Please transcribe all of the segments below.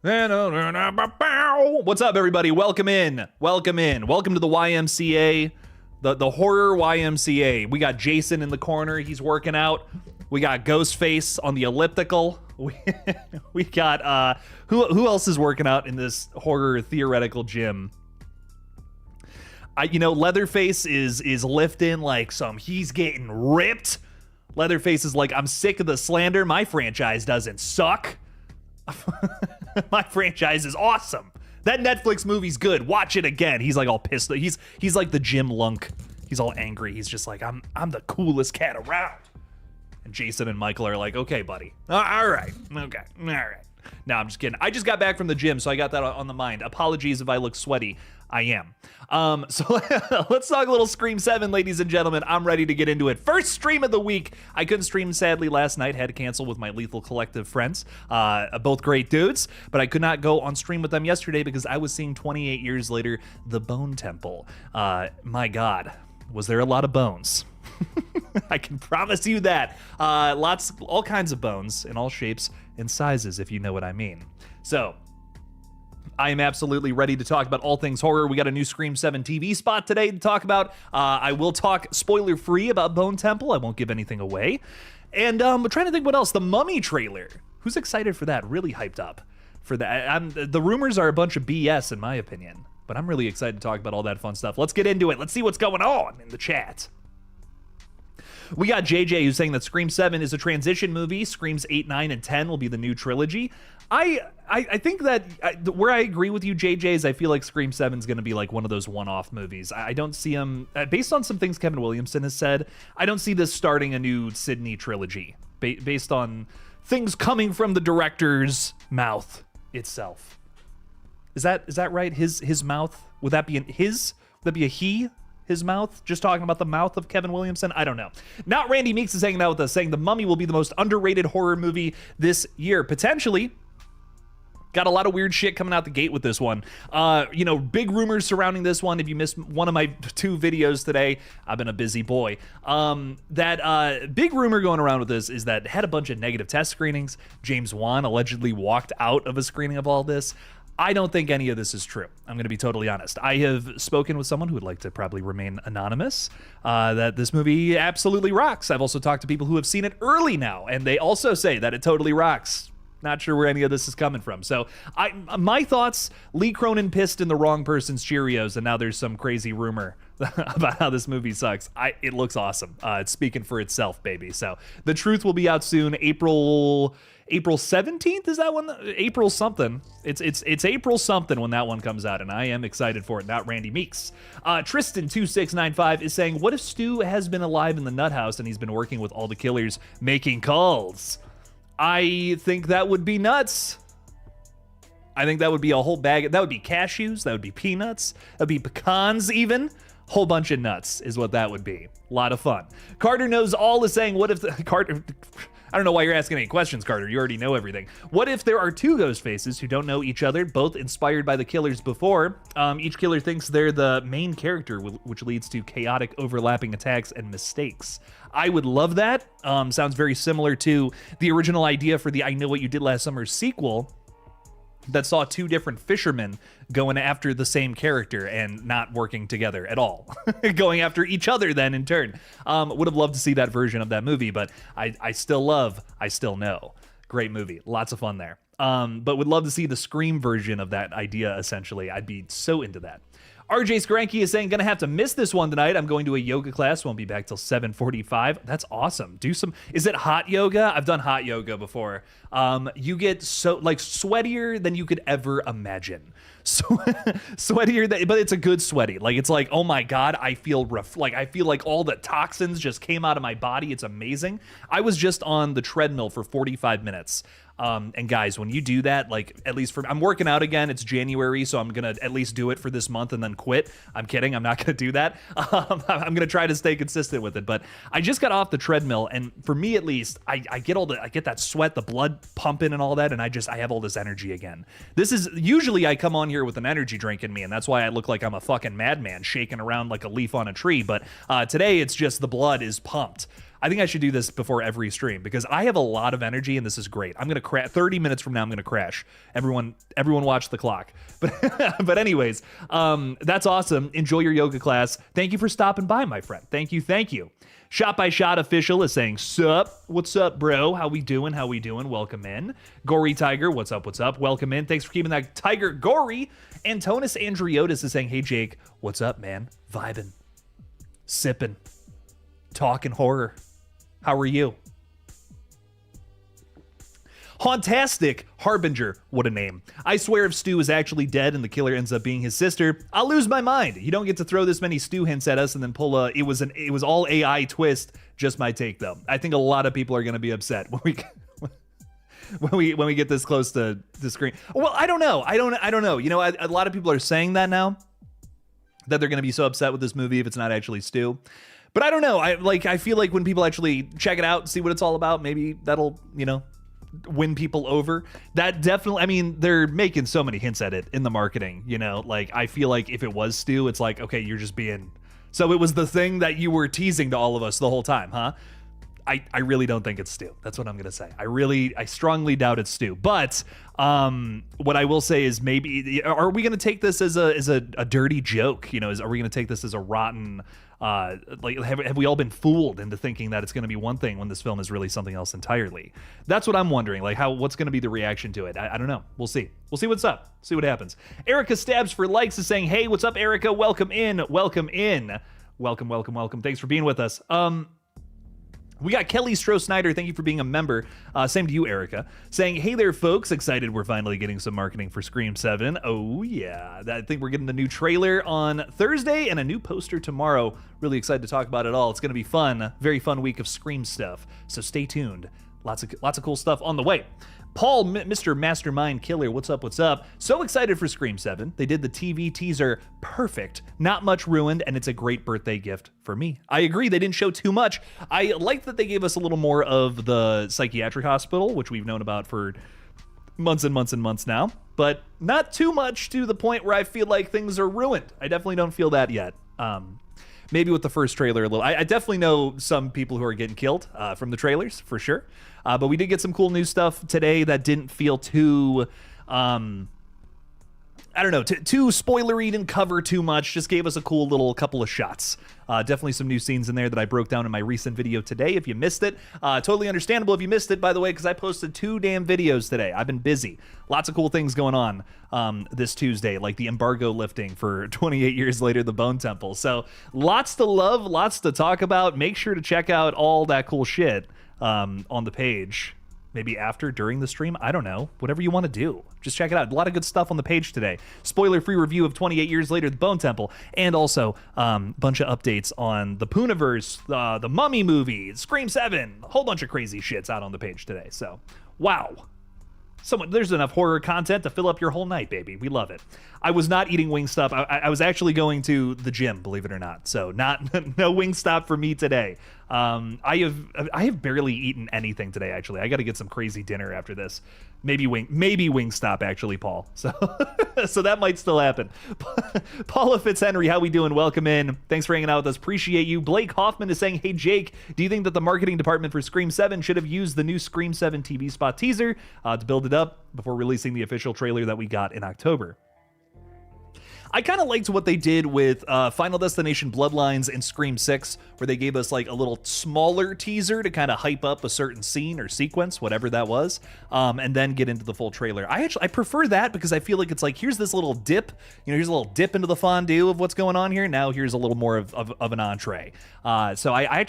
What's up, everybody? Welcome in. Welcome to the YMCA, the horror YMCA. We got Jason in the corner. He's working out. We got Ghostface on the elliptical. We got who else is working out in this horror theoretical gym? Leatherface is lifting like he's getting ripped. Leatherface is like, I'm sick of the slander. My franchise doesn't suck. My franchise is awesome. That Netflix movie's good. Watch it again. He's like all pissed. He's like the Jim Lunk. He's all angry. He's just like, I'm the coolest cat around. And Jason and Michael are like, okay, buddy. All right. Okay. All right. No, I'm just kidding. I just got back from the gym, so I got that on the mind. Apologies if I look sweaty. I am. So let's talk a little Scream 7, ladies and gentlemen. I'm ready to get into it. First stream of the week. I couldn't stream, sadly, last night. Had to cancel with my Lethal Collective friends. Both great dudes, but I could not go on stream with them yesterday because I was seeing 28 years later, The Bone Temple. My God, was there a lot of bones? I can promise you that. All kinds of bones in all shapes and sizes, if you know what I mean. So, I am absolutely ready to talk about all things horror. We got a new Scream 7 TV spot today to talk about. I will talk spoiler-free about Bone Temple. I won't give anything away. And I'm trying to think what else. The Mummy trailer. Who's excited for that? Really hyped up for that. The rumors are a bunch of BS, in my opinion. But I'm really excited to talk about all that fun stuff. Let's get into it. Let's see what's going on in the chat. We got JJ who's saying that Scream 7 is a transition movie. Screams 8, 9, and 10 will be the new trilogy. I think that where I agree with you, JJ, is I feel like Scream 7 is going to be like one of those one-off movies. I don't see him, based on some things Kevin Williamson has said, I don't see this starting a new Sydney trilogy based on things coming from the director's mouth itself. Is that right? His mouth? Would that be his? Would that be a he? His mouth? Just talking about the mouth of Kevin Williamson? I don't know. Not Randy Meeks is hanging out with us saying The Mummy will be the most underrated horror movie this year. Potentially. Got a lot of weird shit coming out the gate with this one. Big rumors surrounding this one. If you missed one of my 2 videos today, I've been a busy boy. That big rumor going around with this is that it had a bunch of negative test screenings. James Wan allegedly walked out of a screening of all this. I don't think any of this is true. I'm going to be totally honest. I have spoken with someone who would like to probably remain anonymous, that this movie absolutely rocks. I've also talked to people who have seen it early now, and they also say that it totally rocks. Not sure where any of this is coming from. So my thoughts, Lee Cronin pissed in the wrong person's Cheerios, and now there's some crazy rumor about how this movie sucks. It looks awesome. It's speaking for itself, baby. So the truth will be out soon, April 17th, is that one? April something. It's April something when that one comes out, and I am excited for it, not Randy Meeks. Tristan2695 is saying, what if Stu has been alive in the nut house and he's been working with all the killers making calls? I think that would be nuts. I think that would be a whole bag. That would be cashews. That would be peanuts. That would be pecans even. Whole bunch of nuts is what that would be. A lot of fun. Carter Knows All is saying, what if Carter... I don't know why you're asking any questions, Carter. You already know everything. What if there are 2 ghost faces who don't know each other, both inspired by the killers before? Each killer thinks they're the main character, which leads to chaotic overlapping attacks and mistakes. I would love that. Sounds very similar to the original idea for the I Know What You Did Last Summer sequel that saw 2 different fishermen going after the same character and not working together at all. Going after each other then in turn. Would have loved to see that version of that movie, but I Still Know. Great movie. Lots of fun there. But would love to see the Scream version of that idea, essentially. I'd be so into that. RJ Skranky is saying, gonna have to miss this one tonight. I'm going to a yoga class, won't be back till 7:45. That's awesome. Is it hot yoga? I've done hot yoga before. You get so sweatier than you could ever imagine. Sweatier, but it's a good sweaty. It's like, oh my God, I feel rough. I feel like all the toxins just came out of my body. It's amazing. I was just on the treadmill for 45 minutes. And guys, when you do that, at least I'm working out again. It's January, so I'm gonna at least do it for this month and then quit. I'm kidding. I'm not gonna do that. I'm gonna try to stay consistent with it. But I just got off the treadmill, and for me at least, I get that sweat, the blood pumping and all that, and I have all this energy again. This is usually I come on here with an energy drink in me, and that's why I look like I'm a fucking madman shaking around like a leaf on a tree. But today it's just the blood is pumped. I think I should do this before every stream because I have a lot of energy and this is great. I'm gonna crash 30 minutes from now. I'm gonna crash. Everyone watch the clock. But anyways, that's awesome. Enjoy your yoga class. Thank you for stopping by, my friend. Thank you. Shot by Shot Official is saying, sup? What's up, bro? How we doing? Welcome in. Gory Tiger, what's up? Welcome in. Thanks for keeping that tiger gory. Antonis Andriotis is saying, hey, Jake, what's up, man? Vibing, sipping, talking horror. How are you? Hauntastic Harbinger, what a name. I swear if Stu is actually dead and the killer ends up being his sister, I'll lose my mind. You don't get to throw this many Stu hints at us and then pull a it was all AI twist. Just my take though. I think a lot of people are gonna be upset when we get this close to the screen. Well, I don't know. I don't know. You know, a lot of people are saying that now, that they're gonna be so upset with this movie if it's not actually Stu. But I don't know. I feel like when people actually check it out and see what it's all about, maybe that'll, you know, win people over. That definitely, I mean, they're making so many hints at it in the marketing, you know, like I feel like if it was Stu, it's like, okay, you're just being, so it was the thing that you were teasing to all of us the whole time, huh? I really don't think it's Stu. That's what I'm gonna say. I strongly doubt it's Stu. But what I will say is maybe, are we gonna take this as a dirty joke? You know, are we gonna take this as a rotten, like have we all been fooled into thinking that it's going to be one thing when this film is really something else entirely? That's what I'm wondering. Like what's going to be the reaction to it? I don't know. We'll see what's up, see what happens. Erica Stabs for Likes is saying, hey, what's up, Erica? Welcome in. Welcome. Thanks for being with us. We got Kelly Stroh-Snyder, thank you for being a member. Same to you, Erica. Saying, hey there, folks. Excited we're finally getting some marketing for Scream 7. Oh, yeah. I think we're getting the new trailer on Thursday and a new poster tomorrow. Really excited to talk about it all. It's going to be fun. Very fun week of Scream stuff. So stay tuned. Lots of cool stuff on the way. Paul, Mr. Mastermind Killer, what's up? So excited for Scream 7. They did the TV teaser perfect. Not much ruined, and it's a great birthday gift for me. I agree, they didn't show too much. I like that they gave us a little more of the psychiatric hospital, which we've known about for months and months now, but not too much to the point where I feel like things are ruined. I definitely don't feel that yet. Maybe with the first trailer a little. I definitely know some people who are getting killed from the trailers, for sure. But we did get some cool new stuff today that didn't feel too, I don't know, too spoilery, didn't cover too much, just gave us a cool little couple of shots. Definitely some new scenes in there that I broke down in my recent video today, if you missed it. Totally understandable if you missed it, by the way, because I posted 2 damn videos today. I've been busy. Lots of cool things going on this Tuesday, like the embargo lifting for 28 years later, the Bone Temple. So lots to love, lots to talk about. Make sure to check out all that cool shit on the page. Maybe after, during the stream, I don't know. Whatever you want to do. Just check it out. A lot of good stuff on the page today. Spoiler-free review of 28 Years Later, The Bone Temple, and also bunch of updates on the Pooniverse, the Mummy movie, Scream 7, a whole bunch of crazy shits out on the page today. So, wow. There's enough horror content to fill up your whole night, baby. We love it. I was not eating Wingstop. I was actually going to the gym, believe it or not. So no Wingstop for me today. I have barely eaten anything today, actually. I got to get some crazy dinner after this. Maybe Wingstop, actually, Paul. So so that might still happen. Paula Fitzhenry, how we doing? Welcome in. Thanks for hanging out with us. Appreciate you. Blake Hoffman is saying, hey, Jake, do you think that the marketing department for Scream 7 should have used the new Scream 7 TV spot teaser to build it up before releasing the official trailer that we got in October? I kind of liked what they did with Final Destination Bloodlines and Scream 6, where they gave us like a little smaller teaser to kind of hype up a certain scene or sequence, whatever that was, and then get into the full trailer. I prefer that because I feel like it's like, here's this little dip, here's a little dip into the fondue of what's going on here. Now here's a little more of an entree. So I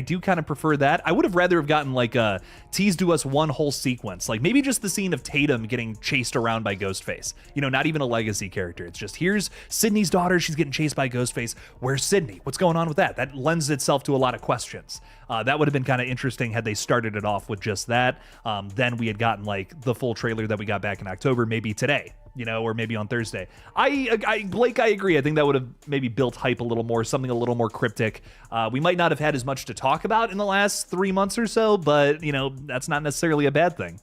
do kind of prefer that. I would have rather have gotten like a tease to us one whole sequence, like maybe just the scene of Tatum getting chased around by Ghostface. Not even a legacy character. It's just, here's Sydney's daughter, she's getting chased by Ghostface. Where's Sydney? What's going on with that? That lends itself to a lot of questions. That would have been kind of interesting had they started it off with just that. Then we had gotten like the full trailer that we got back in October, maybe today, or maybe on Thursday. Blake, I agree. I think that would have maybe built hype a little more, something a little more cryptic. We might not have had as much to talk about in the last 3 months or so, but that's not necessarily a bad thing.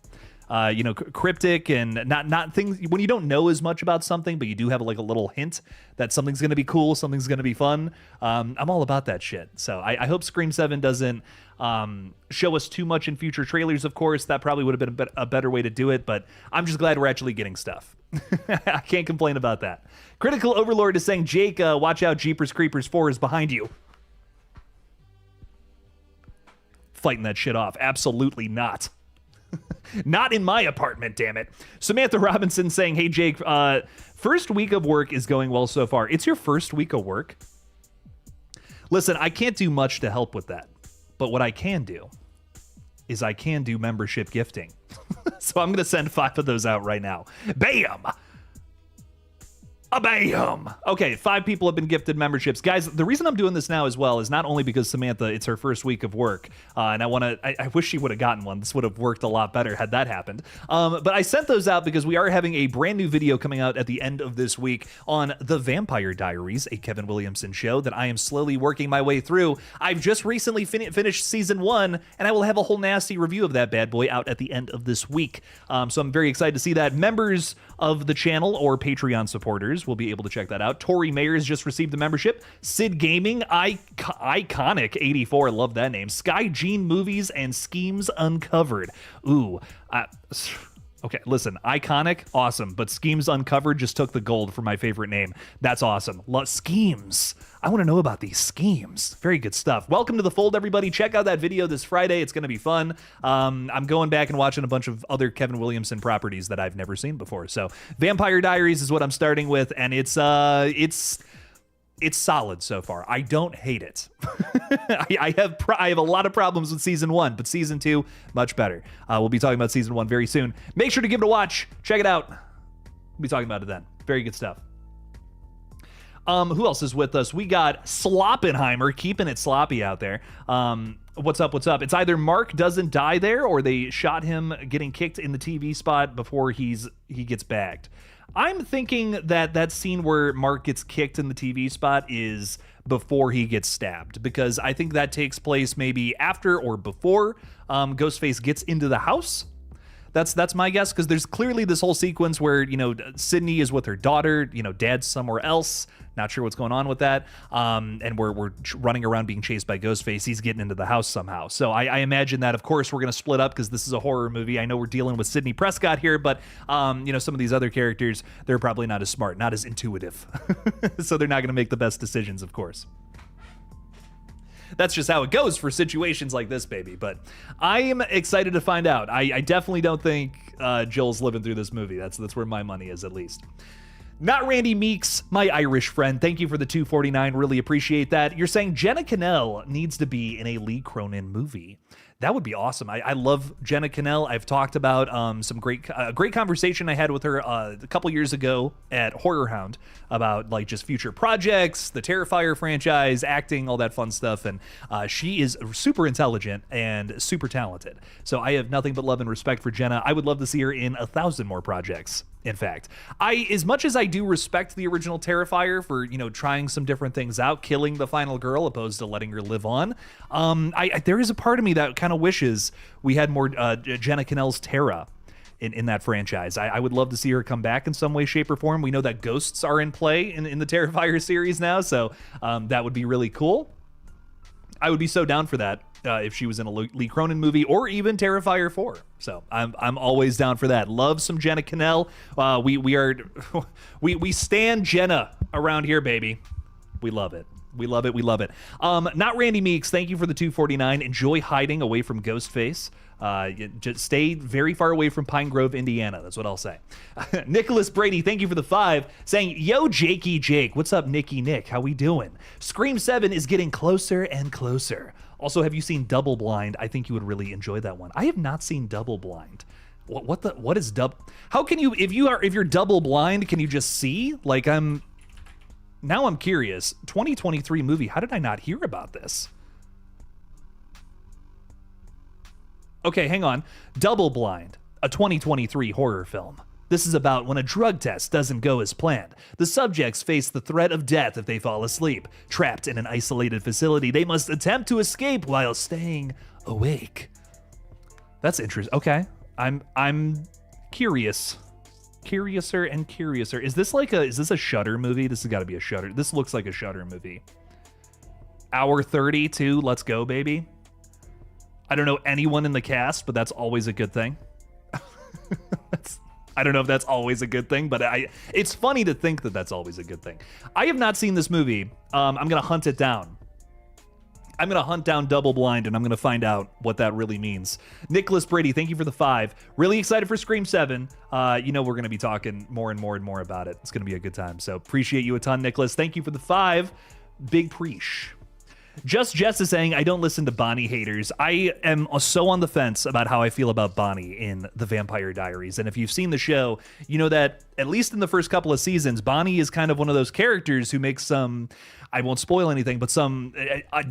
cryptic and not things when you don't know as much about something, but you do have like a little hint that something's going to be cool, something's going to be fun. I'm all about that shit. So I hope Scream 7 doesn't show us too much in future trailers. Of course, that probably would have been a better way to do it, but I'm just glad we're actually getting stuff. I can't complain about that. Critical Overlord is saying, Jake, watch out, Jeepers Creepers 4 is behind you. Fighting that shit off. Absolutely not. Not in my apartment, damn it. Samantha Robinson saying, hey, Jake, first week of work is going well so far. It's your first week of work? Listen, I can't do much to help with that. But what I can do is I can do membership gifting. So I'm going to send 5 of those out right now. Bam! A bam! Okay, 5 people have been gifted memberships. Guys, the reason I'm doing this now as well is not only because Samantha, it's her first week of work, and I wish she would have gotten one. This would have worked a lot better had that happened. But I sent those out because we are having a brand new video coming out at the end of this week on The Vampire Diaries, a Kevin Williamson show that I am slowly working my way through. I've just recently finished season 1, and I will have a whole nasty review of that bad boy out at the end of this week. So I'm very excited to see that. Members of the channel or Patreon supporters will be able to check that out. Tori Mayers just received the membership. Sid Gaming, Iconic 84, love that name. Sky Gene Movies and Schemes Uncovered. Ooh, okay, listen, Iconic, awesome, but Schemes Uncovered just took the gold for my favorite name. That's awesome. Schemes. I want to know about these schemes. Very good stuff. Welcome to the fold, everybody. Check out that video this Friday. It's going to be fun. I'm going back and watching a bunch of other Kevin Williamson properties that I've never seen before. So Vampire Diaries is what I'm starting with, and it's solid so far. I don't hate it. I have a lot of problems with season 1, but season 2, much better. We'll be talking about season 1 very soon. Make sure to give it a watch. Check it out. We'll be talking about it then. Very good stuff. Who else is with us? We got Sloppenheimer, keeping it sloppy out there. What's up? What's up? It's either Mark doesn't die there, or they shot him getting kicked in the TV spot before he gets bagged. I'm thinking that scene where Mark gets kicked in the TV spot is before he gets stabbed, because I think that takes place maybe after or before Ghostface gets into the house. That's my guess, because there's clearly this whole sequence where, Sydney is with her daughter, dad's somewhere else, not sure what's going on with that, and we're running around being chased by Ghostface. He's getting into the house somehow. So I imagine that, of course, we're going to split up because this is a horror movie. I know we're dealing with Sidney Prescott here, but, some of these other characters, they're probably not as smart, not as intuitive. So they're not going to make the best decisions, of course. That's just how it goes for situations like this, baby. But I am excited to find out. I definitely don't think Joel's living through this movie. That's where my money is, at least. Not Randy Meeks, my Irish friend. Thank you for the $2.49. Really appreciate that. You're saying Jenna Cannell needs to be in a Lee Cronin movie. That would be awesome. I love Jenna Cannell. I've talked about some great conversation I had with her a couple years ago at Horror Hound about just future projects, the Terrifier franchise, acting, all that fun stuff. And she is super intelligent and super talented. So I have nothing but love and respect for Jenna. I would love to see her in 1,000 more projects. In fact, as much as I do respect the original Terrifier for, trying some different things out, killing the final girl opposed to letting her live on, there is a part of me that kind of wishes we had more Jenna Cannell's Terra in that franchise. I would love to see her come back in some way, shape, or form. We know that ghosts are in play in the Terrifier series now, so that would be really cool. I would be so down for that. If she was in a Lee Cronin movie or even Terrifier 4. So I'm always down for that. Love some Jenna Cannell. We stand Jenna around here, baby. We love it. We love it. We love it. Not Randy Meeks. Thank you for the $2.49. Enjoy hiding away from Ghostface. Just stay very far away from Pine Grove, Indiana. That's what I'll say. Nicholas Brady, thank you for the 5, saying, yo, Jakey Jake. What's up, Nicky Nick? How we doing? Scream 7 is getting closer and closer. Also, have you seen Double Blind? I think you would really enjoy that one. I have not seen Double Blind. What is double? How can you, if you're double blind, can you just see? Now I'm curious. 2023 movie. How did I not hear about this? Okay, hang on. Double Blind, a 2023 horror film. This is about when a drug test doesn't go as planned. The subjects face the threat of death if they fall asleep. Trapped in an isolated facility, they must attempt to escape while staying awake. That's interesting. Okay. I'm curious. Curiouser and curiouser. Is this a Shudder movie? This has got to be a Shudder. This looks like a Shudder movie. Hour 32, let's go, baby. I don't know anyone in the cast, but that's always a good thing. I don't know if that's always a good thing, but it's funny to think that that's always a good thing. I have not seen this movie. I'm going to hunt it down. I'm going to hunt down Double Blind, and I'm going to find out what that really means. Nicholas Brady, thank you for the 5. Really excited for Scream 7. We're going to be talking more and more and more about it. It's going to be a good time. So appreciate you a ton, Nicholas. Thank you for the 5. Big preach. Just Jess is saying, I don't listen to Bonnie haters. I am so on the fence about how I feel about Bonnie in The Vampire Diaries. And if you've seen the show, you know that, at least in the first couple of seasons, Bonnie is kind of one of those characters who makes some, I won't spoil anything, but some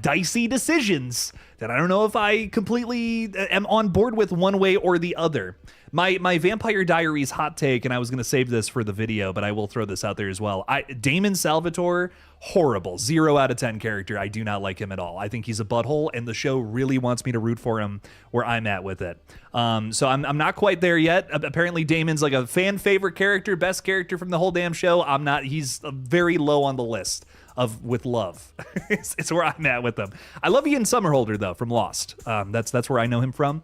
dicey decisions that I don't know if I completely am on board with one way or the other. My Vampire Diaries hot take, and I was going to save this for the video, but I will throw this out there as well. Damon Salvatore, horrible. 0 out of 10 character. I do not like him at all. I think he's a butthole, and the show really wants me to root for him where I'm at with it. So I'm not quite there yet. Apparently Damon's like a fan favorite character, best character from the whole damn show. I'm not. He's very low on the list with love. It's where I'm at with him. I love Ian Somerhalder though from Lost. That's where I know him from.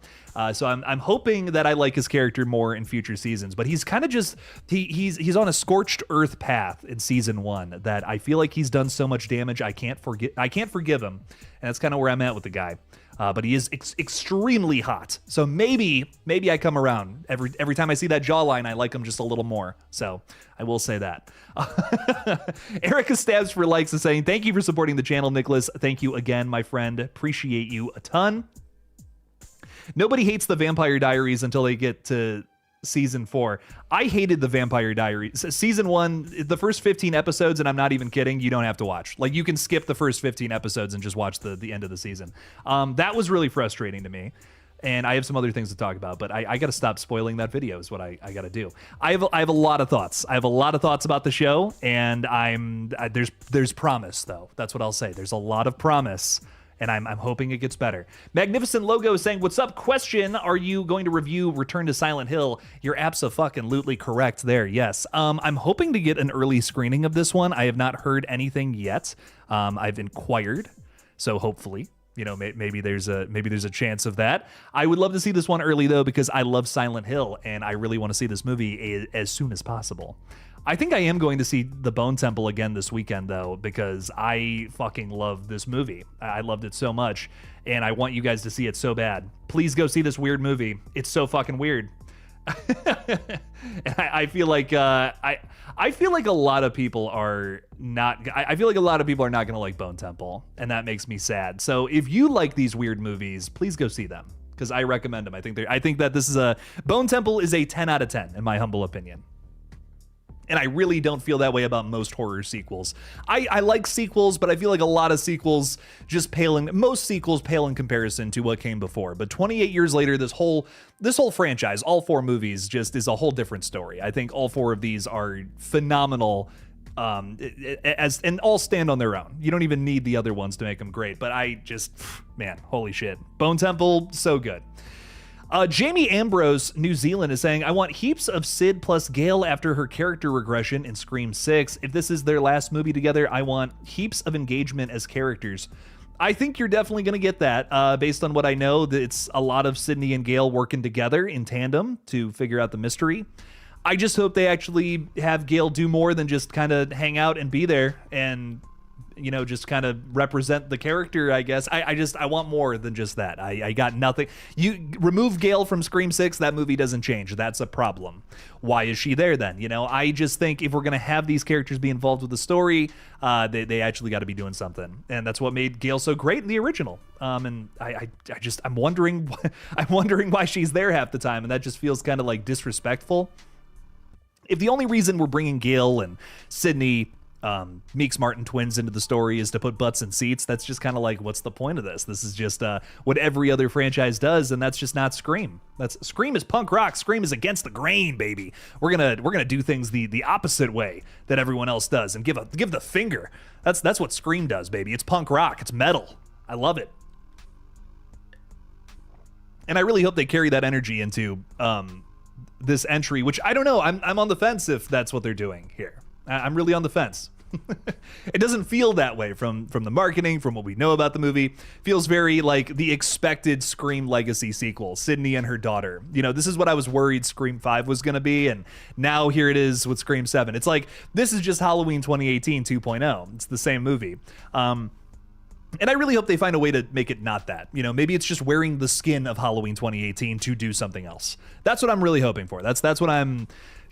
So I'm hoping that I like his character more in future seasons. But he's kind of just he's on a scorched earth path in season 1 that I feel like he's done so much damage. I can't forgive him, and that's kind of where I'm at with the guy. But he is extremely hot. So maybe I come around. Every time I see that jawline, I like him just a little more. So I will say that. Erica Stabs for Likes is saying, thank you for supporting the channel, Nicholas. Thank you again, my friend. Appreciate you a ton. Nobody hates the Vampire Diaries until they get to season 4. I hated the Vampire Diaries. Season 1, the first 15 episodes, and I'm not even kidding, you don't have to watch. Like, you can skip the first 15 episodes and just watch the end of the season. That was really frustrating to me. And I have some other things to talk about, but I got to stop spoiling that video is what I got to do. I have a lot of thoughts. I have a lot of thoughts about the show, and there's promise, though. That's what I'll say. There's a lot of promise, and I'm hoping it gets better. Magnificent Logo is saying, what's up? Question, are you going to review Return to Silent Hill? You're abso-fucking-lutely correct there, yes. I'm hoping to get an early screening of this one. I have not heard anything yet. I've inquired, so hopefully, maybe there's a chance of that. I would love to see this one early, though, because I love Silent Hill, and I really want to see this movie as soon as possible. I think I am going to see The Bone Temple again this weekend, though, because I fucking love this movie. I loved it so much, and I want you guys to see it so bad. Please go see this weird movie. It's so fucking weird. And I feel like I feel like a lot of people are not. I feel like a lot of people are not going to like Bone Temple, and that makes me sad. So if you like these weird movies, please go see them because I recommend them. I think that this is Bone Temple is a 10 out of 10 in my humble opinion. And I really don't feel that way about most horror sequels. I like sequels, but I feel like a lot of sequels most sequels pale in comparison to what came before. But 28 years later, this whole franchise, all 4 movies, just is a whole different story. I think all 4 of these are phenomenal, and all stand on their own. You don't even need the other ones to make them great. But man, holy shit. Bone Temple, so good. Jamie Ambrose, New Zealand, is saying, I want heaps of Sid plus Gail after her character regression in Scream 6. If this is their last movie together, I want heaps of engagement as characters. I think you're definitely going to get that. Based on what I know, that it's a lot of Sydney and Gail working together in tandem to figure out the mystery. I just hope they actually have Gail do more than just kind of hang out and be there and just kind of represent the character, I guess. I want more than just that. I got nothing. You remove Gail from Scream 6, that movie doesn't change. That's a problem. Why is she there then? I just think if we're going to have these characters be involved with the story, they actually got to be doing something. And that's what made Gail so great in the original. And I'm wondering why she's there half the time. And that just feels kind of like disrespectful. If the only reason we're bringing Gail and Sydney, Meeks Martin twins into the story is to put butts in seats, that's just kind of like, what's the point of this? This is just what every other franchise does, and that's just not Scream. Scream is punk rock. Scream is against the grain, baby. We're gonna do things the opposite way that everyone else does and give the finger. That's what Scream does, baby. It's punk rock. It's metal. I love it. And I really hope they carry that energy into this entry, which I don't know. I'm on the fence if that's what they're doing here. I'm really on the fence. It doesn't feel that way from the marketing, from what we know about the movie. Feels very like the expected Scream Legacy sequel, Sydney and her daughter. You know, this is what I was worried Scream 5 was going to be, and now here it is with Scream 7. It's like, this is just Halloween 2018 2.0. It's the same movie. And I really hope they find a way to make it not that. You know, maybe it's just wearing the skin of Halloween 2018 to do something else. That's what I'm really hoping for. That's what I'm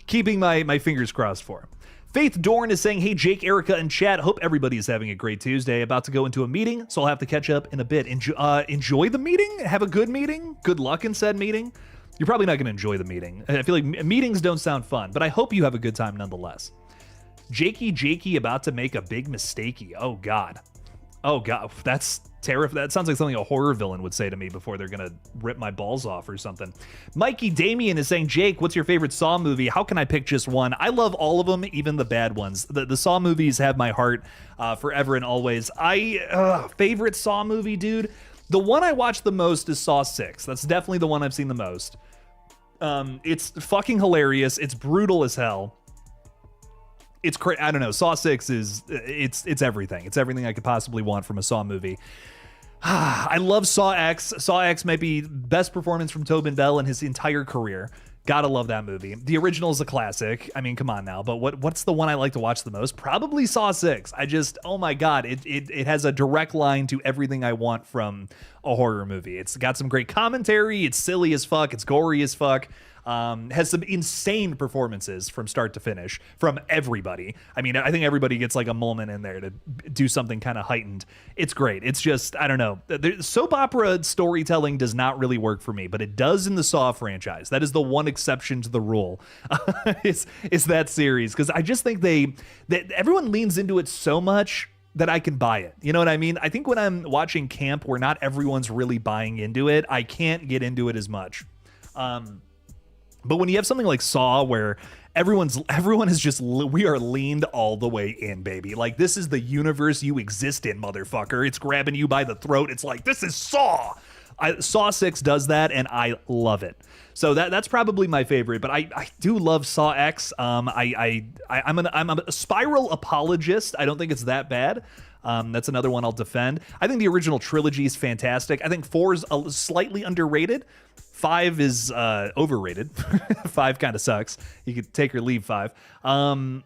keeping my fingers crossed for. Faith Dorn is saying, hey, Jake, Erica, and chat. Hope everybody is having a great Tuesday. About to go into a meeting, so I'll have to catch up in a bit. Enjoy the meeting? Have a good meeting? Good luck in said meeting? You're probably not going to enjoy the meeting. I feel like meetings don't sound fun, but I hope you have a good time nonetheless. Jakey about to make a big mistakey. Oh, God. Oh, God. That's terrifying. That sounds like something a horror villain would say to me before they're going to rip my balls off or something. Mikey Damien is saying, Jake, what's your favorite Saw movie? How can I pick just one? I love all of them, even the bad ones. The Saw movies have my heart forever and always. Favorite Saw movie, dude? The one I watched the most is Saw 6. That's definitely the one I've seen the most. It's fucking hilarious. It's brutal as hell. It's I don't know. Saw 6 is it's everything. It's everything I could possibly want from a Saw movie. I love Saw X. Saw X might be best performance from Tobin Bell in his entire career. Gotta love that movie. The original is a classic. I mean, come on now. But what's the one I like to watch the most? Probably Saw 6. Oh my God, it has a direct line to everything I want from a horror movie. It's got some great commentary. It's silly as fuck. It's gory as fuck. Has some insane performances from start to finish from everybody. I mean, I think everybody gets like a moment in there to do something kind of heightened. It's great. It's just, I don't know. Soap opera storytelling does not really work for me, but it does in the Saw franchise. That is the one exception to the rule. It's that series, because I just think that everyone leans into it so much that I can buy it. You know what I mean? I think when I'm watching camp where not everyone's really buying into it, I can't get into it as much. But when you have something like Saw where everyone is just, we are leaned all the way in, baby. Like, this is the universe you exist in, motherfucker. It's grabbing you by the throat. It's like, this is Saw. Saw 6 does that, and I love it. So that's probably my favorite, but I do love Saw X. I'm a Spiral apologist. I don't think it's that bad. That's another one I'll defend. I think the original trilogy is fantastic. I think 4 is slightly underrated. 5 is overrated. 5 kind of sucks. You could take or leave 5. I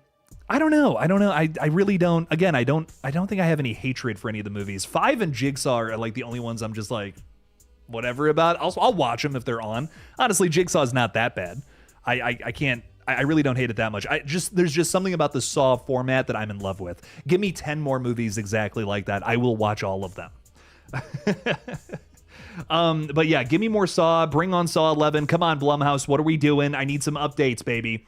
don't know. I really don't. Again, I don't think I have any hatred for any of the movies. 5 and Jigsaw are like the only ones I'm just like, whatever about. I'll watch them if they're on. Honestly, Jigsaw is not that bad. I really don't hate it that much. There's just something about the Saw format that I'm in love with. Give me 10 more movies exactly like that. I will watch all of them. But yeah, give me more Saw. Bring on Saw 11. Come on, Blumhouse. What are we doing? I need some updates, baby.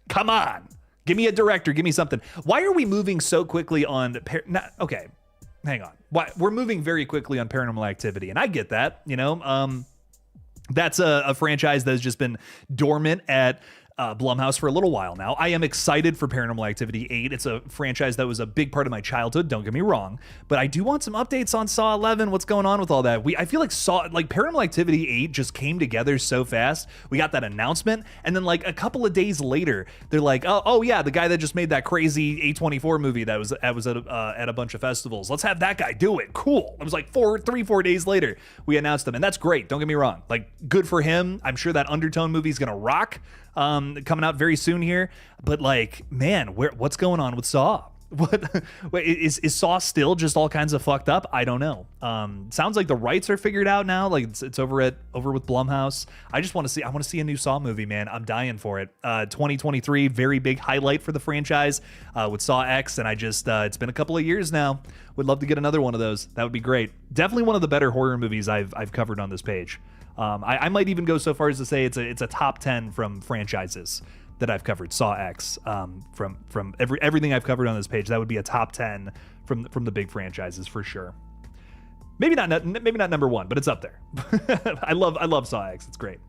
Come on. Give me a director. Give me something. Why are we moving so quickly on... Okay, hang on. We're moving very quickly on Paranormal Activity, and I get that, you know? That's a franchise that has just been dormant at Blumhouse for a little while now. I am excited for Paranormal Activity 8. It's a franchise that was a big part of my childhood, don't get me wrong, but I do want some updates on Saw 11. What's going on with all that? I feel like Paranormal Activity 8 just came together so fast. We got that announcement, and then like a couple of days later, they're like, oh yeah, the guy that just made that crazy A24 movie that was at a bunch of festivals. Let's have that guy do it. Cool. It was like 4 days later, we announced him, and that's great. Don't get me wrong. Like, good for him. I'm sure that Undertone movie is gonna rock. Coming out very soon here, but like, man, what's going on with Saw? Wait, is Saw still just all kinds of fucked up? I don't know. Sounds like the rights are figured out now. Like it's over with Blumhouse. I want to see a new Saw movie, man. I'm dying for it. 2023, very big highlight for the franchise with Saw X, and it's been a couple of years now. Would love to get another one of those. That would be great. Definitely one of the better horror movies I've covered on this page. I might even go so far as to say it's a top 10 from franchises that I've covered. Saw X, from everything I've covered on this page, that would be a top 10 from the big franchises for sure. Maybe not number 1, but it's up there. I love Saw X. It's great.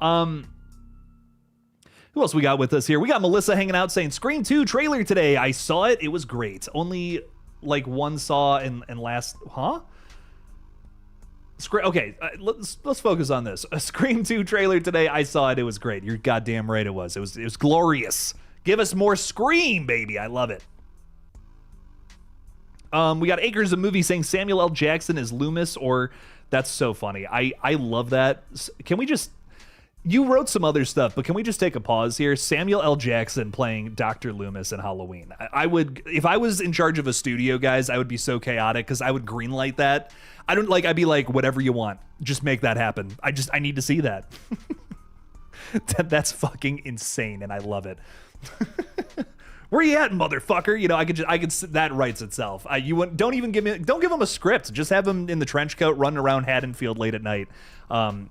Who else we got with us here? We got Melissa hanging out saying Scream 2 trailer today. I saw it. It was great. Only like one Saw and last, huh? Okay, let's focus on this. A Scream 2 trailer today. I saw it. It was great. You're goddamn right. It was glorious. Give us more Scream, baby. I love it. We got Acres of Movie saying Samuel L. Jackson is Loomis, or that's so funny. I love that. Can we just... You wrote some other stuff, but can we just take a pause here? Samuel L. Jackson playing Dr. Loomis in Halloween. I would, if I was in charge of a studio, guys, I would be so chaotic because I would greenlight that. I'd be like, whatever you want, just make that happen. I need to see that. That's fucking insane, and I love it. Where you at, motherfucker? You know, that writes itself. Don't give him a script. Just have him in the trench coat running around Haddonfield late at night,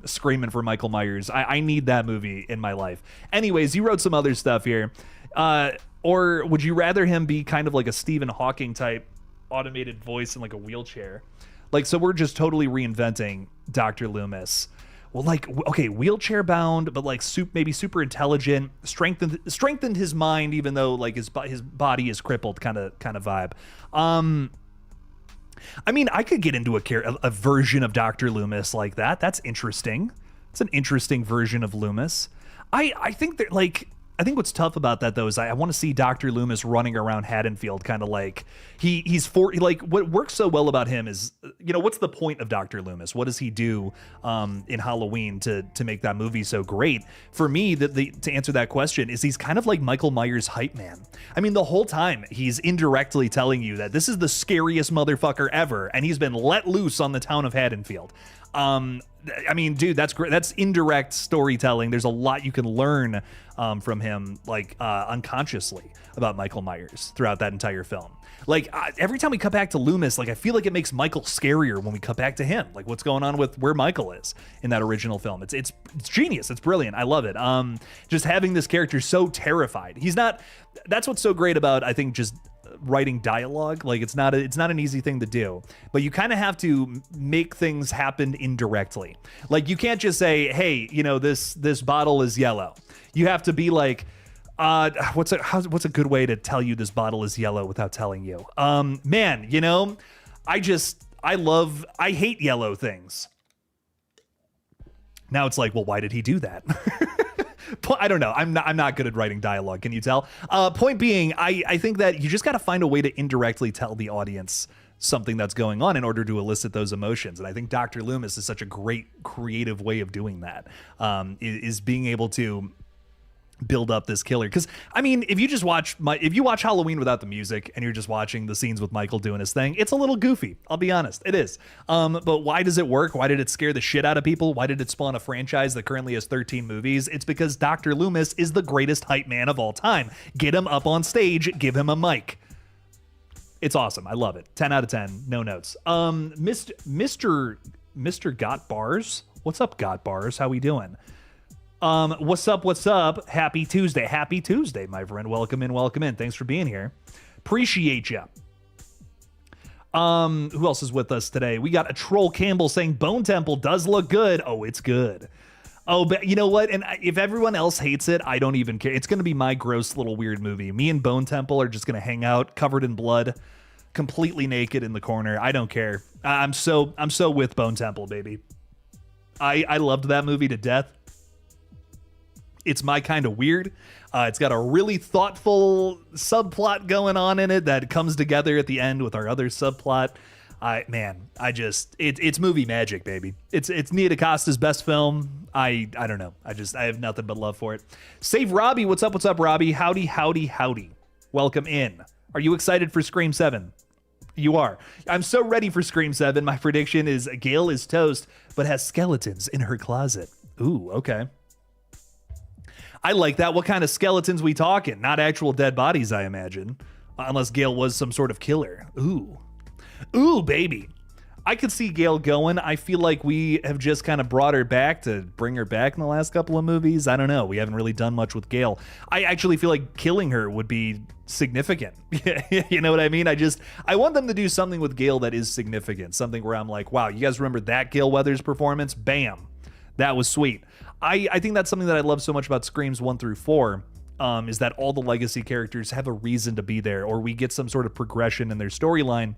screaming for Michael Myers. I need that movie in my life. Anyways, you wrote some other stuff here. Or would you rather him be kind of like a Stephen Hawking type automated voice in like a wheelchair? Like, so we're just totally reinventing Dr. Loomis. Well, like, okay, wheelchair bound, but like maybe super intelligent, strengthened his mind, even though like his body is crippled, kind of vibe. I mean, I could get into a version of Dr. Loomis like that. That's interesting. It's an interesting version of Loomis. I think that like. I think what's tough about that though is I want to see Dr. Loomis running around Haddonfield, kind of like like what works so well about him is, you know, what's the point of Dr. Loomis? What does he do in Halloween to make that movie so great? For me, to answer that question is he's kind of like Michael Myers' hype man. I mean, the whole time he's indirectly telling you that this is the scariest motherfucker ever, and he's been let loose on the town of Haddonfield. I mean, dude, that's great. That's indirect storytelling. There's a lot you can learn from him, like unconsciously, about Michael Myers throughout that entire film. Like every time we cut back to Loomis, like I feel like it makes Michael scarier when we cut back to him. Like what's going on with where Michael is in that original film. It's genius. It's brilliant. I love it. Just having this character so terrified. He's not. That's what's so great about, I think, just writing dialogue. Like it's not an easy thing to do, but you kind of have to make things happen indirectly. Like you can't just say, hey, you know, this bottle is yellow. You have to be like, what's a good way to tell you this bottle is yellow without telling you? Man, you know, I hate yellow things. Now it's like, well, why did he do that? I don't know. I'm not good at writing dialogue. Can you tell? Point being, I think that you just got to find a way to indirectly tell the audience something that's going on in order to elicit those emotions. And I think Dr. Loomis is such a great creative way of doing that, is being able to build up this killer. Because I mean, if you watch Halloween without the music and you're just watching the scenes with Michael doing his thing, it's a little goofy. I'll be honest, it is. But why does it work? Why did it scare the shit out of people? Why did it spawn a franchise that currently has 13 movies? It's because Dr. Loomis is the greatest hype man of all time. Get him up on stage, give him a mic. It's awesome. I love it. 10 out of 10. No notes. Mr. Got Bars. What's up, Got Bars? How we doing? What's up? Happy Tuesday, my friend. Welcome in. Thanks for being here. Appreciate ya. Who else is with us today? We got a Troll Campbell saying Bone Temple does look good. Oh, it's good. Oh, but you know what? And if everyone else hates it, I don't even care. It's going to be my gross little weird movie. Me and Bone Temple are just going to hang out covered in blood, completely naked in the corner. I don't care. I'm so with Bone Temple, baby. I loved that movie to death. It's my kind of weird. It's got a really thoughtful subplot going on in it that comes together at the end with our other subplot. It's movie magic, baby. It's Nia DaCosta's best film. I don't know. I have nothing but love for it. Save Robbie. What's up, Robbie? Howdy. Welcome in. Are you excited for Scream 7? You are. I'm so ready for Scream 7. My prediction is Gail is toast, but has skeletons in her closet. Ooh, okay. I like that. What kind of skeletons we talking? Not actual dead bodies, I imagine. Unless Gail was some sort of killer. Ooh, baby. I could see Gail going. I feel like we have just kind of brought her back to bring her back in the last couple of movies. I don't know. We haven't really done much with Gail. I actually feel like killing her would be significant. You know what I mean? I want them to do something with Gail that is significant. Something where I'm like, wow, you guys remember that Gail Weathers performance? Bam. That was sweet. I think that's something that I love so much about Screams 1 through 4, is that all the legacy characters have a reason to be there, or we get some sort of progression in their storyline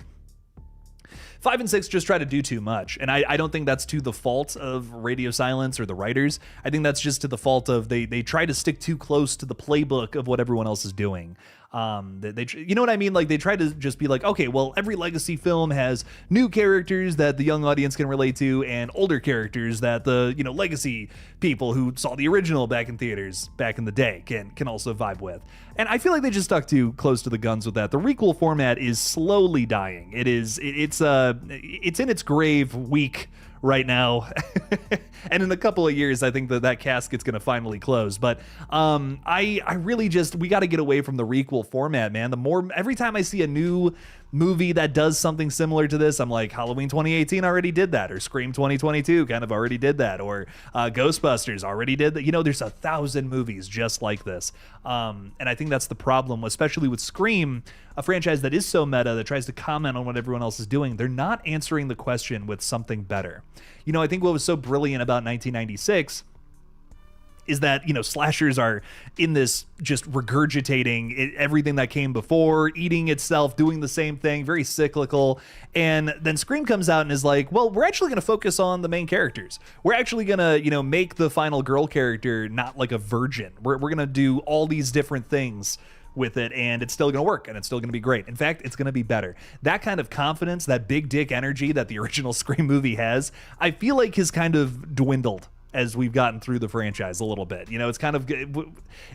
5 and 6 just try to do too much, and I don't think that's to the fault of Radio Silence or the writers. I think that's just to the fault of they try to stick too close to the playbook of what everyone else is doing. You know what I mean? Like, they try to just be like, okay, well, every legacy film has new characters that the young audience can relate to, and older characters that the, you know, legacy people who saw the original back in theaters back in the day can also vibe with. And I feel like they just stuck too close to the guns with that. The requel format is slowly dying. It's in its grave weak right now. And in a couple of years, I think that casket's going to finally close. But I really just, we got to get away from the requel format, man. Every time I see a new movie that does something similar to this, I'm like, Halloween 2018 already did that, or Scream 2022 kind of already did that, or Ghostbusters already did that. You know, there's 1,000 movies just like this. And I think that's the problem, especially with Scream, a franchise that is so meta, that tries to comment on what everyone else is doing. They're not answering the question with something better. You know, I think what was so brilliant about 1996 is that, you know, slashers are in this just regurgitating everything that came before, eating itself, doing the same thing, very cyclical. And then Scream comes out and is like, well, we're actually going to focus on the main characters. We're actually going to, you know, make the final girl character not like a virgin. We're going to do all these different things with it, and it's still going to work, and it's still going to be great. In fact, it's going to be better. That kind of confidence, that big dick energy that the original Scream movie has, I feel like has kind of dwindled as we've gotten through the franchise a little bit. You know, it's kind of,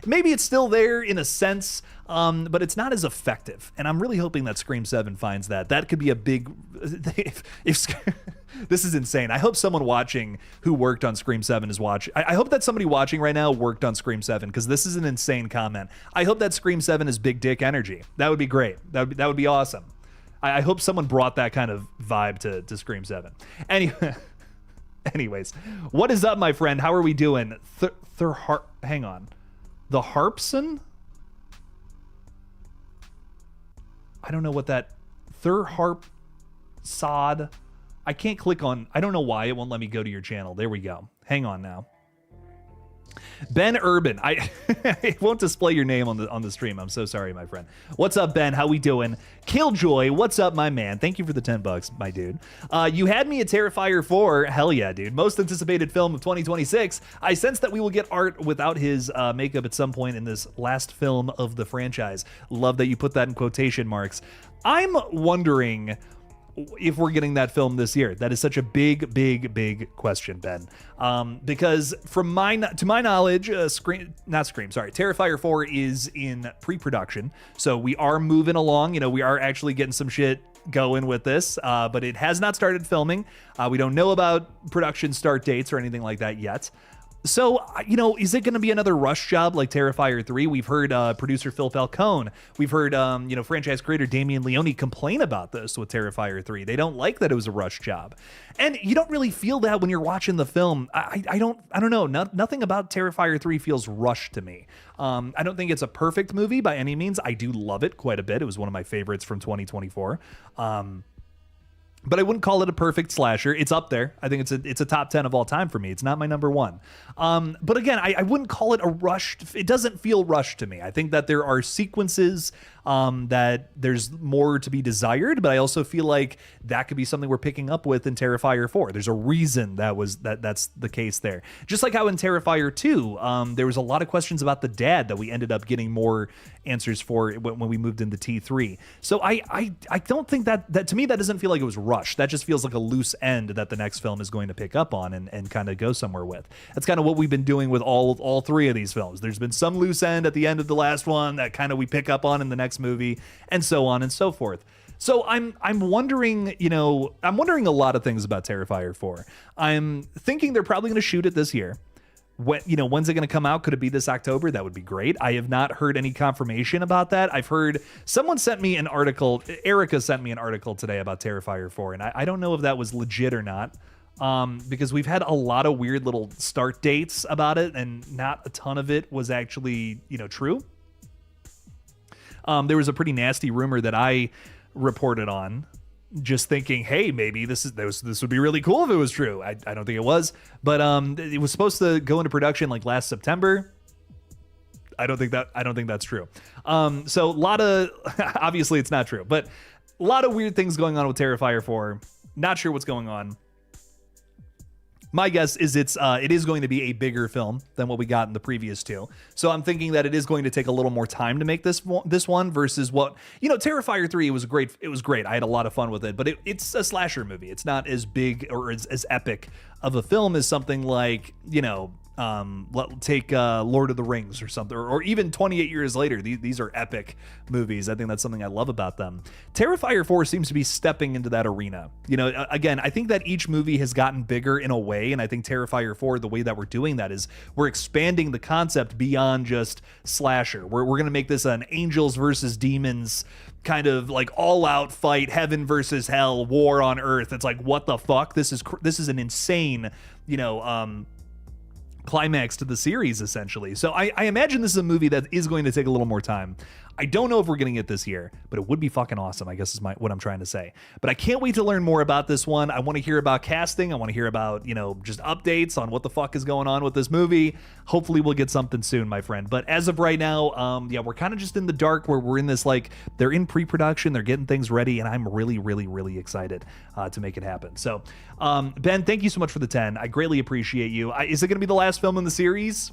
maybe it's still there in a sense, but it's not as effective. And I'm really hoping that Scream 7 finds that. That could be a big, if this is insane. I hope someone watching who worked on Scream 7 is watching. I hope that somebody watching right now worked on Scream 7, because this is an insane comment. I hope that Scream 7 is big dick energy. That would be great. That would be awesome. I hope someone brought that kind of vibe to Scream 7. Anyways, what is up, my friend? How are we doing? Hang on. The Harpson? I don't know what that... Harp Sod. I can't click on... I don't know why it won't let me go to your channel. There we go. Hang on now. Ben Urban. It won't display your name on the stream. I'm so sorry, my friend. What's up, Ben? How we doing? Killjoy, what's up, my man? Thank you for the $10, my dude. You had me at Terrifier 4. Hell yeah, dude. Most anticipated film of 2026. I sense that we will get Art without his makeup at some point in this last film of the franchise. Love that you put that in quotation marks. I'm wondering if we're getting that film this year. That is such a big question, Ben. Because to my knowledge, Terrifier 4 is in pre-production, so we are moving along. You know, we are actually getting some shit going with this, but it has not started filming. We don't know about production start dates or anything like that yet. So, you know, is it going to be another rush job like Terrifier 3? We've heard producer Phil Falcone. We've heard, you know, franchise creator Damien Leone complain about this with Terrifier 3. They don't like that it was a rush job. And you don't really feel that when you're watching the film. I don't know. Nothing about Terrifier 3 feels rushed to me. I don't think it's a perfect movie by any means. I do love it quite a bit. It was one of my favorites from 2024. But I wouldn't call it a perfect slasher. It's up there. I think it's a top 10 of all time for me. It's not my number one. But again, I wouldn't call it a rushed. It doesn't feel rushed to me. I think that there are sequences that there's more to be desired, but I also feel like that could be something we're picking up with in Terrifier 4. There's a reason that's the case there. Just like how in Terrifier 2, there was a lot of questions about the dad that we ended up getting more answers for when we moved into T3. So I don't think that to me, that doesn't feel like it was rushed. That just feels like a loose end that the next film is going to pick up on and kind of go somewhere with. That's kind of what we've been doing with all three of these films. There's been some loose end at the end of the last one that kind of we pick up on in the next movie, and so on and so forth. So I'm wondering, you know, I'm wondering a lot of things about Terrifier 4. I'm thinking they're probably going to shoot it this year. When's it going to come out? Could it be this October? That would be great. I have not heard any confirmation about that. I've heard someone sent me an article. Erica sent me an article today about Terrifier 4, and I don't know if that was legit or not. Because we've had a lot of weird little start dates about it, and not a ton of it was actually, you know, true. There was a pretty nasty rumor that I reported on, just thinking, hey, maybe this would be really cool if it was true. I don't think it was, but it was supposed to go into production like last September. I don't think that's true. So a lot of obviously it's not true, but a lot of weird things going on with Terrifier 4. Not sure what's going on. My guess is it is going to be a bigger film than what we got in the previous two. So I'm thinking that it is going to take a little more time to make this one versus what, Terrifier 3 was great. It was great. I had a lot of fun with it, but it's a slasher movie. It's not as big or as epic of a film as something like, take Lord of the Rings or something, or even 28 years later. These are epic movies. I think that's something I love about them. Terrifier 4 seems to be stepping into that arena. Again, I think that each movie has gotten bigger in a way, and I think Terrifier 4, the way that we're doing that is we're expanding the concept beyond just slasher. We're going to make this an angels versus demons kind of like all out fight, heaven versus hell, war on earth. It's like, what the fuck? This is an insane, climax to the series, essentially. So I imagine this is a movie that is going to take a little more time. I don't know if we're getting it this year, but it would be fucking awesome, I guess is what I'm trying to say. But I can't wait to learn more about this one. I want to hear about casting. I want to hear about, just updates on what the fuck is going on with this movie. Hopefully we'll get something soon, my friend. But as of right now, we're kind of just in the dark where we're in this, they're in pre-production, they're getting things ready, and I'm really, really, really excited to make it happen. So, Ben, thank you so much for the 10. I greatly appreciate you. Is it going to be the last film in the series?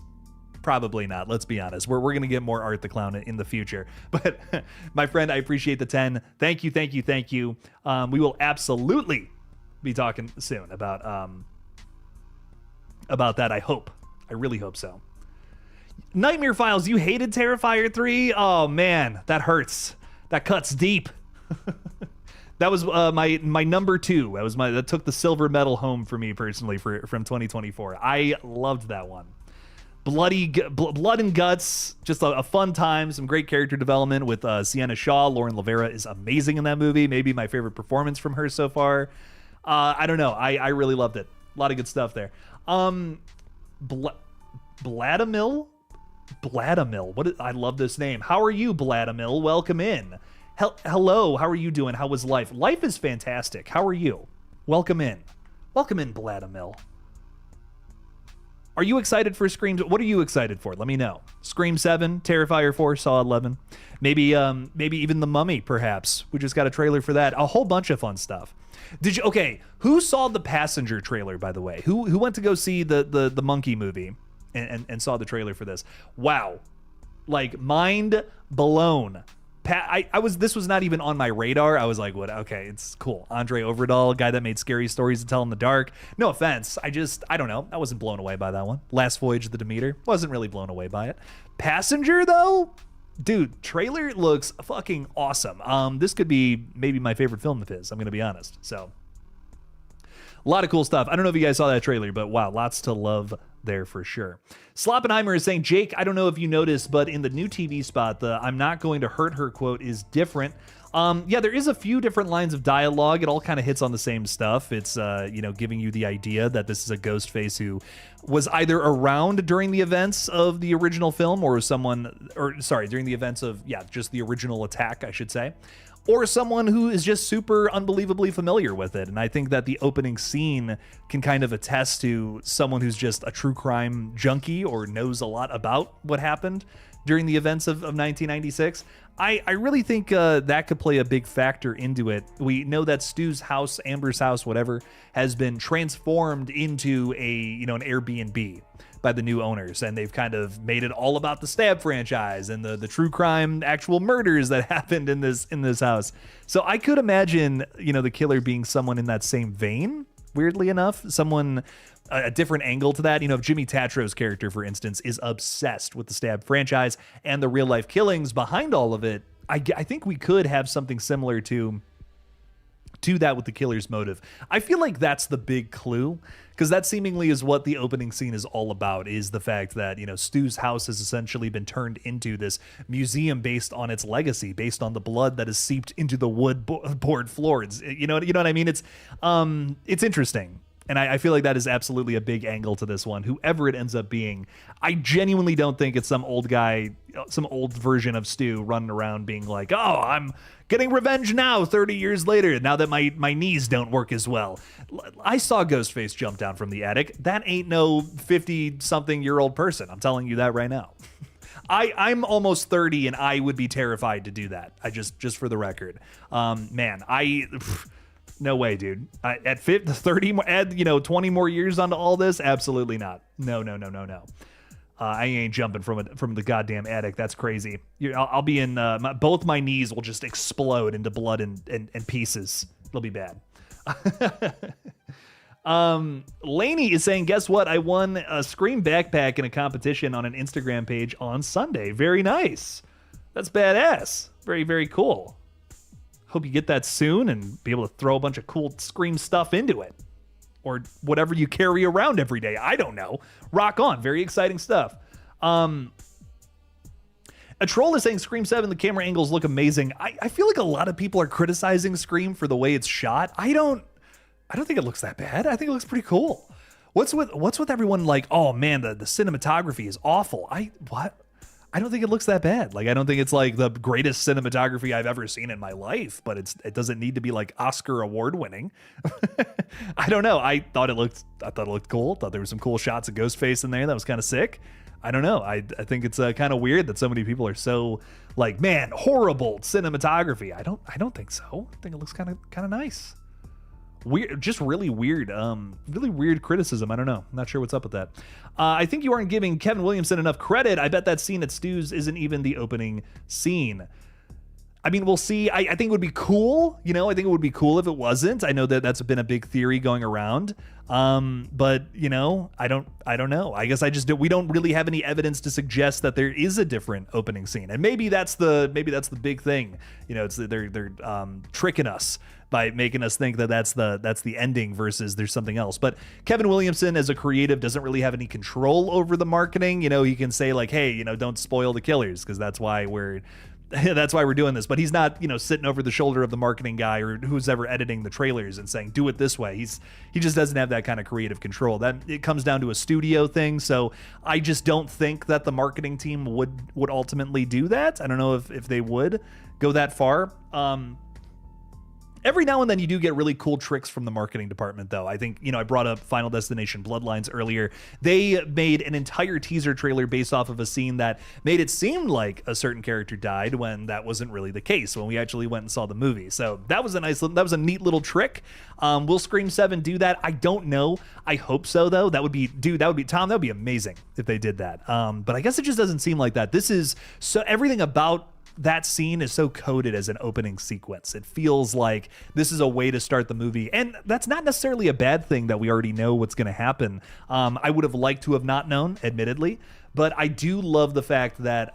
Probably not. Let's be honest. We're going to get more Art the Clown in the future. But my friend, I appreciate the 10. Thank you, thank you, thank you. We will absolutely be talking soon about that. I hope. I really hope so. Nightmare Files, you hated Terrifier 3? Oh man, that hurts. That cuts deep. That was my number 2. That took the silver medal home for me personally from 2024. I loved that one. Blood and guts, just a fun time, some great character development with Sienna Shaw. Lauren Lavera is amazing in that movie, maybe my favorite performance from her so far. I don't know, I really loved it. A lot of good stuff there. Bladamil, I love this name. How are you, Bladamil? Welcome in. Hello, how are you doing? How was life? Life is fantastic. How are you? Welcome in, Bladamil. Are you excited for Scream? What are you excited for? Let me know. Scream 7, Terrifier 4, Saw 11. Maybe even The Mummy, perhaps. We just got a trailer for that. A whole bunch of fun stuff. Who saw the Passenger trailer, by the way? Who went to go see the Monkey movie and saw the trailer for this? Wow. Mind blown. This was not even on my radar. I was like, what? Okay, it's cool. Andre Overdahl, guy that made Scary Stories to Tell in the Dark. No offense. I don't know. I wasn't blown away by that one. Last Voyage of the Demeter. Wasn't really blown away by it. Passenger, though? Dude, trailer looks fucking awesome. This could be maybe my favorite film of his. I'm going to be honest. So, a lot of cool stuff. I don't know if you guys saw that trailer, but wow, lots to love there for sure. Sloppenheimer is saying, Jake, I don't know if you noticed, but in the new TV spot, the "I'm not going to hurt her" quote is different. There is a few different lines of dialogue. It all kind of hits on the same stuff. It's, giving you the idea that this is a Ghostface who was either around during the events of the original film during the events of, just the original attack, I should say. Or someone who is just super unbelievably familiar with it. And I think that the opening scene can kind of attest to someone who's just a true crime junkie or knows a lot about what happened during the events of 1996. I really think that could play a big factor into it. We know that Stu's house, Amber's house, whatever, has been transformed into an Airbnb by the new owners, and they've kind of made it all about the Stab franchise and the true crime actual murders that happened in this house. So I could imagine, the killer being someone in that same vein, weirdly enough, someone a different angle to that. If Jimmy Tatro's character, for instance, is obsessed with the Stab franchise and the real life killings behind all of it, I think we could have something similar to that with the killer's motive. I feel like that's the big clue, because that seemingly is what the opening scene is all about, is the fact that, Stu's house has essentially been turned into this museum based on its legacy, based on the blood that is seeped into the wood board floors. You know what I mean? It's interesting. And I feel like that is absolutely a big angle to this one, whoever it ends up being. I genuinely don't think it's some old guy, some old version of Stu running around being like, oh, I'm getting revenge now, 30 years later, now that my knees don't work as well. I saw Ghostface jump down from the attic. That ain't no 50-something-year-old person. I'm telling you that right now. I'm almost 30, and I would be terrified to do that. Just for the record. No way, dude. At 50, 30 more, add 20 more years onto all this? Absolutely not. No. I ain't jumping from the goddamn attic. That's crazy. I'll be in both my knees will just explode into blood and pieces. It'll be bad. Laney is saying, guess what? I won a Scream backpack in a competition on an Instagram page on Sunday. Very nice. That's badass. Very, very cool. Hope you get that soon and be able to throw a bunch of cool Scream stuff into it. Or whatever you carry around every day. I don't know. Rock on. Very exciting stuff. A troll is saying Scream 7, the camera angles look amazing. I feel like a lot of people are criticizing Scream for the way it's shot. I don't think it looks that bad. I think it looks pretty cool. What's with everyone like, oh man, the cinematography is awful. I don't think it looks that bad. Like, I don't think it's like the greatest cinematography I've ever seen in my life, but it doesn't need to be like Oscar award winning. I don't know. I thought it looked cool. Thought there were some cool shots of Ghostface in there. That was kind of sick. I don't know. I think it's kind of weird that so many people are so like, man, horrible cinematography. I don't think so. I think it looks kind of nice. Weird, just really weird criticism. I don't know. I'm not sure what's up with that. I think you aren't giving Kevin Williamson enough credit. I bet that scene at Stu's isn't even the opening scene. I mean, we'll see. I think it would be cool. I think it would be cool if it wasn't. I know that that's been a big theory going around. But I don't know. I guess we don't really have any evidence to suggest that there is a different opening scene. And maybe that's the big thing. They're tricking us by making us think that that's the ending versus there's something else. But Kevin Williamson as a creative doesn't really have any control over the marketing. He can say like, hey, don't spoil the killers, because that's why we're doing this. But he's not, sitting over the shoulder of the marketing guy or who's ever editing the trailers and saying, do it this way. He just doesn't have that kind of creative control. That it comes down to a studio thing. So I just don't think that the marketing team would ultimately do that. I don't know if they would go that far. Every now and then you do get really cool tricks from the marketing department, though. I think, I brought up Final Destination Bloodlines earlier. They made an entire teaser trailer based off of a scene that made it seem like a certain character died when that wasn't really the case when we actually went and saw the movie. So that was a neat little trick. Will Scream 7 do that? I don't know. I hope so, though. That would be Tom, that would be amazing if they did that. But I guess it just doesn't seem like that. Everything about that scene is so coded as an opening sequence. It feels like this is a way to start the movie, and that's not necessarily a bad thing that we already know what's going to happen. I would have liked to have not known, admittedly, but I do love the fact that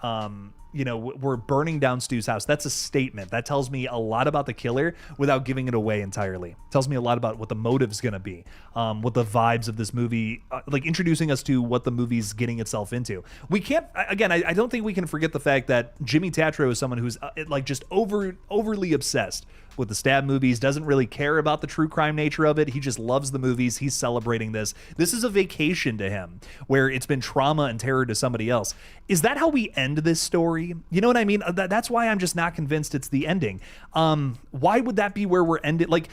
we're burning down Stu's house. That's a statement. That tells me a lot about the killer without giving it away entirely. It tells me a lot about what the motive's going to be, what the vibes of this movie, like introducing us to what the movie's getting itself into. We can't, again, I don't think we can forget the fact that Jimmy Tatro is someone who's just overly obsessed with the stab movies, doesn't really care about the true crime nature of it. He just loves the movies. He's celebrating this. This is a vacation to him where it's been trauma and terror to somebody else. Is that how we end this story? You know what I mean? That's why I'm just not convinced it's the ending. Why would that be where we're ended? Like,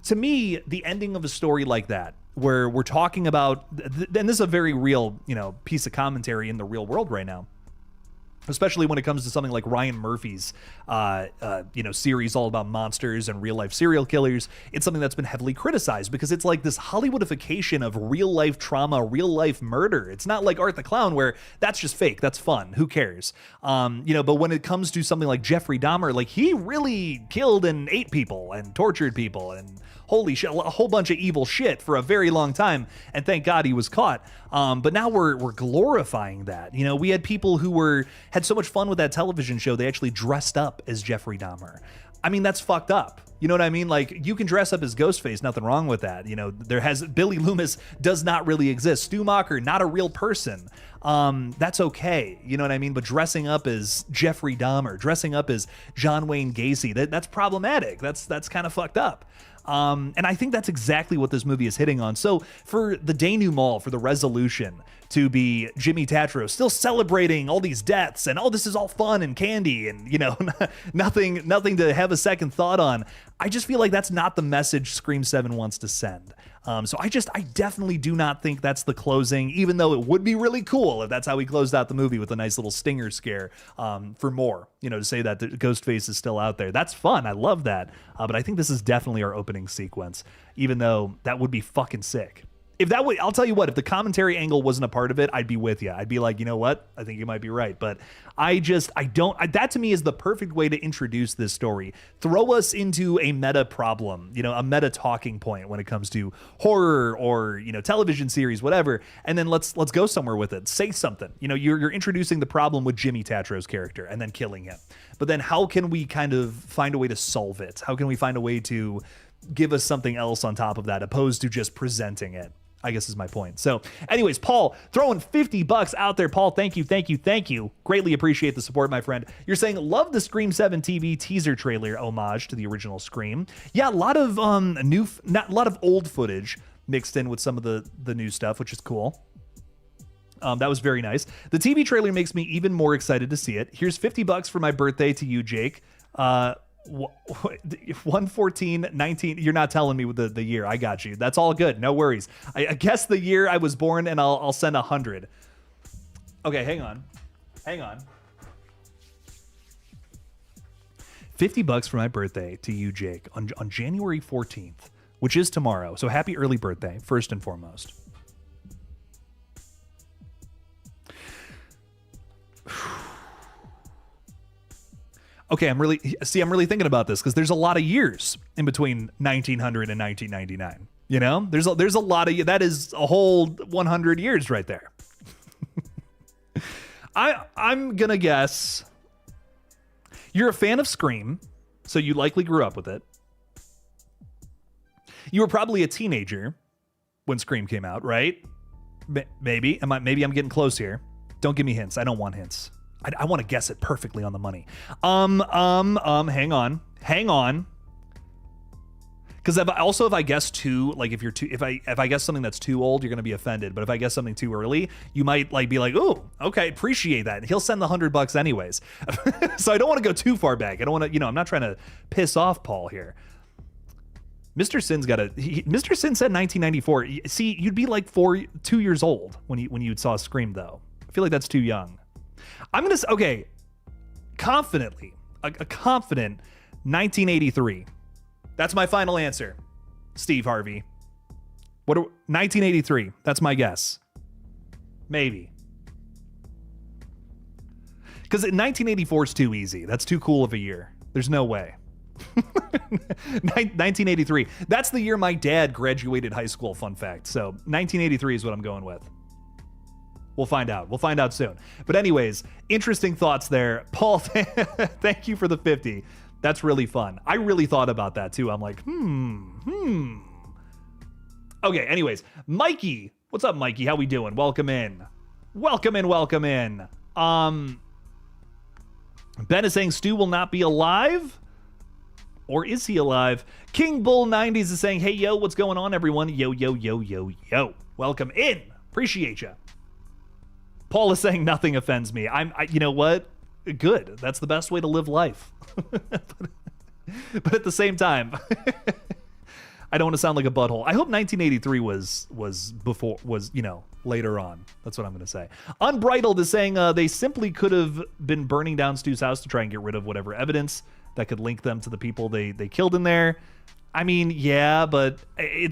to me, the ending of a story like that, where we're talking about, and this is a very real, piece of commentary in the real world right now, especially when it comes to something like Ryan Murphy's, series all about monsters and real life serial killers. It's something that's been heavily criticized because it's like this Hollywoodification of real life trauma, real life murder. It's not like Art the Clown where that's just fake. That's fun. Who cares? But when it comes to something like Jeffrey Dahmer, like he really killed and ate people and tortured people and holy shit, a whole bunch of evil shit for a very long time, and thank God he was caught. But now we're glorifying that. We had people who had so much fun with that television show, they actually dressed up as Jeffrey Dahmer. I mean, that's fucked up. You know what I mean? Like, you can dress up as Ghostface, nothing wrong with that. Billy Loomis does not really exist. Stu Macher, not a real person. That's okay. You know what I mean? But dressing up as Jeffrey Dahmer, dressing up as John Wayne Gacy, that's problematic. That's kind of fucked up. And I think that's exactly what this movie is hitting on. So for the denouement, for the resolution to be Jimmy Tatro still celebrating all these deaths and, oh, this is all fun and candy and, nothing to have a second thought on. I just feel like that's not the message Scream 7 wants to send. So I definitely do not think that's the closing, even though it would be really cool if that's how we closed out the movie with a nice little stinger scare for more, to say that the Ghostface is still out there. That's fun. I love that. But I think this is definitely our opening sequence, even though that would be fucking sick. If that would, I'll tell you what, if the commentary angle wasn't a part of it, I'd be with you. I'd be like, you know what? I think you might be right. But that to me is the perfect way to introduce this story. Throw us into a meta problem, a meta talking point when it comes to horror or, television series, whatever. And then let's go somewhere with it. Say something. You're introducing the problem with Jimmy Tatro's character and then killing him. But then how can we kind of find a way to solve it? How can we find a way to give us something else on top of that, opposed to just presenting it? I guess is my point. So anyways, Paul, throwing $50 out there. Paul, thank you. Greatly appreciate the support, my friend. You're saying, love the Scream 7 TV teaser trailer homage to the original Scream. Yeah, a lot of old footage mixed in with some of the new stuff, which is cool. That was very nice. The TV trailer makes me even more excited to see it. Here's $50 for my birthday to you, Jake. 1/14/19. You're not telling me the year. I got you. That's all good. No worries. I guess the year I was born, and I'll send 100. Okay, hang on. $50 for my birthday to you, Jake, on January 14th, which is tomorrow. So happy early birthday, first and foremost. Okay, I'm really thinking about this because there's a lot of years in between 1900 and 1999. There's a lot of, that is a whole 100 years right there. I'm gonna guess you're a fan of Scream, so you likely grew up with it. You were probably a teenager when Scream came out, right? Maybe I'm getting close here. Don't give me hints. I don't want hints. I want to guess it perfectly on the money. Hang on. Because if I guess too, like if I guess something that's too old, you're gonna be offended. But if I guess something too early, you might be like, oh, okay, appreciate that. And he'll send the $100 anyways. So I don't want to go too far back. I don't want to, I'm not trying to piss off Paul here. Mr. Sin said 1994. See, you'd be like 2 years old when you saw Scream, though. I feel like that's too young. I'm going to say, okay, confidently, a confident 1983. That's my final answer, Steve Harvey. 1983, that's my guess. Maybe. Because 1984 is too easy. That's too cool of a year. There's no way. 1983. That's the year my dad graduated high school, fun fact. So 1983 is what I'm going with. We'll find out. We'll find out soon. But anyways, interesting thoughts there. Paul, thank you for the 50. That's really fun. I really thought about that too. I'm like, Okay, anyways, Mikey. What's up, Mikey? How we doing? Welcome in. Welcome in. Ben is saying Stu will not be alive. Or is he alive? King Bull 90s is saying, hey, yo, what's going on, everyone? Yo. Welcome in. Appreciate you. Paul is saying nothing offends me. You know what? Good. That's the best way to live life. But at the same time, I don't want to sound like a butthole. I hope 1983 was later on. That's what I'm going to say. Unbridled is saying they simply could have been burning down Stu's house to try and get rid of whatever evidence that could link them to the people they killed in there. I mean, yeah, but I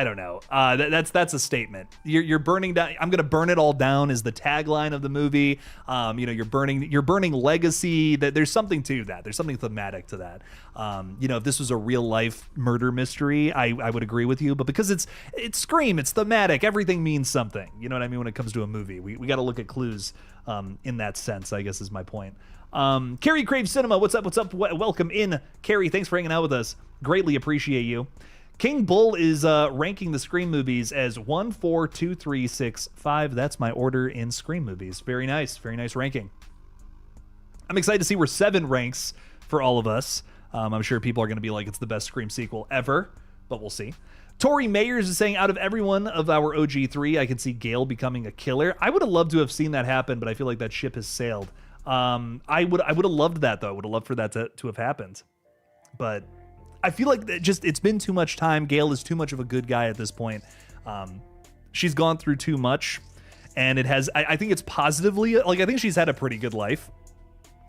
don't know. That's a statement. You're burning down. I'm gonna burn it all down is the tagline of the movie. You're burning legacy. That there's something to that. There's something thematic to that. If this was a real life murder mystery, I would agree with you. But because it's Scream, it's thematic. Everything means something. You know what I mean? When it comes to a movie, we got to look at clues in that sense, I guess is my point. Carrie Crave Cinema, what's up? Welcome in, Carrie. Thanks for hanging out with us. Greatly appreciate you. King Bull is ranking the Scream movies as 1, 4, 2, 3, 6, 5. That's my order in Scream movies. Very nice ranking. I'm excited to see where 7 ranks for all of us. I'm sure people are going to be like, it's the best Scream sequel ever, but we'll see. Tori Mayers is saying, out of every one of our OG3, I can see Gale becoming a killer. I would have loved to have seen that happen, but I feel like that ship has sailed. I would have loved that, though. I would have loved for that to have happened. But I feel like it's been too much time. Gail is too much of a good guy at this point. She's gone through too much, and it has. I think it's positively, like, I think she's had a pretty good life.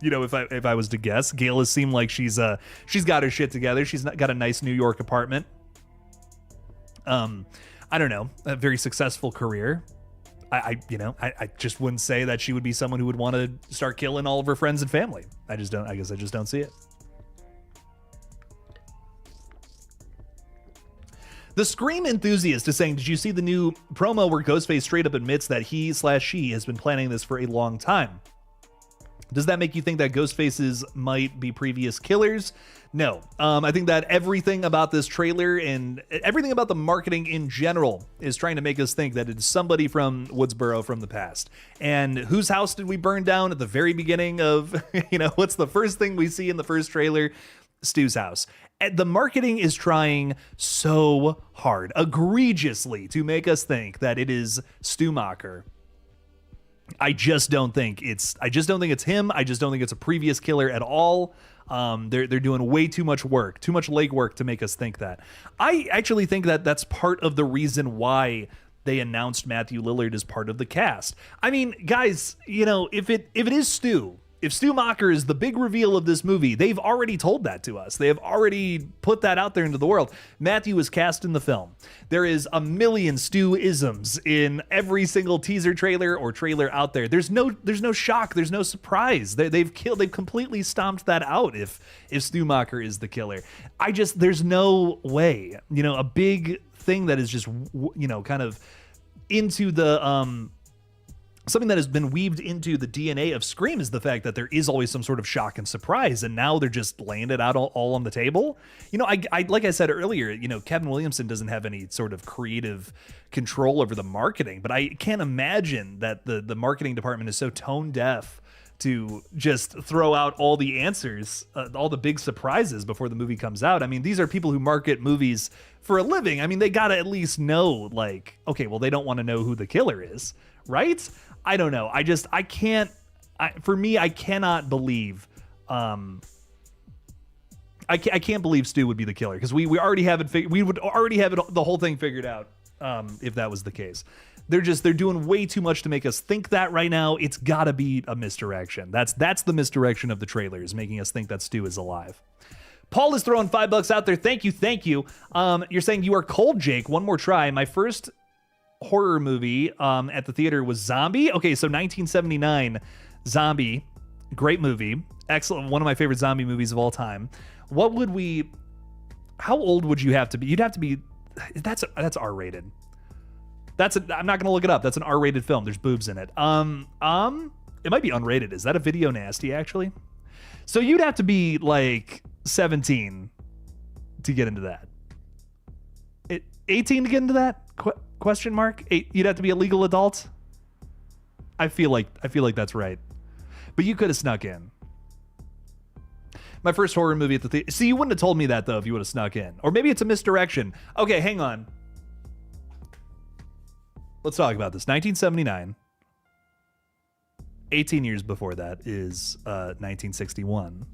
You know, if I was to guess, Gail has seemed like she's got her shit together. She's got a nice New York apartment. I don't know, a very successful career. I just wouldn't say that she would be someone who would want to start killing all of her friends and family. I guess I just don't see it. The Scream enthusiast is saying, did you see the new promo where Ghostface straight up admits that he/she has been planning this for a long time? Does that make you think that Ghostfaces might be previous killers? No. I think that everything about this trailer and everything about the marketing in general is trying to make us think that it's somebody from Woodsboro from the past. And whose house did we burn down at the very beginning of, what's the first thing we see in the first trailer? Stu's house. And the marketing is trying so hard, egregiously, to make us think that it is Stu Macher. I just don't think it's him. I just don't think it's a previous killer at all. They're doing way too much work, too much legwork to make us think that. I actually think that that's part of the reason why they announced Matthew Lillard as part of the cast. I mean, guys, if it is Stu, if Stu Macher is the big reveal of this movie, they've already told that to us. They have already put that out there into the world. Matthew is cast in the film. There is a million Stu-isms in every single teaser trailer or trailer out there. There's no shock. There's no surprise. They've completely stomped that out if Stu Macher is the killer. There's no way. A big thing that is just, kind of into the, something that has been weaved into the DNA of Scream is the fact that there is always some sort of shock and surprise, and now they're just laying it out all on the table. I like I said earlier, Kevin Williamson doesn't have any sort of creative control over the marketing, but I can't imagine that the marketing department is so tone deaf to just throw out all the answers, all the big surprises before the movie comes out. I mean, these are people who market movies for a living. I mean, they gotta at least know, like, okay, well, they don't want to know who the killer is, right? I don't know. I cannot believe, I can't believe Stu would be the killer, because we already have it. We would already have the whole thing figured out if that was the case. They're doing way too much to make us think that right now. It's got to be a misdirection. That's the misdirection of the trailers, making us think that Stu is alive. Paul is throwing $5 out there. Thank you. You're saying you are cold, Jake. One more try. My first horror movie at the theater was Zombie. Okay, so 1979, Zombie, great movie, excellent, one of my favorite zombie movies of all time. How old would you have to be? You'd have to be, that's R-rated. I'm not gonna look it up. That's an R-rated film. There's boobs in it. It might be unrated. Is that a video nasty actually? So you'd have to be like 17 to get into that. 18 to get into that? Question mark? You'd have to be a legal adult? I feel like that's right. But you could have snuck in. My first horror movie at the theater. See, you wouldn't have told me that though if you would have snuck in. Or maybe it's a misdirection. Okay, hang on. Let's talk about this. 1979. 18 years before that is 1961.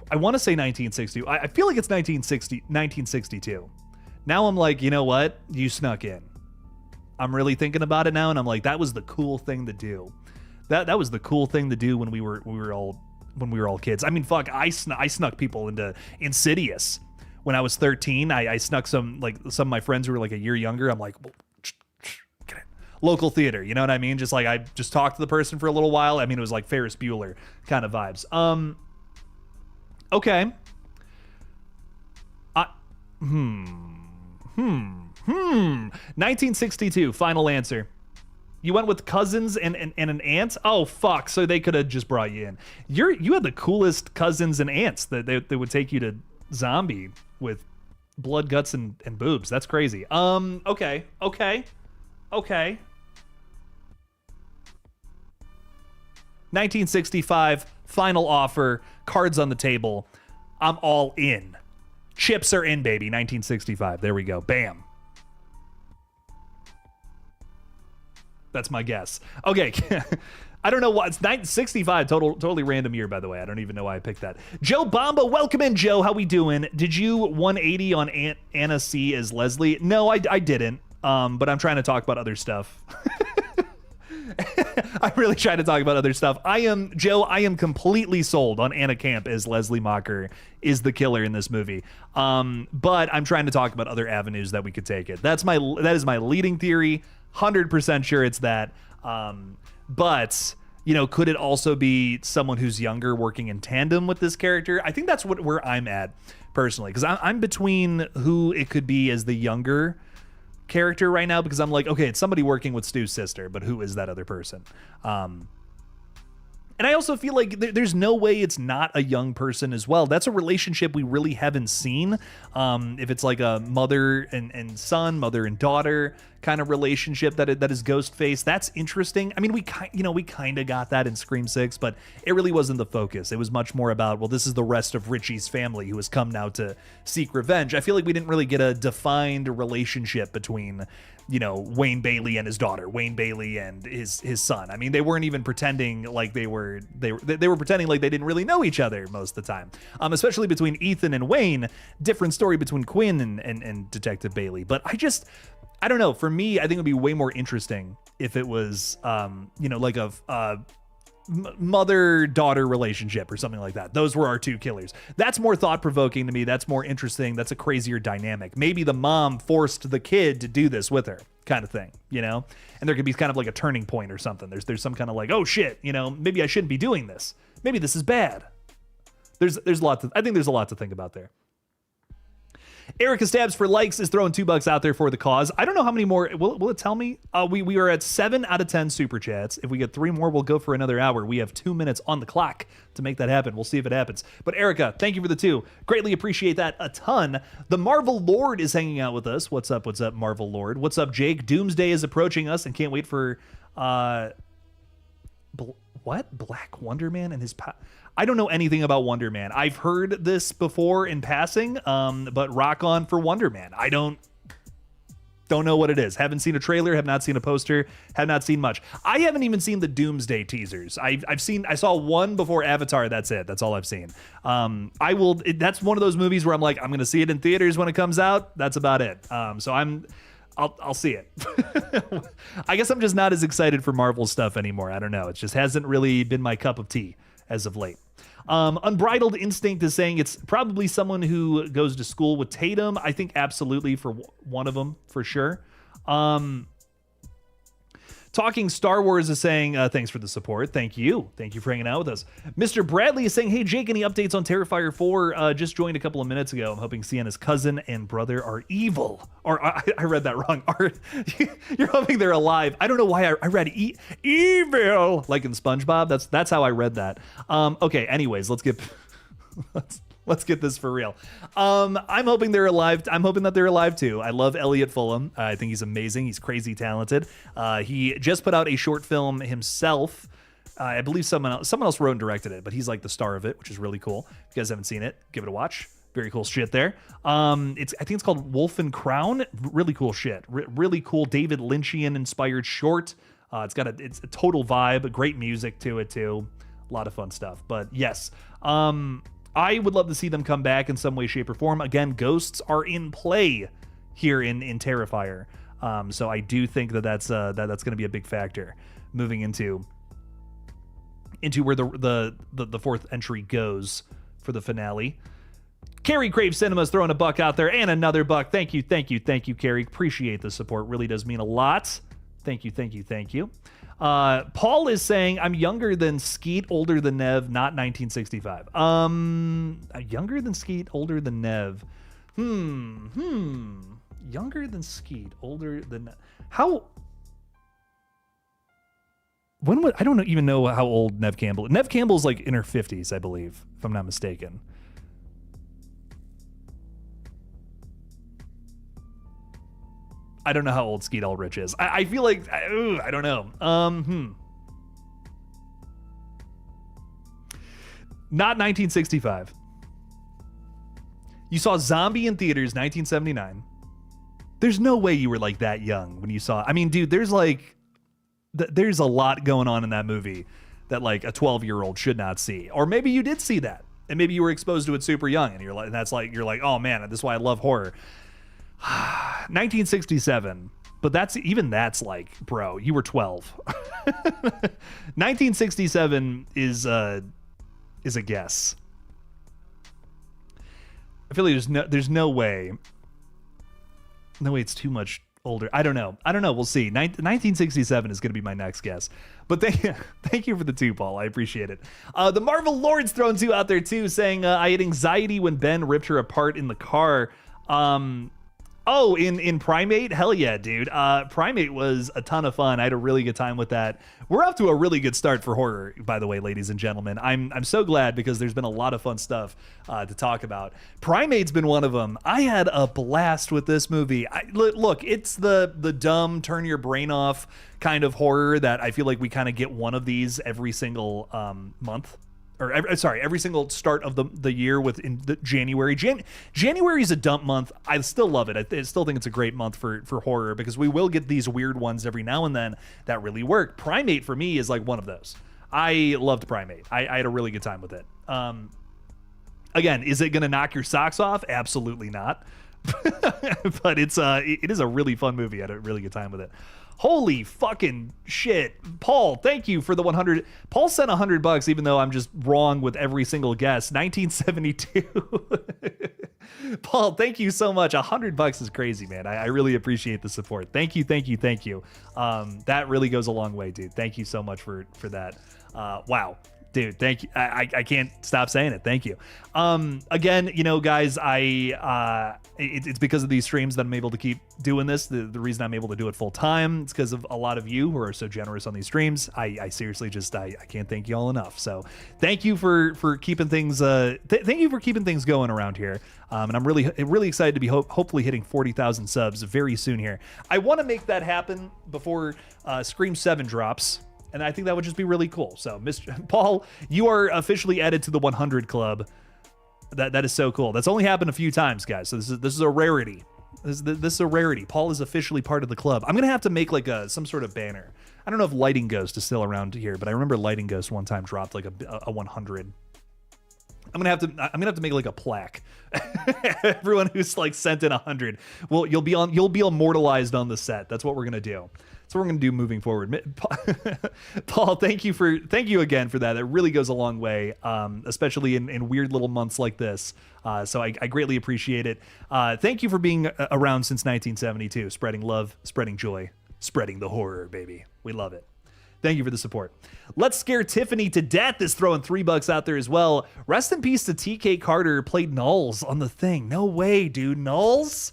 I want to say 1960. I feel like it's 1962. Now I'm like, you know what? You snuck in. I'm really thinking about it now, and I'm like, that was the cool thing to do. That was the cool thing to do when we were all kids. I mean, fuck, I snuck people into Insidious when I was 13. I snuck some of my friends who were like a year younger. I'm like, well, get it. Local theater, you know what I mean? Just like I just talked to the person for a little while. I mean, it was like Ferris Bueller kind of vibes. Okay. 1962, final answer. You went with cousins and an aunt? Oh, fuck. So they could have just brought you in. You had the coolest cousins and aunts that they would take you to Zombie with blood, guts, and boobs. That's crazy. Okay. 1965, final offer, cards on the table. I'm all in. Chips are in, baby. 1965. There we go. Bam. That's my guess. Okay. I don't know why. It's 1965, totally random year, by the way. I don't even know why I picked that. Joe Bomba, welcome in, Joe. How we doing? Did you 180 on Anna C as Leslie? No, I didn't. But I'm trying to talk about other stuff. I'm really trying to talk about other stuff. I am completely sold on Anna Camp as Leslie Mocker is the killer in this movie. But I'm trying to talk about other avenues that we could take it. That is my leading theory. 100% sure it's that. But you know, could it also be someone who's younger working in tandem with this character? I think that's where I'm at personally, because I'm between who it could be as the younger character right now, because I'm like, okay, it's somebody working with Stu's sister, but who is that other person? And I also feel like there's no way it's not a young person as well. That's a relationship we really haven't seen. If it's like a mother and son, mother and daughter kind of relationship that is Ghostface, that's interesting. I mean, we kind of got that in Scream 6, but it really wasn't the focus. It was much more about, well, this is the rest of Richie's family who has come now to seek revenge. I feel like we didn't really get a defined relationship between, you know, Wayne Bailey and his daughter, Wayne Bailey and his son. I mean, they weren't even pretending like they were pretending like they didn't really know each other most of the time. Especially between Ethan and Wayne, different story between Quinn and Detective Bailey. But I don't know. For me, I think it would be way more interesting if it was, you know, like a mother-daughter relationship or something like that. Those were our two killers. That's more thought-provoking to me. That's more interesting. That's a crazier dynamic. Maybe the mom forced the kid to do this with her, kind of thing, you know? And there could be kind of like a turning point or something. There's some kind of like, oh shit, you know, maybe I shouldn't be doing this. Maybe this is bad. There's I think there's a lot to think about there. Erica Stabs for likes is throwing $2 out there for the cause. I don't know how many more. Will it tell me? We are at 7 out of 10 super chats. If we get 3 more, we'll go for another hour. We have 2 minutes on the clock to make that happen. We'll see if it happens. But Erica, thank you for the 2. Greatly appreciate that a ton. The Marvel Lord is hanging out with us. What's up, Marvel Lord? What's up, Jake? Doomsday is approaching us and can't wait for Black Wonder Man and his I don't know anything about Wonder Man. I've heard this before in passing, but rock on for Wonder Man. I don't know what it is. Haven't seen a trailer, have not seen a poster, have not seen much. I haven't even seen the Doomsday teasers. I saw one before Avatar, that's it. That's all I've seen. That's one of those movies where I'm like, I'm going to see it in theaters when it comes out. That's about it. So I'll see it. I guess I'm just not as excited for Marvel stuff anymore. I don't know. It just hasn't really been my cup of tea as of late. Unbridled Instinct is saying it's probably someone who goes to school with Tatum. I think absolutely for one of them, for sure. Talking Star Wars is saying, thanks for the support. Thank you. Thank you for hanging out with us. Mr. Bradley is saying, hey, Jake, any updates on Terrifier 4? Just joined a couple of minutes ago. I'm hoping Sienna's cousin and brother are evil. Or I read that wrong. You're hoping they're alive. I don't know why I read evil, like in SpongeBob. That's how I read that. Okay, anyways, let's get this for real. I'm hoping they're alive. I'm hoping that they're alive too. I love Elliot Fulham. I think he's amazing. He's crazy talented. He just put out a short film himself. I believe someone else wrote and directed it, but he's like the star of it, which is really cool. If you guys haven't seen it, give it a watch. Very cool shit there. I think it's called Wolf and Crown. Really cool shit. Really cool David Lynchian inspired short. It's a total vibe. Great music to it too. A lot of fun stuff. But yes. I would love to see them come back in some way, shape, or form. Again, ghosts are in play here in Terrifier. So I do think that's going to be a big factor moving into where the fourth entry goes for the finale. Carrie Crave Cinema's throwing $1 out there and another $1. Thank you, Carrie. Appreciate the support. Really does mean a lot. Thank you. Paul is saying, I'm younger than Skeet, older than Nev, not 1965. Younger than Skeet, older than Nev. Younger than Skeet, older than Nev. I don't even know how old Nev Campbell is. Nev Campbell's like in her 50s, I believe, if I'm not mistaken. I don't know how old Skeet Ulrich is. I feel like, I don't know. Not 1965. You saw Zombie in theaters, 1979. There's no way you were like that young when you saw. I mean, dude, there's there's a lot going on in that movie that like a 12-year-old should not see. Or maybe you did see that, and maybe you were exposed to it super young, and you're like, oh man, this is why I love horror. 1967, but that's like, bro, you were 12. 1967 is a guess. I feel like there's no way. No way, it's too much older. I don't know. We'll see. 1967 is going to be my next guess. But thank you for the 2, Paul. I appreciate it. The Marvel Lord's throwing 2 out there too, saying I had anxiety when Ben ripped her apart in the car. Oh, in Primate? Hell yeah, dude. Primate was a ton of fun. I had a really good time with that. We're off to a really good start for horror, by the way, ladies and gentlemen. I'm so glad because there's been a lot of fun stuff to talk about. Primate's been one of them. I had a blast with this movie. Look, it's the dumb, turn your brain off kind of horror that I feel like we kind of get one of these every single month. Or every single start of the year within January. January is a dump month. I still love it. I still think it's a great month for horror because we will get these weird ones every now and then that really work. Primate for me is like one of those. I loved Primate. I had a really good time with it. Again, is it going to knock your socks off? Absolutely not. But it is a really fun movie. I had a really good time with it. Holy fucking shit. Paul, thank you for the 100. Paul sent $100 even though I'm just wrong with every single guess. 1972. Paul, thank you so much. $100 is crazy, man. I really appreciate the support. Thank you. That really goes a long way, dude. Thank you so much for that. Wow. Dude, thank you. I can't stop saying it. Thank you. Again, guys, it's because of these streams that I'm able to keep doing this. The reason I'm able to do it full time, it's because of a lot of you who are so generous on these streams. I seriously just, I can't thank you all enough. So thank you for keeping things, thank you for keeping things going around here. And I'm really excited to be hopefully hitting 40,000 subs very soon here. I want to make that happen before Scream 7 drops. And I think that would just be really cool. So, Mr. Paul, you are officially added to the 100 club. That is so cool. That's only happened a few times, guys. So this is a rarity. This is a rarity. Paul is officially part of the club. I'm gonna have to make like some sort of banner. I don't know if Lighting Ghost is still around here, but I remember Lighting Ghost one time dropped like a 100. I'm gonna have to make like a plaque. Everyone who's like sent in 100, well, you'll be immortalized on the set. That's what we're gonna do. That's what we're gonna do moving forward. Paul, thank you again for that. It really goes a long way, especially in weird little months like this. So I greatly appreciate it. Thank you for being around since 1972, spreading love, spreading joy, spreading the horror, baby. We love it. Thank you for the support. Let's Scare Tiffany to Death is throwing $3 out there as well. Rest in peace to TK Carter, played Knowles on The Thing. No way, dude. Knowles?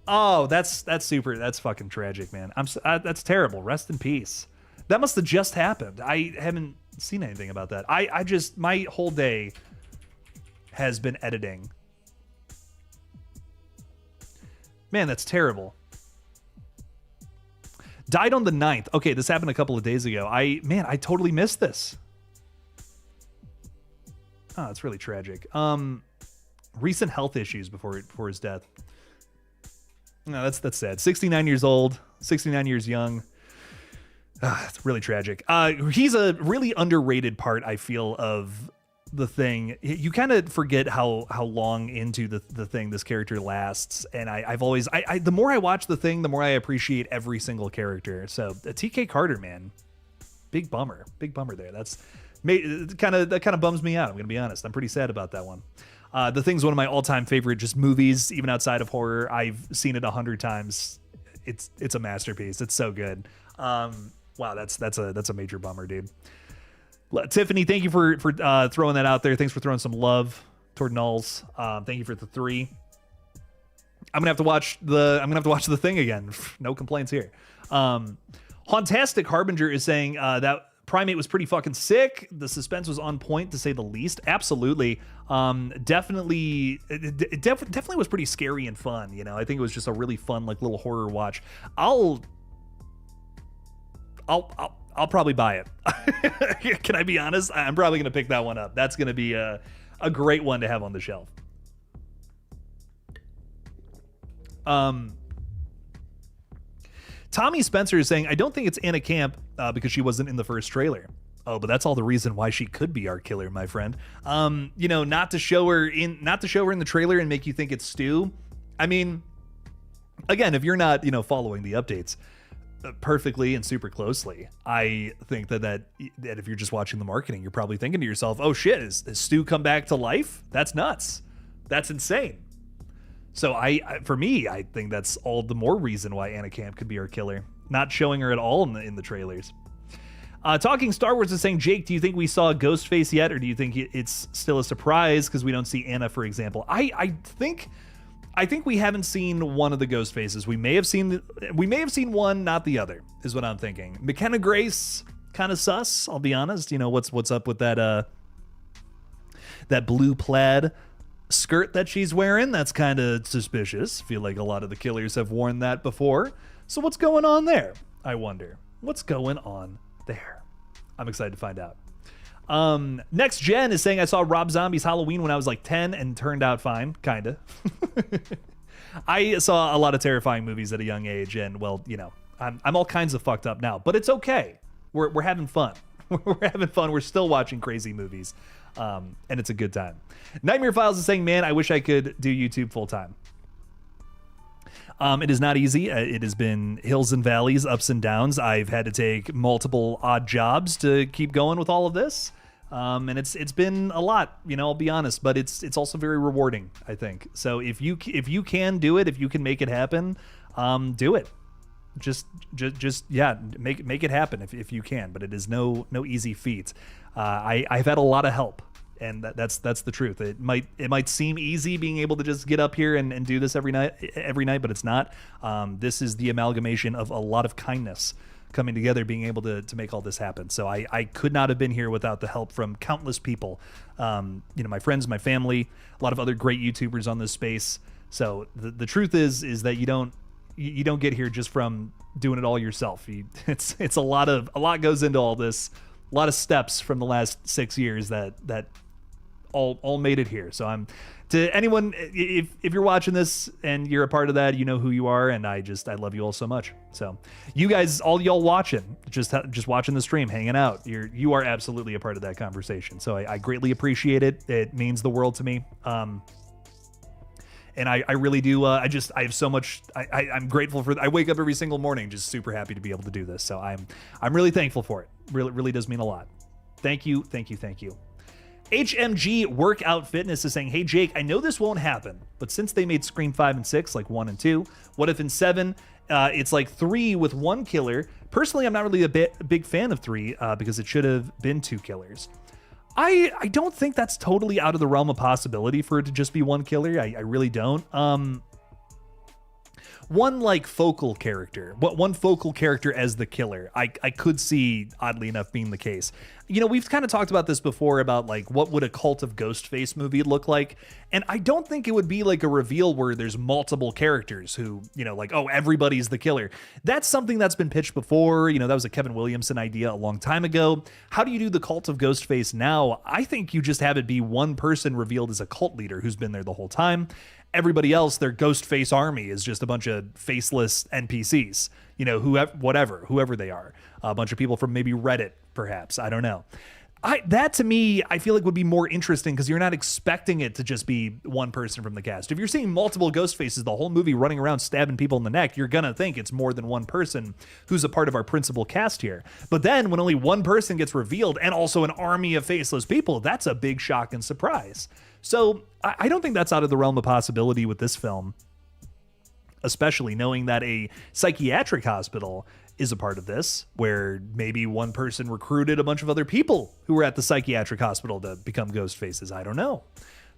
Oh, that's super. That's fucking tragic, man. That's terrible. Rest in peace. That must have just happened. I haven't seen anything about that. I just, my whole day has been editing. Man, that's terrible. Died on the 9th. Okay, this happened a couple of days ago. I totally missed this. Oh, it's really tragic. Recent health issues before his death. No, that's sad. 69 years old, 69 years young. It's really tragic. He's a really underrated part, I feel, of The Thing. You kind of forget how long into the Thing this character lasts, and I've always the more I watch The Thing, the more I appreciate every single character. So TK Carter, man, big bummer there. That kind of bums me out. I'm gonna be honest. I'm pretty sad about that one. The Thing's one of my all-time favorite just movies, even outside of horror. I've seen it 100 times. It's a masterpiece. It's so good. Wow, that's a major bummer, dude. Tiffany, thank you for throwing that out there. Thanks for throwing some love toward Knowles. Thank you for the 3. I'm gonna have to watch the Thing again. No complaints here. Hauntastic Harbinger is saying that Primate was pretty fucking sick. The suspense was on point, to say the least. Absolutely. Definitely was pretty scary and fun. You know, I think it was just a really fun, like, little horror watch. I'll probably buy it. Can I be honest? I'm probably gonna pick that one up. That's gonna be a great one to have on the shelf. Tommy Spencer is saying, I don't think it's Anna Camp because she wasn't in the first trailer. Oh, but that's all the reason why she could be our killer, my friend. Not to show her in the trailer and make you think it's Stu. I mean, again, if you're not, following the updates perfectly and super closely, I think that if you're just watching the marketing, you're probably thinking to yourself, oh shit, is Stu come back to life? That's nuts. That's insane. So for me, I think that's all the more reason why Anna Camp could be our killer. Not showing her at all in the trailers. Talking Star Wars is saying, Jake, do you think we saw Ghostface yet, or do you think it's still a surprise because we don't see Anna, for example? I think we haven't seen one of the Ghostfaces. We may have seen one, not the other, is what I'm thinking. McKenna Grace, kind of sus, I'll be honest. What's up with that blue plaid skirt that she's wearing? That's kind of suspicious. Feel like a lot of the killers have worn that before. So what's going on there? I wonder. What's going on there? I'm excited to find out. Next Gen is saying, I saw Rob Zombie's Halloween when I was like 10 and turned out fine. Kinda. I saw a lot of terrifying movies at a young age, and well, I'm all kinds of fucked up now, but it's okay. We're having fun. We're having fun. We're still watching crazy movies. And it's a good time. Nightmare Files is saying, man, I wish I could do YouTube full time. It is not easy. It has been hills and valleys, ups and downs. I've had to take multiple odd jobs to keep going with all of this. And it's been a lot, I'll be honest, but it's also very rewarding, I think. So if you can do it, if you can make it happen, do it. Just make it happen if you can, but it is no easy feat. I've had a lot of help, and that's the truth. It might seem easy being able to just get up here and do this every night, but it's not. This is the amalgamation of a lot of kindness coming together, being able to make all this happen. So I could not have been here without the help from countless people. My friends, my family, a lot of other great YouTubers on this space. So the truth is that you don't get here just from doing it all yourself. It's a lot goes into all this, a lot of steps from the last 6 years that all made it here. So I'm, to anyone, if you're watching this and you're a part of that, you know who you are, and I love you all so much. So you guys, all y'all watching, just watching the stream, hanging out, you are absolutely a part of that conversation. So I greatly appreciate it. It means the world to me. And I really do. I have so much. I'm grateful for. I wake up every single morning just super happy to be able to do this. So I'm really thankful for it. Really does mean a lot. Thank you. HMG Workout Fitness is saying, hey Jake, I know this won't happen, but since they made Scream 5 and 6 like 1 and 2, what if in 7 it's like 3 with 1 killer? Personally, I'm not really a big fan of 3 because it should have been 2 killers. I don't think that's totally out of the realm of possibility for it to just be 1 killer. I really don't. One like focal character, one focal character as the killer, I could see, oddly enough, being the case. We've kind of talked about this before about like what would a Cult of Ghostface movie look like, and I don't think it would be like a reveal where there's multiple characters who, like, oh, everybody's the killer. That's something that's been pitched before. That was a Kevin Williamson idea a long time ago. How do you do the Cult of Ghostface now? I think you just have it be one person revealed as a cult leader who's been there the whole time. Everybody else, their Ghostface army is just a bunch of faceless NPCs, whoever they are. A bunch of people from maybe Reddit, perhaps. I don't know. That to me, I feel like would be more interesting because you're not expecting it to just be one person from the cast. If you're seeing multiple Ghostfaces the whole movie running around stabbing people in the neck, you're going to think it's more than one person who's a part of our principal cast here. But then when only one person gets revealed and also an army of faceless people, that's a big shock and surprise. So I don't think that's out of the realm of possibility with this film, especially knowing that a psychiatric hospital is a part of this, where maybe one person recruited a bunch of other people who were at the psychiatric hospital to become ghost faces. I don't know.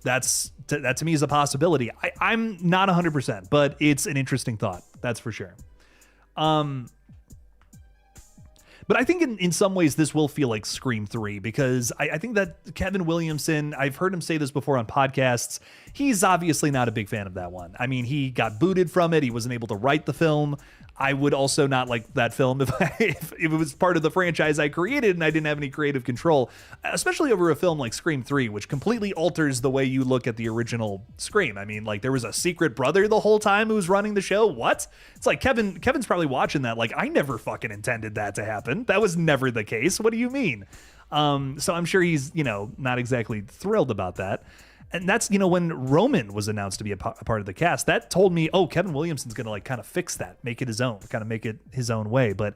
That to me is a possibility. I'm not 100%, but it's an interesting thought. That's for sure. But I think in some ways this will feel like Scream 3 because I think that Kevin Williamson, I've heard him say this before on podcasts, he's obviously not a big fan of that one. I mean, he got booted from it. He wasn't able to write the film. I would also not like that film if it was part of the franchise I created and I didn't have any creative control, especially over a film like Scream 3, which completely alters the way you look at the original Scream. I mean, like, there was a secret brother the whole time who was running the show. What? It's like Kevin's probably watching that like, I never fucking intended that to happen. That was never the case. What do you mean? So I'm sure he's, not exactly thrilled about that. And that's, when Roman was announced to be a part of the cast, that told me, oh, Kevin Williamson's going to like kind of fix that, make it his own, kind of make it his own way. But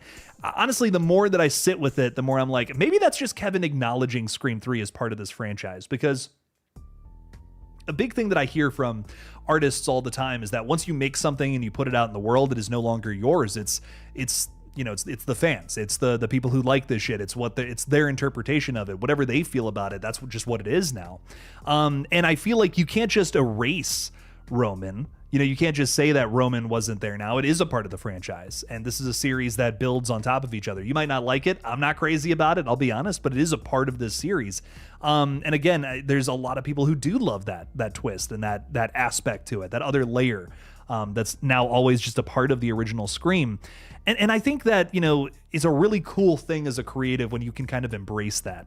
honestly, the more that I sit with it, the more I'm like, maybe that's just Kevin acknowledging Scream 3 as part of this franchise. Because a big thing that I hear from artists all the time is that once you make something and you put it out in the world, it is no longer yours. It's it's the fans. It's the people who like this shit. It's their interpretation of it. Whatever they feel about it, that's just what it is now. And I feel like you can't just erase Roman. You can't just say that Roman wasn't there now. It is a part of the franchise. And this is a series that builds on top of each other. You might not like it. I'm not crazy about it, I'll be honest, but it is a part of this series. And again, there's a lot of people who do love that twist and that aspect to it, that other layer. That's now always just a part of the original Scream. And I think that, is a really cool thing as a creative when you can kind of embrace that.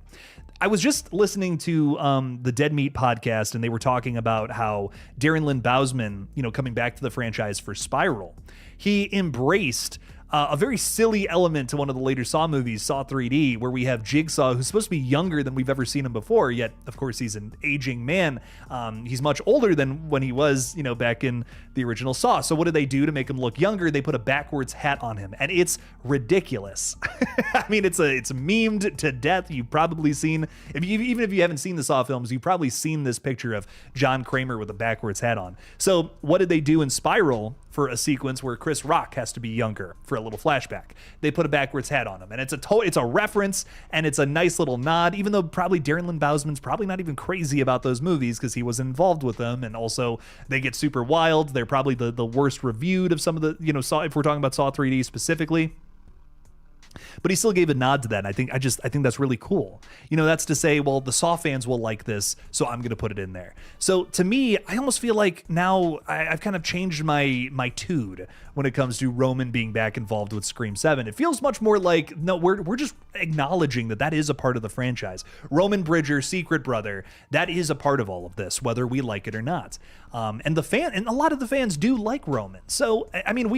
I was just listening to the Dead Meat podcast, and they were talking about how Darren Lynn Bousman, coming back to the franchise for Spiral, he embraced a very silly element to one of the later Saw movies, Saw 3D, where we have Jigsaw, who's supposed to be younger than we've ever seen him before, yet, of course, he's an aging man. He's much older than when he was, back in the original Saw. So what did they do to make him look younger? They put a backwards hat on him, and it's ridiculous. I mean, it's memed to death. You've probably seen, even if you haven't seen the Saw films, you've probably seen this picture of John Kramer with a backwards hat on. So what did they do in Spiral for a sequence where Chris Rock has to be younger for a little flashback? They put a backwards hat on him, and it's a reference, and it's a nice little nod, even though probably Darren Lynn Bousman's probably not even crazy about those movies because he was involved with them, and also they get super wild. They're probably the worst reviewed of some of the, Saw, if we're talking about Saw 3D specifically. But he still gave a nod to that. And I think that's really cool. That's to say, well, the Saw fans will like this, so I'm going to put it in there. So to me, I almost feel like now I've kind of changed my tude when it comes to Roman being back involved with Scream 7. It feels much more like, no, we're just acknowledging that is a part of the franchise. Roman Bridger, secret brother, that is a part of all of this, whether we like it or not. And a lot of the fans do like Roman. So, I mean,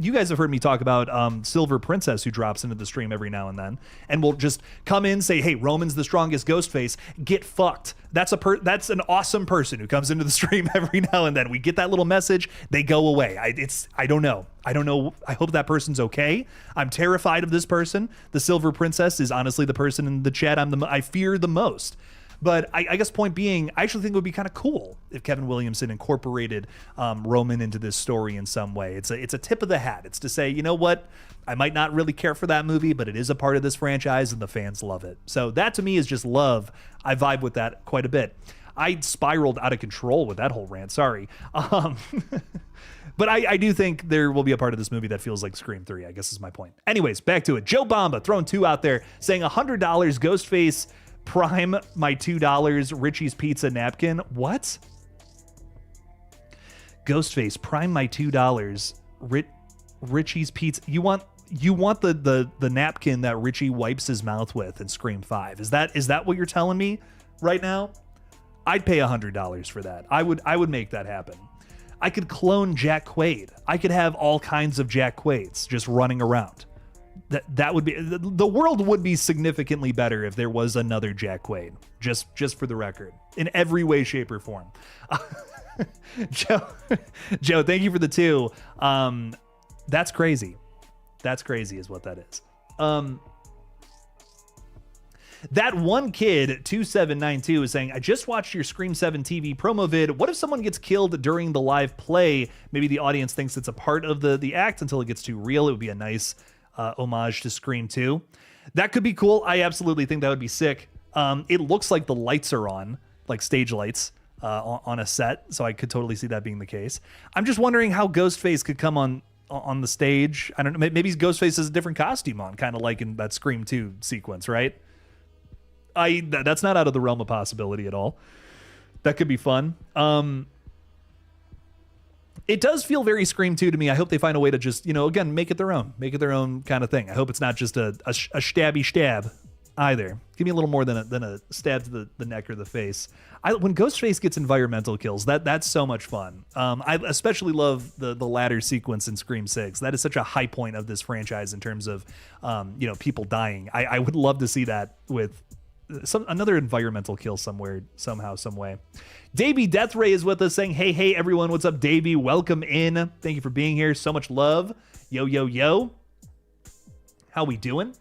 you guys have heard me talk about Silver Princess, who drops into the stream every now and then, and will just come in, say, hey, Roman's the strongest Ghostface, get fucked. That's an awesome person who comes into the stream every now and then. We get that little message, they go away. I don't know. I hope that person's okay. I'm terrified of this person. The Silver Princess is honestly the person in the chat I fear the most. But I guess point being, I actually think it would be kind of cool if Kevin Williamson incorporated Roman into this story in some way. It's a tip of the hat. It's to say, you know what? I might not really care for that movie, but it is a part of this franchise and the fans love it. So that to me is just love. I vibe with that quite a bit. I spiraled out of control with that whole rant. Sorry. But I do think there will be a part of this movie that feels like Scream 3, I guess is my point. Anyways, back to it. Joe Bamba throwing two out there saying $100 Ghostface Prime my $2 Richie's Pizza napkin. What? Ghostface Prime my $2 Richie's Pizza. You want the napkin that Richie wipes his mouth with in Scream 5. Is that what you're telling me right now? I'd pay $100 for that. I would make that happen. I could clone Jack Quaid. I could have all kinds of Jack Quaids just running around. That would be, the world would be significantly better if there was another Jack Quaid, just for the record, in every way, shape, or form. Joe, thank you for the two. That's crazy. That's crazy is what that is. That one kid, 2792, is saying, I just watched your Scream 7 TV promo vid. What if someone gets killed during the live play? Maybe the audience thinks it's a part of the act until it gets too real. It would be a nice homage to Scream 2. That could be cool. I absolutely think that would be sick. It looks like the lights are on, like stage lights on a set, so I could totally see that being the case. I'm just wondering how Ghostface could come on the stage. I don't know. Maybe Ghostface has a different costume on, kind of like in that Scream 2 sequence, right? That's not out of the realm of possibility at all. That could be fun. It does feel very Scream 2 to me. I hope they find a way to just, again, make it their own kind of thing. I hope it's not just a stabby stab either. Give me a little more than a stab to the neck or the face. When Ghostface gets environmental kills, that's so much fun. I especially love the ladder sequence in Scream 6. That is such a high point of this franchise in terms of, people dying. I would love to see that with another environmental kill somewhere, somehow, some way. Davey Deathray is with us saying, hey, everyone. What's up, Davey? Welcome in. Thank you for being here. So much love. Yo. How we doing?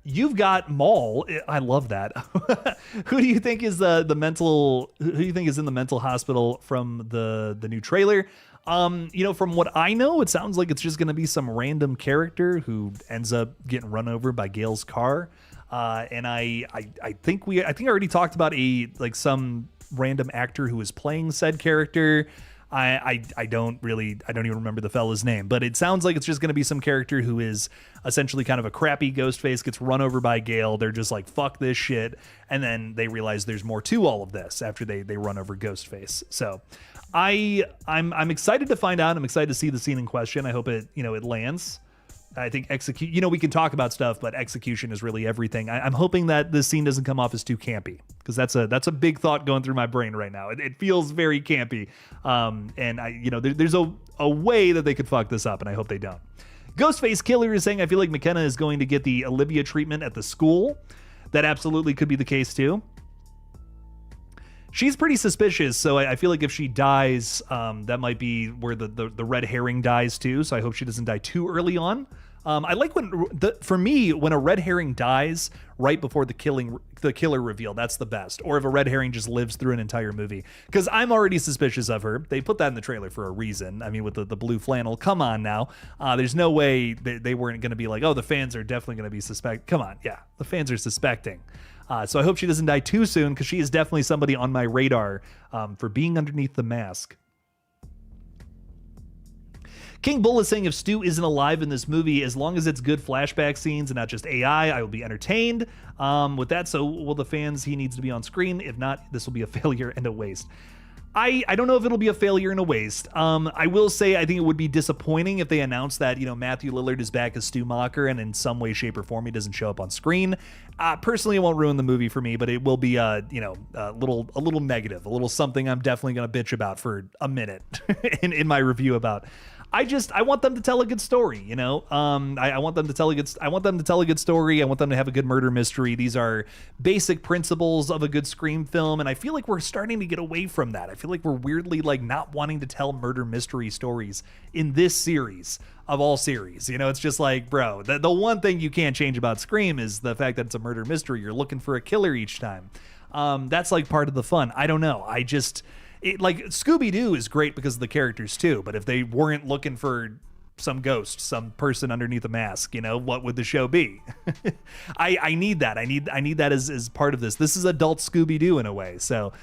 You've got Maul. I love that. Who do you think is who do you think is in the mental hospital from the new trailer? From what I know, it sounds like it's just going to be some random character who ends up getting run over by Gale's car. And I think I already talked about some random actor who is playing said character. I don't even remember the fella's name, but it sounds like it's just going to be some character who is essentially kind of a crappy Ghostface, gets run over by Gale. They're just like, fuck this shit. And then they realize there's more to all of this after they run over Ghostface. So I'm excited to find out. I'm excited to see the scene in question. I hope it lands. I think we can talk about stuff, but execution is really everything. I'm hoping that this scene doesn't come off as too campy, because that's a big thought going through my brain right now. It feels very campy. And there's a way that they could fuck this up, and I hope they don't. Ghostface Killer is saying, I feel like McKenna is going to get the Olivia treatment at the school. That absolutely could be the case too. She's pretty suspicious, so I feel like if she dies, that might be where the red herring dies too. So I hope she doesn't die too early on. I like when a red herring dies right before the killer reveal. That's the best. Or if a red herring just lives through an entire movie, because I'm already suspicious of her. They put that in the trailer for a reason. I mean, with the blue flannel. Come on now. There's no way they weren't going to be like, oh, the fans are definitely going to be suspect. Come on, yeah, the fans are suspecting. So I hope she doesn't die too soon, because she is definitely somebody on my radar for being underneath the mask. King Bull is saying, if Stu isn't alive in this movie, as long as it's good flashback scenes and not just AI, I will be entertained. With that, so will the fans. He needs to be on screen. If not, this will be a failure and a waste. I don't know if it'll be a failure and a waste. I will say I think it would be disappointing if they announced that, Matthew Lillard is back as Stu Macher and in some way, shape, or form he doesn't show up on screen. Personally, it won't ruin the movie for me, but it will be a little negative, a little something I'm definitely going to bitch about for a minute in my review about. I want them to tell a good story, I want them to tell a good story. I want them to have a good murder mystery. These are basic principles of a good Scream film, and I feel like we're starting to get away from that. I feel like we're weirdly not wanting to tell murder mystery stories in this series of all series. It's just like, bro, the one thing you can't change about Scream is the fact that it's a murder mystery. You're looking for a killer each time. That's part of the fun. I don't know. Scooby-Doo is great because of the characters too, but if they weren't looking for some ghost, some person underneath a mask, what would the show be? I need that. I need that as part of this. This is adult Scooby-Doo in a way. So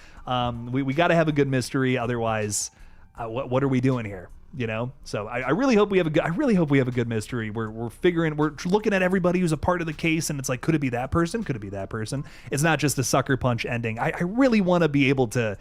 we got to have a good mystery. Otherwise, what are we doing here? So I really hope we have a good mystery. We're looking at everybody who's a part of the case, and it's like, could it be that person? Could it be that person? It's not just a sucker punch ending. I really want to be able to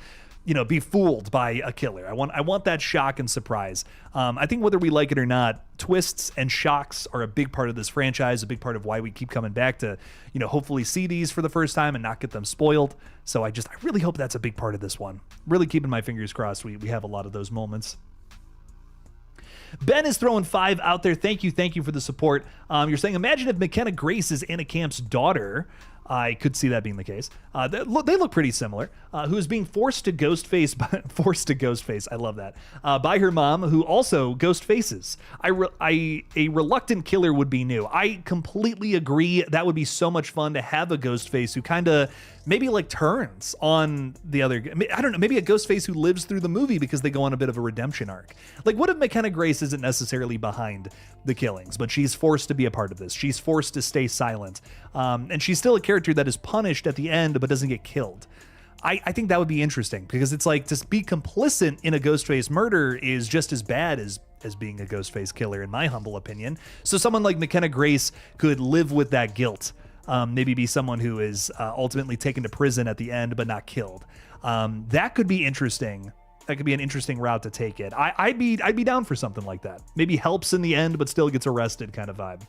be fooled by a killer. I want that shock and surprise. I think whether we like it or not, twists and shocks are a big part of this franchise, a big part of why we keep coming back to, hopefully see these for the first time and not get them spoiled. So I really hope that's a big part of this one. Really keeping my fingers crossed we have a lot of those moments. Ben is throwing 5 out there. Thank you for the support. You're saying, imagine if McKenna Grace is Anna Camp's daughter. I could see that being the case. They look pretty similar. Who is being forced to Ghostface. I love that. By her mom, who also ghost faces. A reluctant killer would be new. I completely agree. That would be so much fun to have a ghost face who kind of maybe turns on the other. I don't know. Maybe a ghost face who lives through the movie because they go on a bit of a redemption arc. What if McKenna Grace isn't necessarily behind the killings, but she's forced to be a part of this? She's forced to stay silent. And she's still a character that is punished at the end, but doesn't get killed. I think that would be interesting, because it's to be complicit in a Ghostface murder is just as bad as being a Ghostface killer, in my humble opinion. So someone like McKenna Grace could live with that guilt. Maybe be someone who is ultimately taken to prison at the end, but not killed. That could be interesting That could be an interesting route to take it. I'd be down for something like that. Maybe helps in the end, but still gets arrested kind of vibe.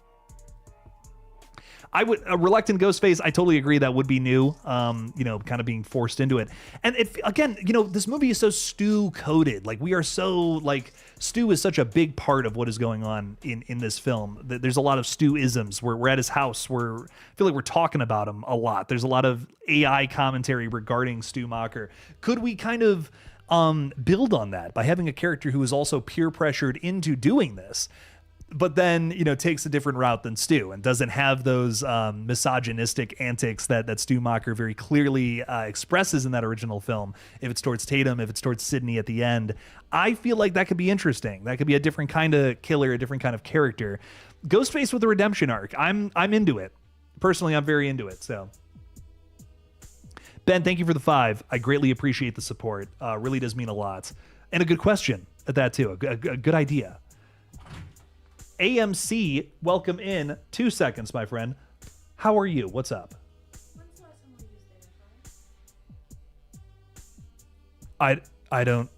I would a reluctant Ghostface. I totally agree that would be new. Kind of being forced into it. And if again, this movie is so Stu coded. Like we are so like Stu is such a big part of what is going on in this film. There's a lot of Stu isms. We're at his house. I feel like we're talking about him a lot. There's a lot of AI commentary regarding Stu Macher. Could we kind of build on that by having a character who is also peer pressured into doing this? But then, takes a different route than Stu and doesn't have those misogynistic antics that Stu Macher very clearly expresses in that original film. If it's towards Tatum, if it's towards Sydney at the end, I feel like that could be interesting. That could be a different kind of killer, a different kind of character. Ghostface with a redemption arc. I'm into it. Personally, I'm very into it. So, Ben, thank you for the 5. I greatly appreciate the support. Really does mean a lot. And a good question at that, too. A good idea. AMC, welcome in. 2 seconds, my friend. How are you? What's up? When's the last time we used TERRIFIER? I don't.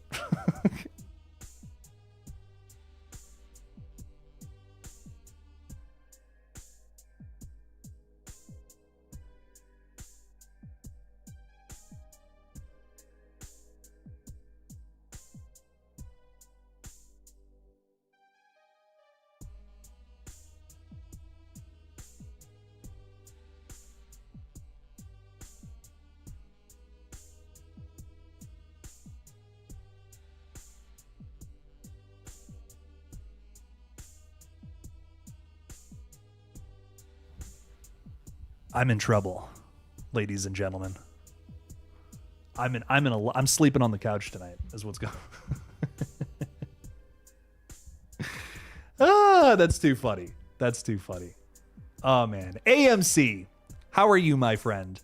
I'm in trouble, ladies and gentlemen. I'm sleeping on the couch tonight, is what's going on. That's too funny. That's too funny. Oh man. AMC, how are you, my friend?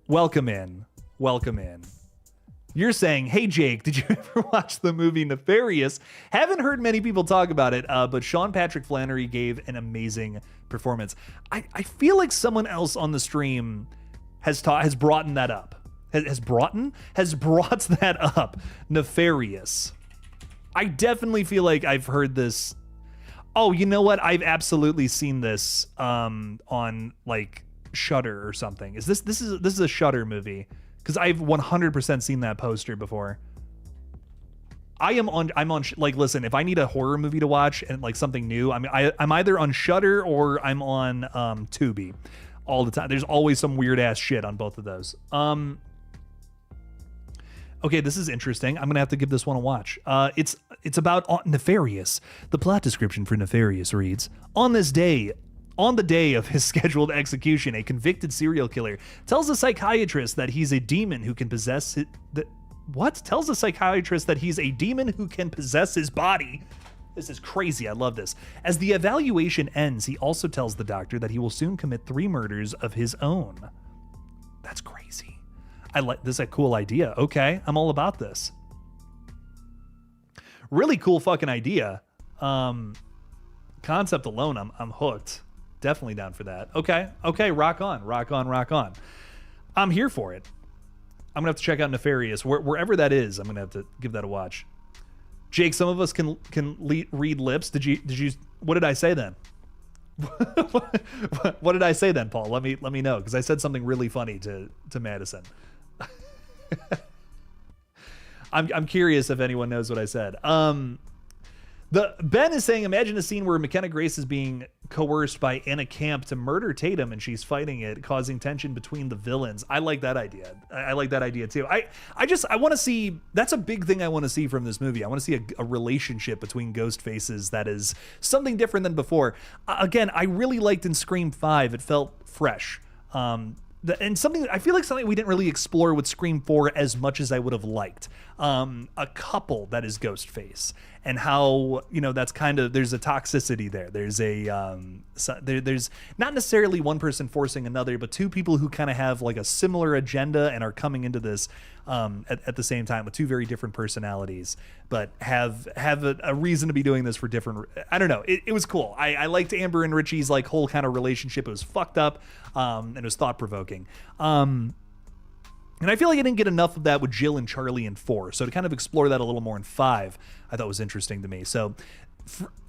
Welcome in. Welcome in. You're saying, hey, Jake, did you ever watch the movie Nefarious? Haven't heard many people talk about it, but Sean Patrick Flannery gave an amazing performance. I feel like someone else on the stream has brought that up. Has brought that up. Nefarious. I definitely feel like I've heard this. Oh, you know what? I've absolutely seen this on like Shudder or something. This is a Shudder movie. Because I've 100% seen that poster before. I'm on like, listen, if I need a horror movie to watch and like something new, I'm either on Shudder or I'm on Tubi all the time. There's always some weird ass shit on both of those. Okay, this is interesting. I'm gonna have to give this one a watch. It's about Nefarious. The plot description for Nefarious reads: On the day of his scheduled execution, a convicted serial killer tells a psychiatrist that he's a demon who can possess tells a psychiatrist that he's a demon who can possess his body. This is crazy. I love this. As the evaluation ends, he also tells the doctor that he will soon commit 3 murders of his own. That's crazy. This is a cool idea. Okay, I'm all about this. Really cool fucking idea. Concept alone, I'm hooked. Definitely down for that. Okay, rock on. I'm here for it. I'm gonna have to check out Nefarious wherever that is. I'm gonna have to give that a watch. Jake, some of us can read lips. Did you? What did I say then? What did I say then, Paul? Let me know, because I said something really funny to Madison. I'm curious if anyone knows what I said. Ben is saying, imagine a scene where McKenna Grace is being coerced by Anna Camp to murder Tatum and she's fighting it, causing tension between the villains. I like that idea. I like that idea too. I want to see, that's a big thing I want to see from this movie. I want to see a relationship between ghost faces that is something different than before. Again, I really liked in Scream 5. It felt fresh. And something, I feel like something we didn't really explore with Scream 4 as much as I would have liked. A couple that is Ghostface, and how, that's kind of, there's a toxicity there. There's there's not necessarily one person forcing another, but 2 people who kind of have like a similar agenda and are coming into this at the same time with 2 very different personalities, but have a reason to be doing this for different, I don't know. It was cool. I liked Amber and Richie's like whole kind of relationship. It was fucked up, and it was thought provoking. And I feel like I didn't get enough of that with Jill and Charlie in 4. So to kind of explore that a little more in 5, I thought was interesting to me. So,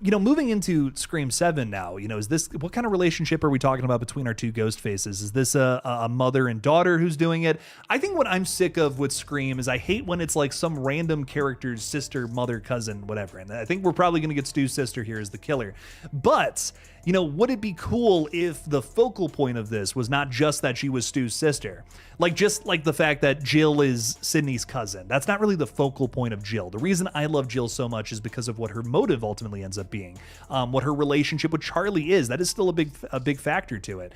moving into Scream 7 now, is this, what kind of relationship are we talking about between our two ghost faces? Is this a mother and daughter who's doing it? I think what I'm sick of with Scream is I hate when it's like some random character's sister, mother, cousin, whatever. And I think we're probably going to get Stu's sister here as the killer. But, would it be cool if the focal point of this was not just that she was Stu's sister? Just like the fact that Jill is Sydney's cousin. That's not really the focal point of Jill. The reason I love Jill so much is because of what her motive ultimately ends up being. What her relationship with Charlie is. That is still a big factor to it.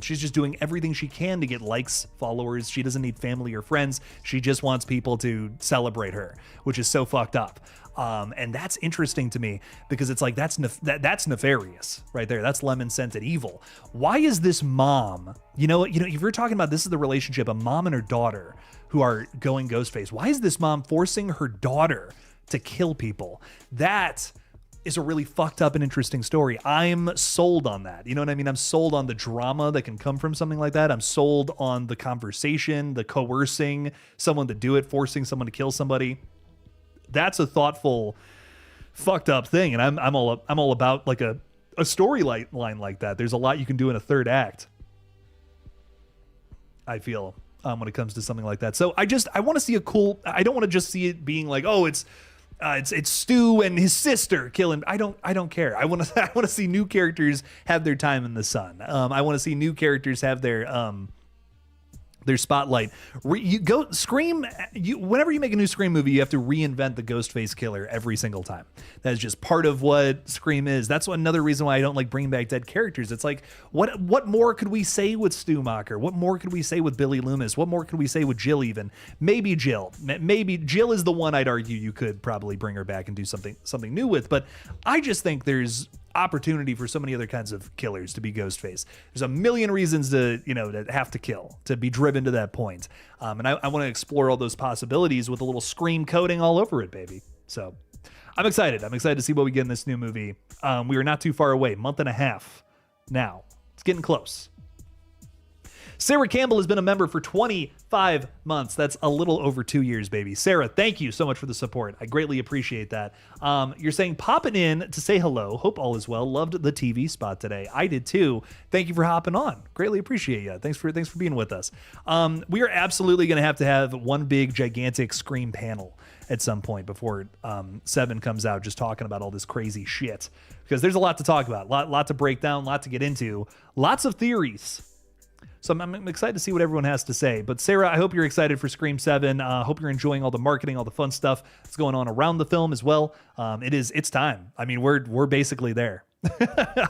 She's just doing everything she can to get likes, followers. She doesn't need family or friends. She just wants people to celebrate her, which is so fucked up. And that's interesting to me because it's like that's nefarious right there. That's lemon scented evil. Why is this mom? If you're talking about this is the relationship, a mom and her daughter who are going Ghostface. Why is this mom forcing her daughter to kill people? That is a really fucked up and interesting story. I'm sold on that. You know what I mean? I'm sold on the drama that can come from something like that. I'm sold on the conversation, the coercing someone to do it, forcing someone to kill somebody. That's a thoughtful, fucked up thing, and I'm all about like a storyline like that. There's a lot you can do in a third act, I feel, when it comes to something like that. So I want to see a cool. I don't want to just see it being like, oh, it's Stu and his sister killing. I don't care. I want to see new characters have their time in the sun. I want to see new characters have their spotlight. Scream. Whenever you make a new Scream movie, you have to reinvent the Ghostface killer every single time. That is just part of what Scream is. That's another reason why I don't like bringing back dead characters. It's like, what more could we say with Stu Macher? What more could we say with Billy Loomis? What more could we say with Jill even? Maybe Jill. Maybe Jill is the one I'd argue you could probably bring her back and do something new with. But I just think there's opportunity for so many other kinds of killers to be Ghostface. There's a million reasons to have to kill, to be driven to that point. And I want to explore all those possibilities with a little Scream coding all over it, baby. So I'm excited. I'm excited to see what we get in this new movie. We are not too far away, month and a half now. It's getting close. Sarah Campbell has been a member for 25 months. That's a little over 2 years, baby. Sarah, thank you so much for the support. I greatly appreciate that. You're saying popping in to say hello. Hope all is well. Loved the TV spot today. I did too. Thank you for hopping on. Greatly appreciate you. Thanks for being with us. We are absolutely going to have one big gigantic Scream panel at some point before 7 comes out, just talking about all this crazy shit, because there's a lot to talk about, lot to break down, lot to get into, lots of theories. So I'm excited to see what everyone has to say. But Sarah, I hope you're excited for Scream 7. Hope you're enjoying all the marketing, all the fun stuff that's going on around the film as well. It's time. I mean, we're basically there.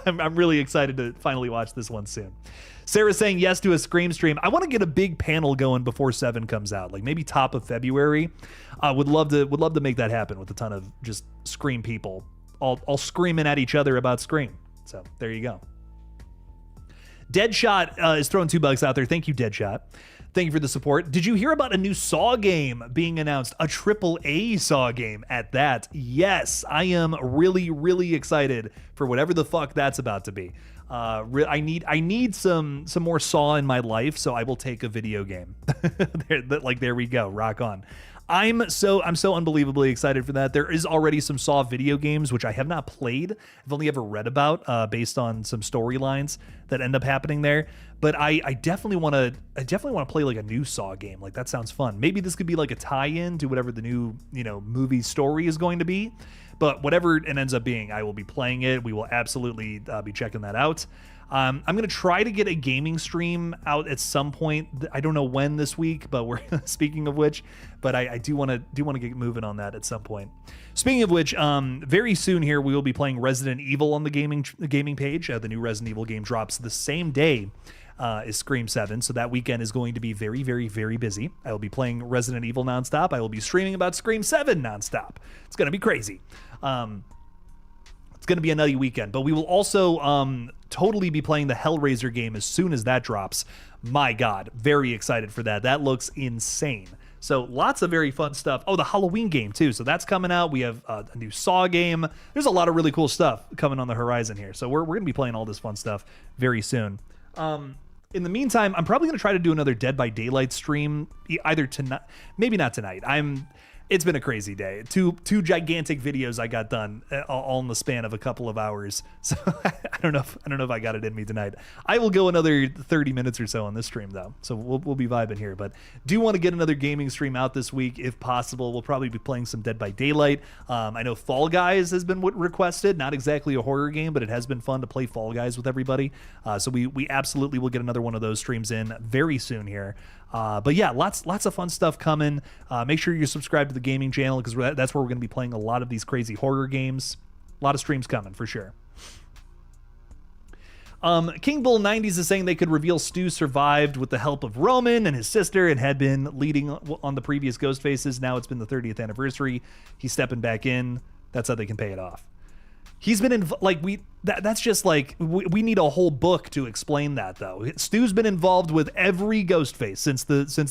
I'm really excited to finally watch this one soon. Sarah's saying yes to a Scream stream. I want to get a big panel going before 7 comes out, like maybe top of February. Would love to make that happen with a ton of just Scream people all screaming at each other about Scream. So there you go. Deadshot is throwing $2 out there. Thank you, Deadshot. Thank you for the support. Did you hear about a new Saw game being announced? A AAA Saw game at that. Yes, I am really, really excited for whatever the fuck that's about to be. I need some more Saw in my life, so I will take a video game. There we go. Rock on. I'm so unbelievably excited for that. There is already some Saw video games, which I have not played. I've only ever read about based on some storylines that end up happening there. But I definitely want to play like a new Saw game. Like that sounds fun. Maybe this could be like a tie-in to whatever the new movie story is going to be. But whatever it ends up being, I will be playing it. We will absolutely be checking that out. I'm going to try to get a gaming stream out at some point. I don't know when this week, but we're speaking of which, but I do want to get moving on that at some point. Speaking of which, very soon here, we will be playing Resident Evil on the gaming page. The new Resident Evil game drops the same day is Scream 7. So that weekend is going to be very, very, very busy. I will be playing Resident Evil nonstop. I will be streaming about Scream 7 nonstop. It's going to be crazy. It's going to be a nutty weekend, but we will also totally be playing the Hellraiser game as soon as that drops. My God, very excited for that. That looks insane. So lots of very fun stuff. Oh, the Halloween game too. So that's coming out. We have a new Saw game. There's a lot of really cool stuff coming on the horizon here. So we're going to be playing all this fun stuff very soon. In the meantime, I'm probably going to try to do another Dead by Daylight stream either tonight, maybe not tonight. It's been a crazy day. Two gigantic videos I got done all in the span of a couple of hours. So I don't know if I got it in me tonight. I will go another 30 minutes or so on this stream though. So we'll be vibing here, but do want to get another gaming stream out this week if possible. We'll probably be playing some Dead by Daylight. I know Fall Guys has been requested, not exactly a horror game, but it has been fun to play Fall Guys with everybody. So we absolutely will get another one of those streams in very soon here. But yeah, lots of fun stuff coming. Make sure you're subscribed to the gaming channel because that's where we're going to be playing a lot of these crazy horror games. A lot of streams coming for sure. King Bull 90s is saying they could reveal Stu survived with the help of Roman and his sister and had been leading on the previous Ghostfaces. Now it's been the 30th anniversary. He's stepping back in. That's how they can pay it off. He's been that's just like we need a whole book to explain that though. Stu's been involved with every Ghostface since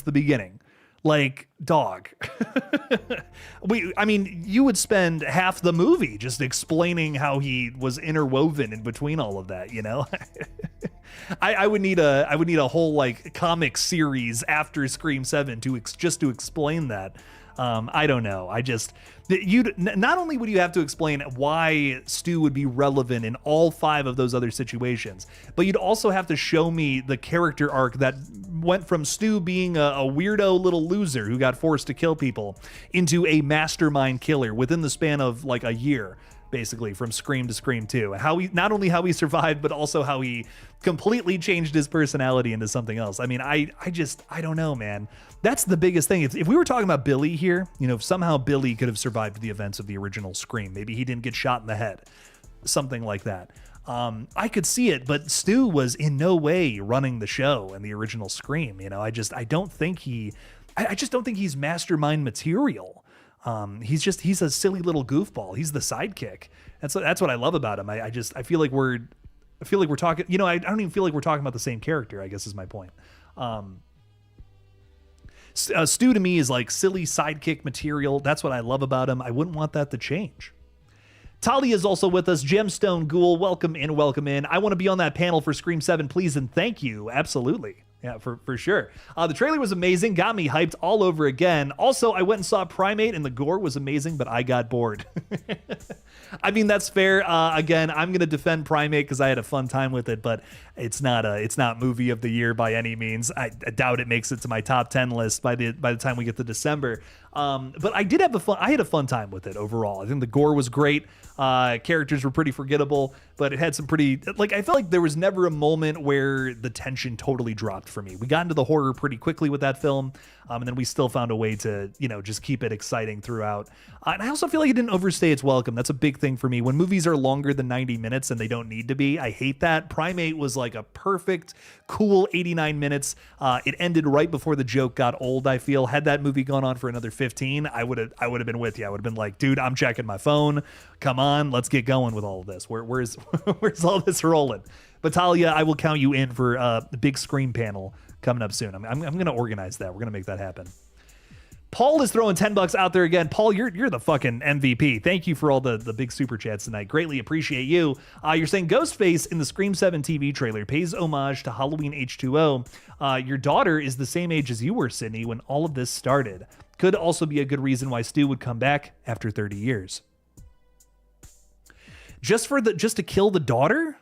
the beginning. Like, dog. I mean, you would spend half the movie just explaining how he was interwoven in between all of that, you know? I would need a whole like comic series after Scream 7 to explain that. I don't know. Not only would you have to explain why Stu would be relevant in all 5 of those other situations, but you'd also have to show me the character arc that went from Stu being a weirdo little loser who got forced to kill people into a mastermind killer within the span of like a year, basically, from Scream to Scream 2. And how not only how he survived, but also how he completely changed his personality into something else. I mean, I don't know, man. That's the biggest thing. If we were talking about Billy here, you know, if somehow Billy could have survived the events of the original Scream, maybe he didn't get shot in the head, something like that. I could see it, but Stu was in no way running the show in the original Scream. You know, I just don't think he's mastermind material. He's a silly little goofball. He's the sidekick. That's what I love about him. I feel like we're talking, you know, I don't even feel like we're talking about the same character, I guess is my point. Stu to me is like silly sidekick material. That's what I love about him. I wouldn't want that to change. Talia is also with us. Gemstone Ghoul, welcome in. I want to be on that panel for Scream 7, please, and thank you. Absolutely. Yeah, for sure. The trailer was amazing. Got me hyped all over again. Also, I went and saw Primate, and the gore was amazing, but I got bored. I mean, that's fair. Again, I'm going to defend Primate because I had a fun time with it, but it's not movie of the year by any means. I doubt it makes it to my top 10 list by the time we get to December. But I had a fun time with it overall. I think the gore was great. Characters were pretty forgettable, but it had some pretty, like, I felt like there was never a moment where the tension totally dropped for me. We got into the horror pretty quickly with that film, and then we still found a way to, you know, just keep it exciting throughout. And I also feel like it didn't overstay its welcome. That's a big thing for me. When movies are longer than 90 minutes and they don't need to be, I hate that. Primate was like a perfect, cool 89 minutes. It ended right before the joke got old, I feel. Had that movie gone on for another 15, I would have been with you. I would have been like, dude, I'm checking my phone. Come on, let's get going with all of this. Where's all this rolling? But Talia, I will count you in for the big Scream panel coming up soon. I'm going to organize that. We're going to make that happen. Paul is throwing $10 out there again. Paul, you're the fucking MVP. Thank you for all the big super chats tonight. Greatly appreciate you. You're saying Ghostface in the Scream 7 TV trailer pays homage to Halloween H2O. Your daughter is the same age as you were, Sydney, when all of this started. Could also be a good reason why Stu would come back after 30 years. Just to kill the daughter?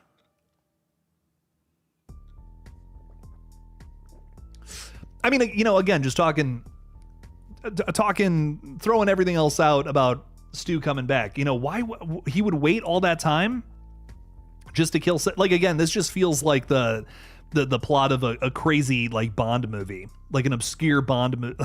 I mean, you know, again, just talking, throwing everything else out about Stu coming back. You know, why he would wait all that time just to kill? Like, again, this just feels like the plot of a crazy like Bond movie, like an obscure Bond movie.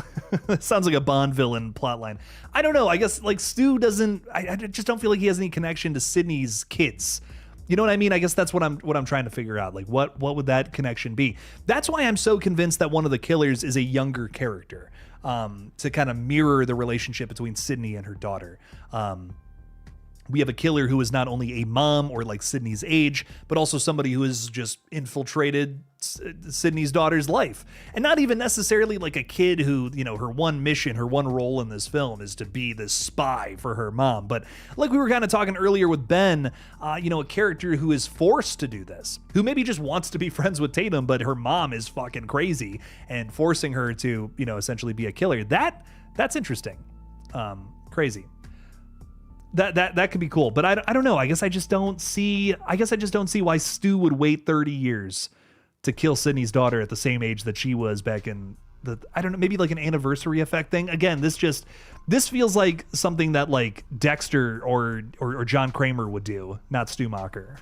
Sounds like a Bond villain plotline. I don't know. I guess like Stu doesn't. I just don't feel like he has any connection to Sydney's kids. You know what I mean? I guess that's what I'm trying to figure out. Like, what would that connection be? That's why I'm so convinced that one of the killers is a younger character, to kind of mirror the relationship between Sydney and her daughter. We have a killer who is not only a mom or like Sydney's age, but also somebody who has just infiltrated Sydney's daughter's life. And not even necessarily like a kid who, her one mission, her one role in this film is to be this spy for her mom. But like we were kind of talking earlier with Ben, a character who is forced to do this, who maybe just wants to be friends with Tatum, but her mom is fucking crazy and forcing her to, essentially be a killer. That's interesting. Crazy. That could be cool, but I don't know. I guess I just don't see why Stu would wait 30 years to kill Sydney's daughter at the same age that she was back in I don't know, maybe like an anniversary effect thing. Again, this feels like something that like Dexter or John Kramer would do, not Stu Macher.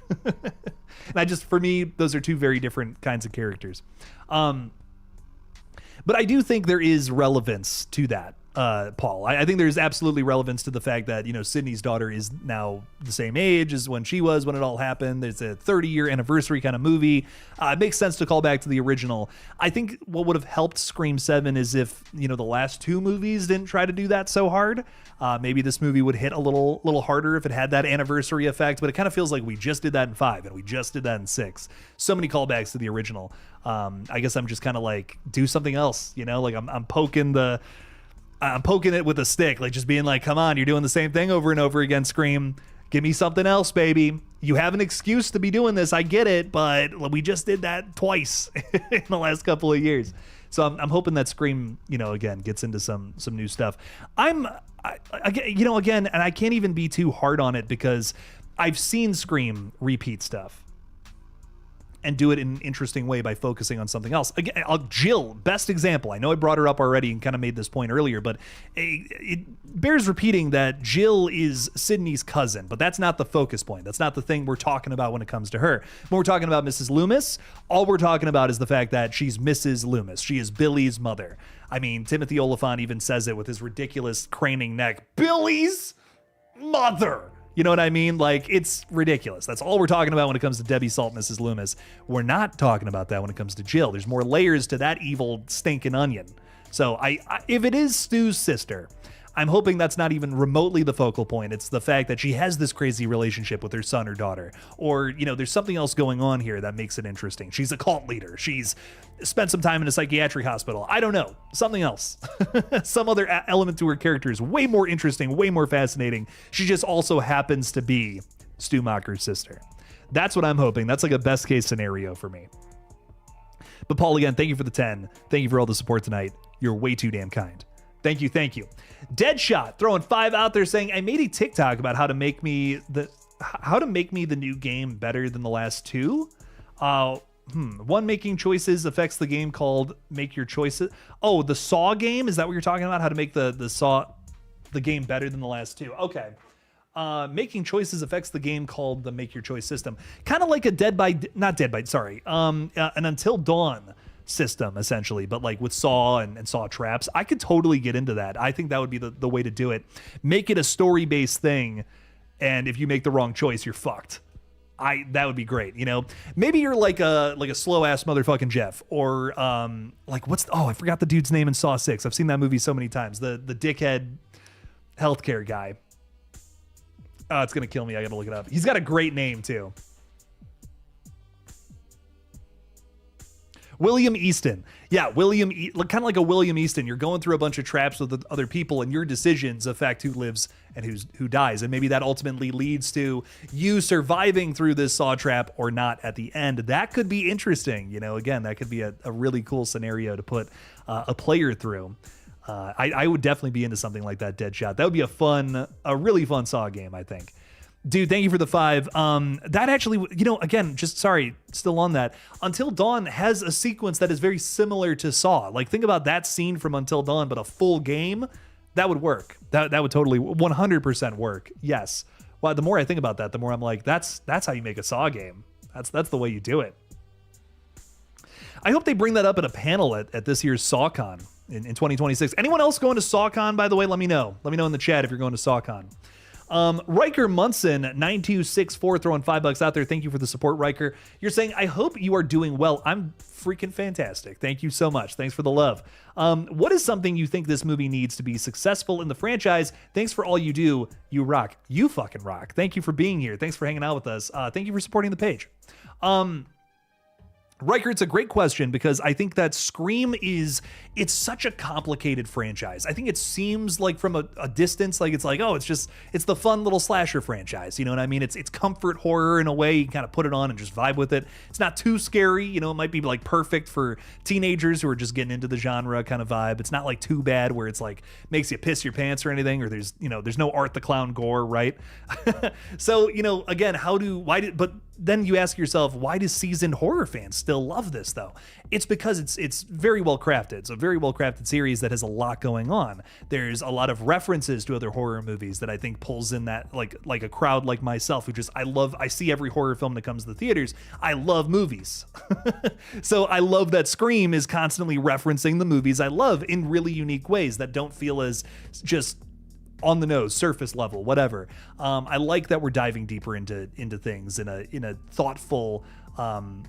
And for me, those are two very different kinds of characters. But I do think there is relevance to that. Paul, I think there's absolutely relevance to the fact that, Sydney's daughter is now the same age as when she was when it all happened. It's a 30-year anniversary kind of movie. It makes sense to call back to the original. I think what would have helped Scream 7 is if, the last two movies didn't try to do that so hard. Maybe this movie would hit a little harder if it had that anniversary effect, but it kind of feels like we just did that in 5 and we just did that in 6. So many callbacks to the original. I guess I'm just kind of like, do something else, like I'm poking it with a stick, like just being like, come on, you're doing the same thing over and over again, Scream. Give me something else, baby. You have an excuse to be doing this. I get it, but we just did that twice in the last couple of years. So I'm hoping that Scream, again, gets into some new stuff. Again, and I can't even be too hard on it because I've seen Scream repeat stuff and do it in an interesting way by focusing on something else. Again, Jill, best example. I know I brought her up already and kind of made this point earlier, but it bears repeating that Jill is Sydney's cousin, but that's not the focus point. That's not the thing we're talking about when it comes to her. When we're talking about Mrs. Loomis, all we're talking about is the fact that she's Mrs. Loomis. She is Billy's mother. I mean, Timothy Olyphant even says it with his ridiculous craning neck. Billy's mother. You know what I mean? Like, it's ridiculous. That's all we're talking about when it comes to Debbie Salt, Mrs. Loomis. We're not talking about that when it comes to Jill. There's more layers to that evil stinking onion. So if it is Stu's sister, I'm hoping that's not even remotely the focal point. It's the fact that she has this crazy relationship with her son or daughter. Or, there's something else going on here that makes it interesting. She's a cult leader. She's spent some time in a psychiatric hospital. I don't know. Something else. Some other element to her character is way more interesting, way more fascinating. She just also happens to be Stu Macher's sister. That's what I'm hoping. That's like a best case scenario for me. But Paul, again, thank you for the 10. Thank you for all the support tonight. You're way too damn kind. Thank you. Deadshot throwing 5 out there saying, I made a TikTok about how to make me the new game better than the last 2. One making choices affects the game called Make Your Choices. Oh, the Saw game? Is that what you're talking about? How to make the game better than the last 2? Okay. Making choices affects the game called the Make Your Choice system. Kind of like an Until Dawn system, essentially, but like with Saw and Saw traps. I could totally get into that. I think that would be the way to do it. Make it a story-based thing, and if you make the wrong choice, you're fucked. That would be great. Maybe you're like a slow ass motherfucking Jeff, or I forgot the dude's name in Saw 6. I've seen that movie so many times. The dickhead healthcare guy. Oh, it's gonna kill me. I gotta look it up. He's got a great name too. William Easton. Yeah, kind of like a William Easton. You're going through a bunch of traps with other people, and your decisions affect who lives and who dies. And maybe that ultimately leads to you surviving through this Saw trap or not at the end. That could be interesting. Again, that could be a really cool scenario to put a player through. I would definitely be into something like that, Deadshot. That would be a really fun Saw game, I think. Dude, thank you for the 5. That actually, again, still on that. Until Dawn has a sequence that is very similar to Saw. Like, think about that scene from Until Dawn, but a full game. That would work. That would totally 100% work. Yes. Well, the more I think about that, the more I'm like, that's how you make a Saw game. That's the way you do it. I hope they bring that up at a panel at this year's SawCon in 2026. Anyone else going to SawCon, by the way? Let me know. Let me know in the chat if you're going to SawCon. Riker Munson 9264 throwing $5 out there. Thank you for the support, Riker. You're saying, I hope you are doing well. I'm freaking fantastic. Thank you so much. Thanks for the love. What is something you think this movie needs to be successful in the franchise? Thanks for all you do. You rock. You fucking rock. Thank you for being here. Thanks for hanging out with us. Thank you for supporting the page. Riker, it's a great question because I think that Scream it's such a complicated franchise. I think it seems like from a distance, like it's like, oh, it's the fun little slasher franchise. You know what I mean? It's comfort horror in a way. You can kind of put it on and just vibe with it. It's not too scary. You know, it might be like perfect for teenagers who are just getting into the genre kind of vibe. It's not like too bad where it's like makes you piss your pants or anything, or there's no Art the Clown gore, right? So, again, but then you ask yourself, why do seasoned horror fans still love this though? It's because it's very well crafted. It's a very well crafted series that has a lot going on. There's a lot of references to other horror movies that I think pulls in that like a crowd like myself who just I see every horror film that comes to the theaters. I love movies. So I love that Scream is constantly referencing the movies I love in really unique ways that don't feel as just on the nose, surface level, whatever. I like that we're diving deeper into things in a thoughtful, and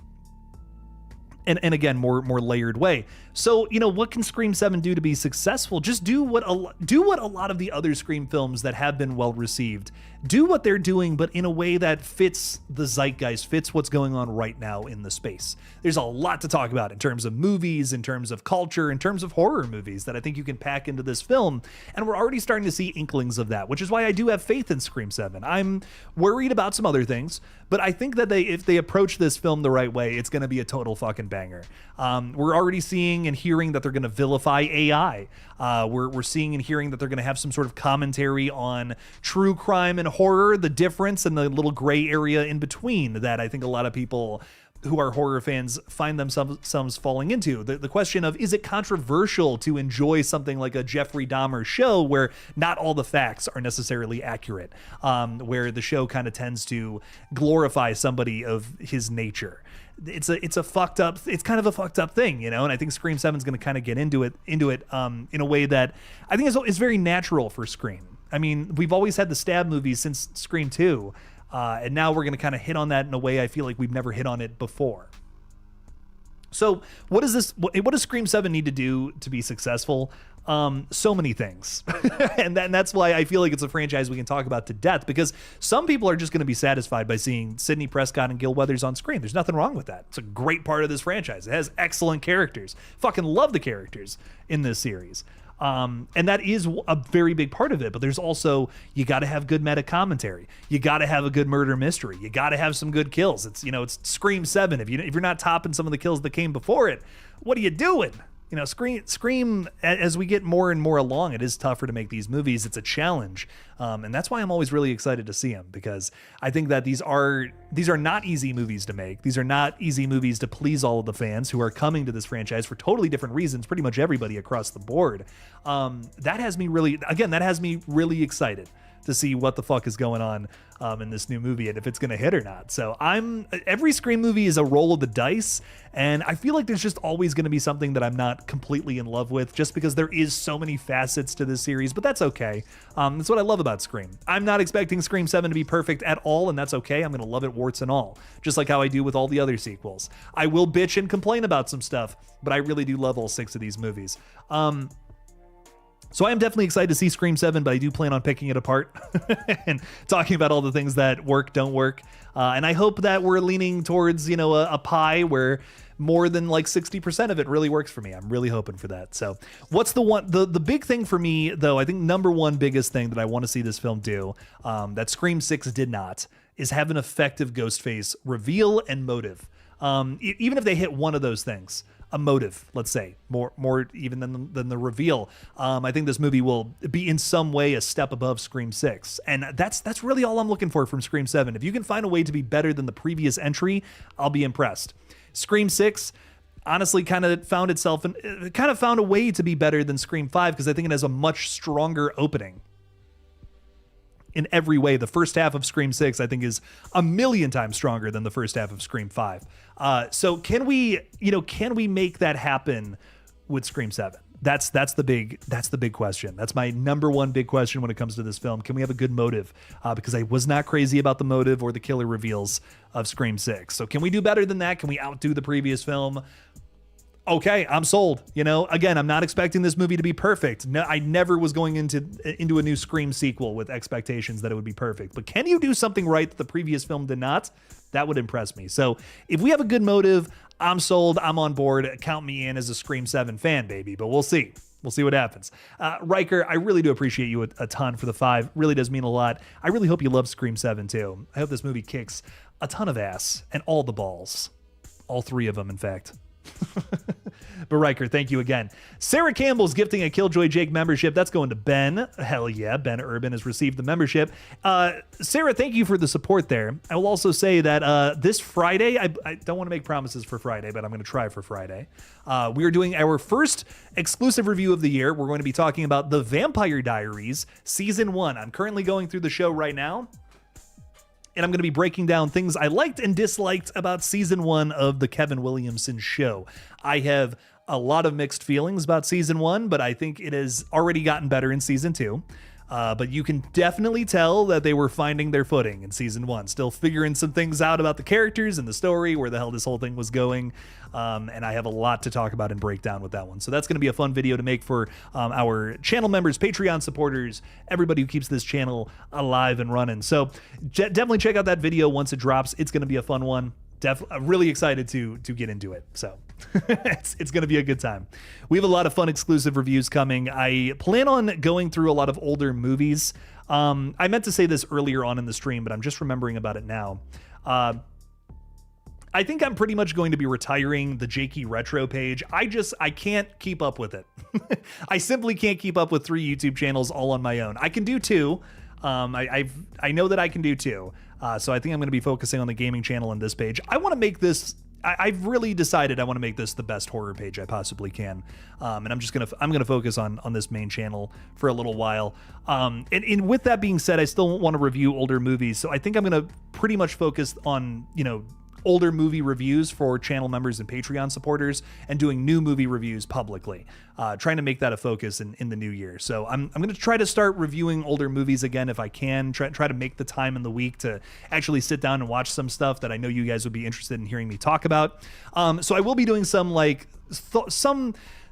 again more layered way. So what can Scream 7 do to be successful? Just do what a lot of the other Scream films that have been well received do, what they're doing, but in a way that fits the zeitgeist, fits what's going on right now in the space. There's a lot to talk about in terms of movies, in terms of culture, in terms of horror movies that I think you can pack into this film, and we're already starting to see inklings of that, which is why I do have faith in Scream 7. I'm worried about some other things, but I think that if they approach this film the right way, it's going to be a total fucking banger. We're already seeing and hearing that they're going to vilify AI. We're seeing and hearing that they're going to have some sort of commentary on true crime and horror, the difference and the little gray area in between that I think a lot of people who are horror fans find themselves falling into. The question of, is it controversial to enjoy something like a Jeffrey Dahmer show where not all the facts are necessarily accurate, where the show kind of tends to glorify somebody of his nature? It's kind of a fucked up thing, and I think Scream 7 is going to kind of get into it in a way that I think is very natural for Scream. I mean, we've always had the stab movies since Scream 2, and now we're going to kind of hit on that in a way I feel like we've never hit on it before. So what does Scream 7 need to do to be successful? So many things. and that's why I feel like it's a franchise we can talk about to death, because some people are just going to be satisfied by seeing Sidney Prescott and Gil Weathers on screen. There's nothing wrong with that. It's a great part of this franchise. It has excellent characters. Fucking love the characters in this series. And that is a very big part of it, but there's also, you got to have good meta commentary. You got to have a good murder mystery. You got to have some good kills. It's Scream 7. If you're not topping some of the kills that came before it, what are you doing? Scream, as we get more and more along, it is tougher to make these movies. It's a challenge. And that's why I'm always really excited to see them, because I think that these are not easy movies to make. These are not easy movies to please all of the fans who are coming to this franchise for totally different reasons, pretty much everybody across the board. That has me really excited to see what the fuck is going on in this new movie and if it's going to hit or not. So every Scream movie is a roll of the dice, and I feel like there's just always going to be something that I'm not completely in love with, just because there is so many facets to this series, but that's okay. That's what I love about Scream. I'm not expecting Scream 7 to be perfect at all, and that's okay. I'm going to love it warts and all, just like how I do with all the other sequels. I will bitch and complain about some stuff, but I really do love all 6 of these movies. So I am definitely excited to see Scream 7, but I do plan on picking it apart and talking about all the things that work, don't work. And I hope that we're leaning towards, a pie where more than like 60% of it really works for me. I'm really hoping for that. So what's the big thing for me, though? I think number one biggest thing that I want to see this film do, that Scream 6 did not, is have an effective Ghostface reveal and motive. Even if they hit one of those things, a motive, let's say, more even than the reveal. I think this movie will be in some way a step above Scream 6. And that's really all I'm looking for from Scream 7. If you can find a way to be better than the previous entry, I'll be impressed. Scream 6 honestly kind of found a way to be better than Scream 5, because I think it has a much stronger opening. In every way, the first half of Scream 6, I think, is a million times stronger than the first half of Scream 5. So can we make that happen with Scream 7? That's the big question. That's my number one big question when it comes to this film. Can we have a good motive? Because I was not crazy about the motive or the killer reveals of Scream 6. So can we do better than that? Can we outdo the previous film? Okay, I'm sold. Again, I'm not expecting this movie to be perfect. No, I never was going into a new Scream sequel with expectations that it would be perfect. But can you do something right that the previous film did not? That would impress me. So if we have a good motive, I'm sold. I'm on board. Count me in as a Scream 7 fan, baby. But we'll see. We'll see what happens. Riker, I really do appreciate you a ton for the 5. Really does mean a lot. I really hope you love Scream 7 too. I hope this movie kicks a ton of ass and all the balls. All 3 of them, in fact. But Riker, thank you again. Sarah Campbell's gifting a Killjoy Jake membership. That's going to Ben. Hell yeah, Ben Urban has received the membership. Sarah, thank you for the support there. I will also say that this Friday, I don't want to make promises for Friday, but I'm going to try for Friday. We are doing our first exclusive review of the year. We're going to be talking about The Vampire Diaries Season 1. I'm currently going through the show right now, and I'm going to be breaking down things I liked and disliked about Season 1 of the Kevin Williamson show. I have a lot of mixed feelings about Season 1, but I think it has already gotten better in Season 2. But you can definitely tell that they were finding their footing in Season 1, still figuring some things out about the characters and the story, where the hell this whole thing was going. And I have a lot to talk about and break down with that one. So that's going to be a fun video to make for our channel members, Patreon supporters, everybody who keeps this channel alive and running. So definitely check out that video once it drops. It's going to be a fun one. I'm really excited to get into it. So it's going to be a good time. We have a lot of fun exclusive reviews coming. I plan on going through a lot of older movies. I meant to say this earlier on in the stream, but I'm just remembering about it now. I think I'm pretty much going to be retiring the Jakey Retro page. I can't keep up with it. I simply can't keep up with 3 YouTube channels all on my own. I can do 2. I know that I can do 2. So I think I'm going to be focusing on the gaming channel and this page. I want to make this, I've really decided I want to make this the best horror page I possibly can. And I'm going to focus on this main channel for a little while. And with that being said, I still want to review older movies. So I think I'm going to pretty much focus on, older movie reviews for channel members and Patreon supporters, and doing new movie reviews publicly, trying to make that a focus in the new year. So I'm going to try to start reviewing older movies again if I can, try to make the time in the week to actually sit down and watch some stuff that I know you guys would be interested in hearing me talk about. So I will be doing some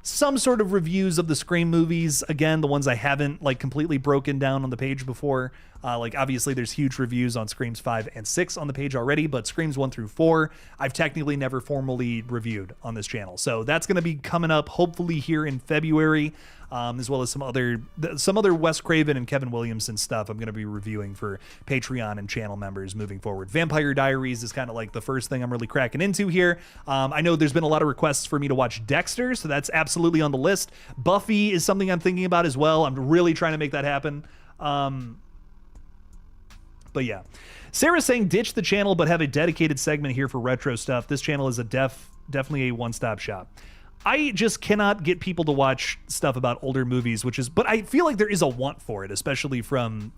some sort of reviews of the Scream movies. Again, the ones I haven't completely broken down on the page before. Obviously there's huge reviews on Screams 5 and 6 on the page already, but Screams 1 through 4, I've technically never formally reviewed on this channel. So that's going to be coming up hopefully here in February, as well as some other Wes Craven and Kevin Williamson stuff I'm going to be reviewing for Patreon and channel members moving forward. Vampire Diaries is kind of like the first thing I'm really cracking into here. I know there's been a lot of requests for me to watch Dexter, so that's absolutely on the list. Buffy is something I'm thinking about as well. I'm really trying to make that happen. But yeah, Sarah's saying ditch the channel but have a dedicated segment here for retro stuff. This channel is definitely a one-stop shop. I just cannot get people to watch stuff about older movies, but I feel like there is a want for it, especially from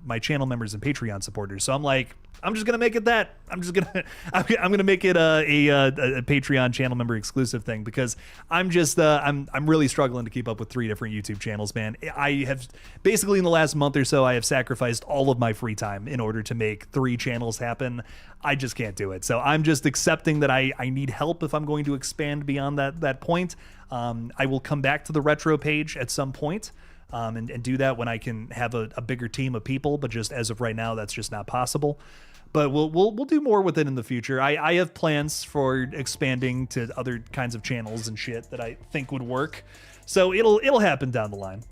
my channel members and Patreon supporters. So I'm like, I'm just gonna make it that. I'm gonna make it a Patreon channel member exclusive thing, because I'm really struggling to keep up with 3 different YouTube channels, man. I have basically in the last month or so, I have sacrificed all of my free time in order to make 3 channels happen. I just can't do it. So I'm just accepting that I need help if I'm going to expand beyond that point. I will come back to the retro page at some point. And do that when I can have a bigger team of people, but just as of right now, that's just not possible. But we'll do more with it in the future. I have plans for expanding to other kinds of channels and shit that I think would work. So it'll happen down the line.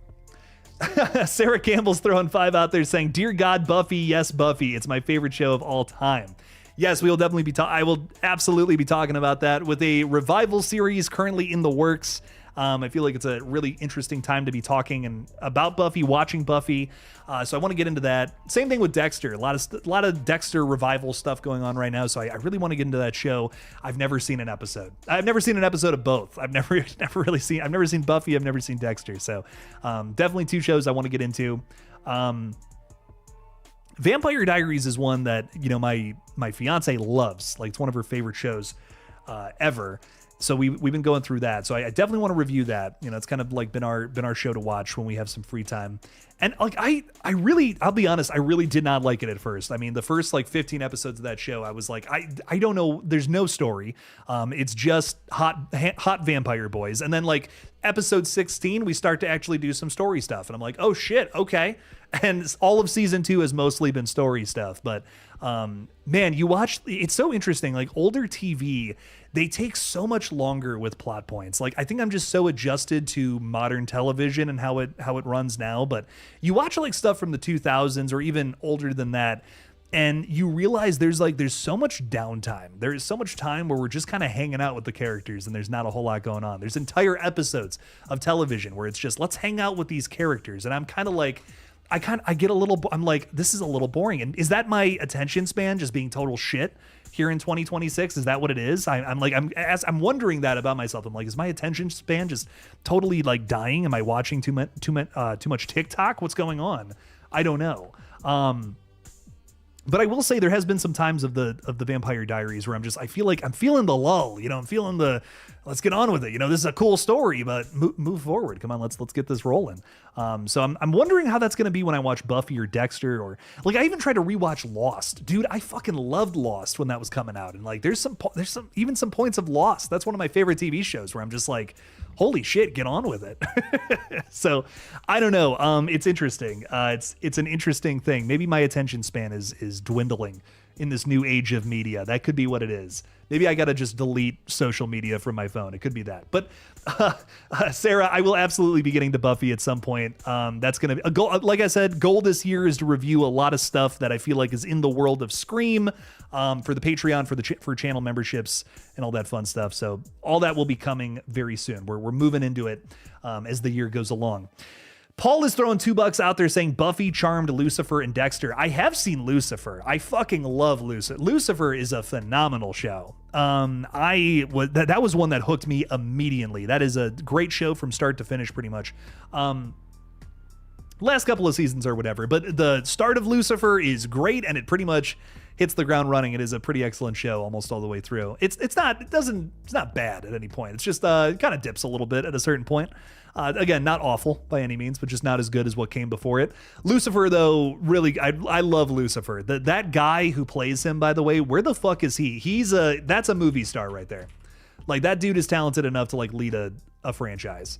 Sarah Campbell's throwing 5 out there saying, "Dear God, Buffy, yes, Buffy. It's my favorite show of all time." Yes, we will definitely I will absolutely be talking about that with a revival series currently in the works. I feel like it's a really interesting time to be talking about Buffy, watching Buffy. So I want to get into that. Same thing with Dexter. A lot of Dexter revival stuff going on right now. So I really want to get into that show. I've never seen an episode. I've never seen an episode of both. I've never seen Buffy. I've never seen Dexter. So definitely 2 shows I want to get into. Vampire Diaries is one that, my fiance loves. It's one of her favorite shows ever. So we've been going through that. So I definitely want to review that. It's kind of been our show to watch when we have some free time. And I'll be honest, I really did not like it at first. I mean, the first 15 episodes of that show, I was like, I don't know. There's no story. It's just hot vampire boys. And then Episode 16, we start to actually do some story stuff. And I'm like, oh shit, okay. And all of season 2 has mostly been story stuff. But man, you watch, it's so interesting. Like older TV, they take so much longer with plot points. Like I think I'm just so adjusted to modern television and how it runs now. But you watch like stuff from the 2000s or even older than that, and you realize there's so much downtime. There is so much time where we're just kind of hanging out with the characters and there's not a whole lot going on. There's entire episodes of television where it's just, let's hang out with these characters. And I'm kind of like, I get a little, I'm like, this is a little boring. And is that my attention span just being total shit here in 2026? Is that what it is? I'm wondering that about myself. I'm like, is my attention span just totally like dying? Am I watching too much TikTok? What's going on? I don't know. But I will say there has been some times of the Vampire Diaries where I feel like I'm feeling the lull, you know, I'm feeling the, let's get on with it. You know, this is a cool story, but move forward. Come on, let's get this rolling. So I'm wondering how that's going to be when I watch Buffy or Dexter, or like I even tried to rewatch Lost. Dude, I fucking loved Lost when that was coming out. And like there's some points of Lost. That's one of my favorite TV shows where I'm just like, holy shit, get on with it. So I don't know. It's interesting. It's an interesting thing. Maybe my attention span is dwindling in this new age of media. That could be what it is. Maybe I got to just delete social media from my phone. It could be that. But Sarah, I will absolutely be getting to Buffy at some point. That's going to be a goal. Like I said, goal this year is to review a lot of stuff that I feel like is in the world of Scream, for the Patreon, for channel memberships and all that fun stuff. So all that will be coming very soon. We're moving into it as the year goes along. Paul is throwing $2 out there saying Buffy, Charmed, Lucifer, and Dexter. I have seen Lucifer. I fucking love Lucifer. Lucifer is a phenomenal show. That was one that hooked me immediately. That is a great show from start to finish, pretty much. Last couple of seasons or whatever, but the start of Lucifer is great, and it pretty much hits the ground running. It is a pretty excellent show almost all the way through. It's not bad at any point. It's just it kind of dips a little bit at a certain point. Again, not awful by any means, but just not as good as what came before it. Lucifer, though, really, I love Lucifer. That guy who plays him, by the way, where the fuck is he? That's a movie star right there. Like, that dude is talented enough to like lead a franchise.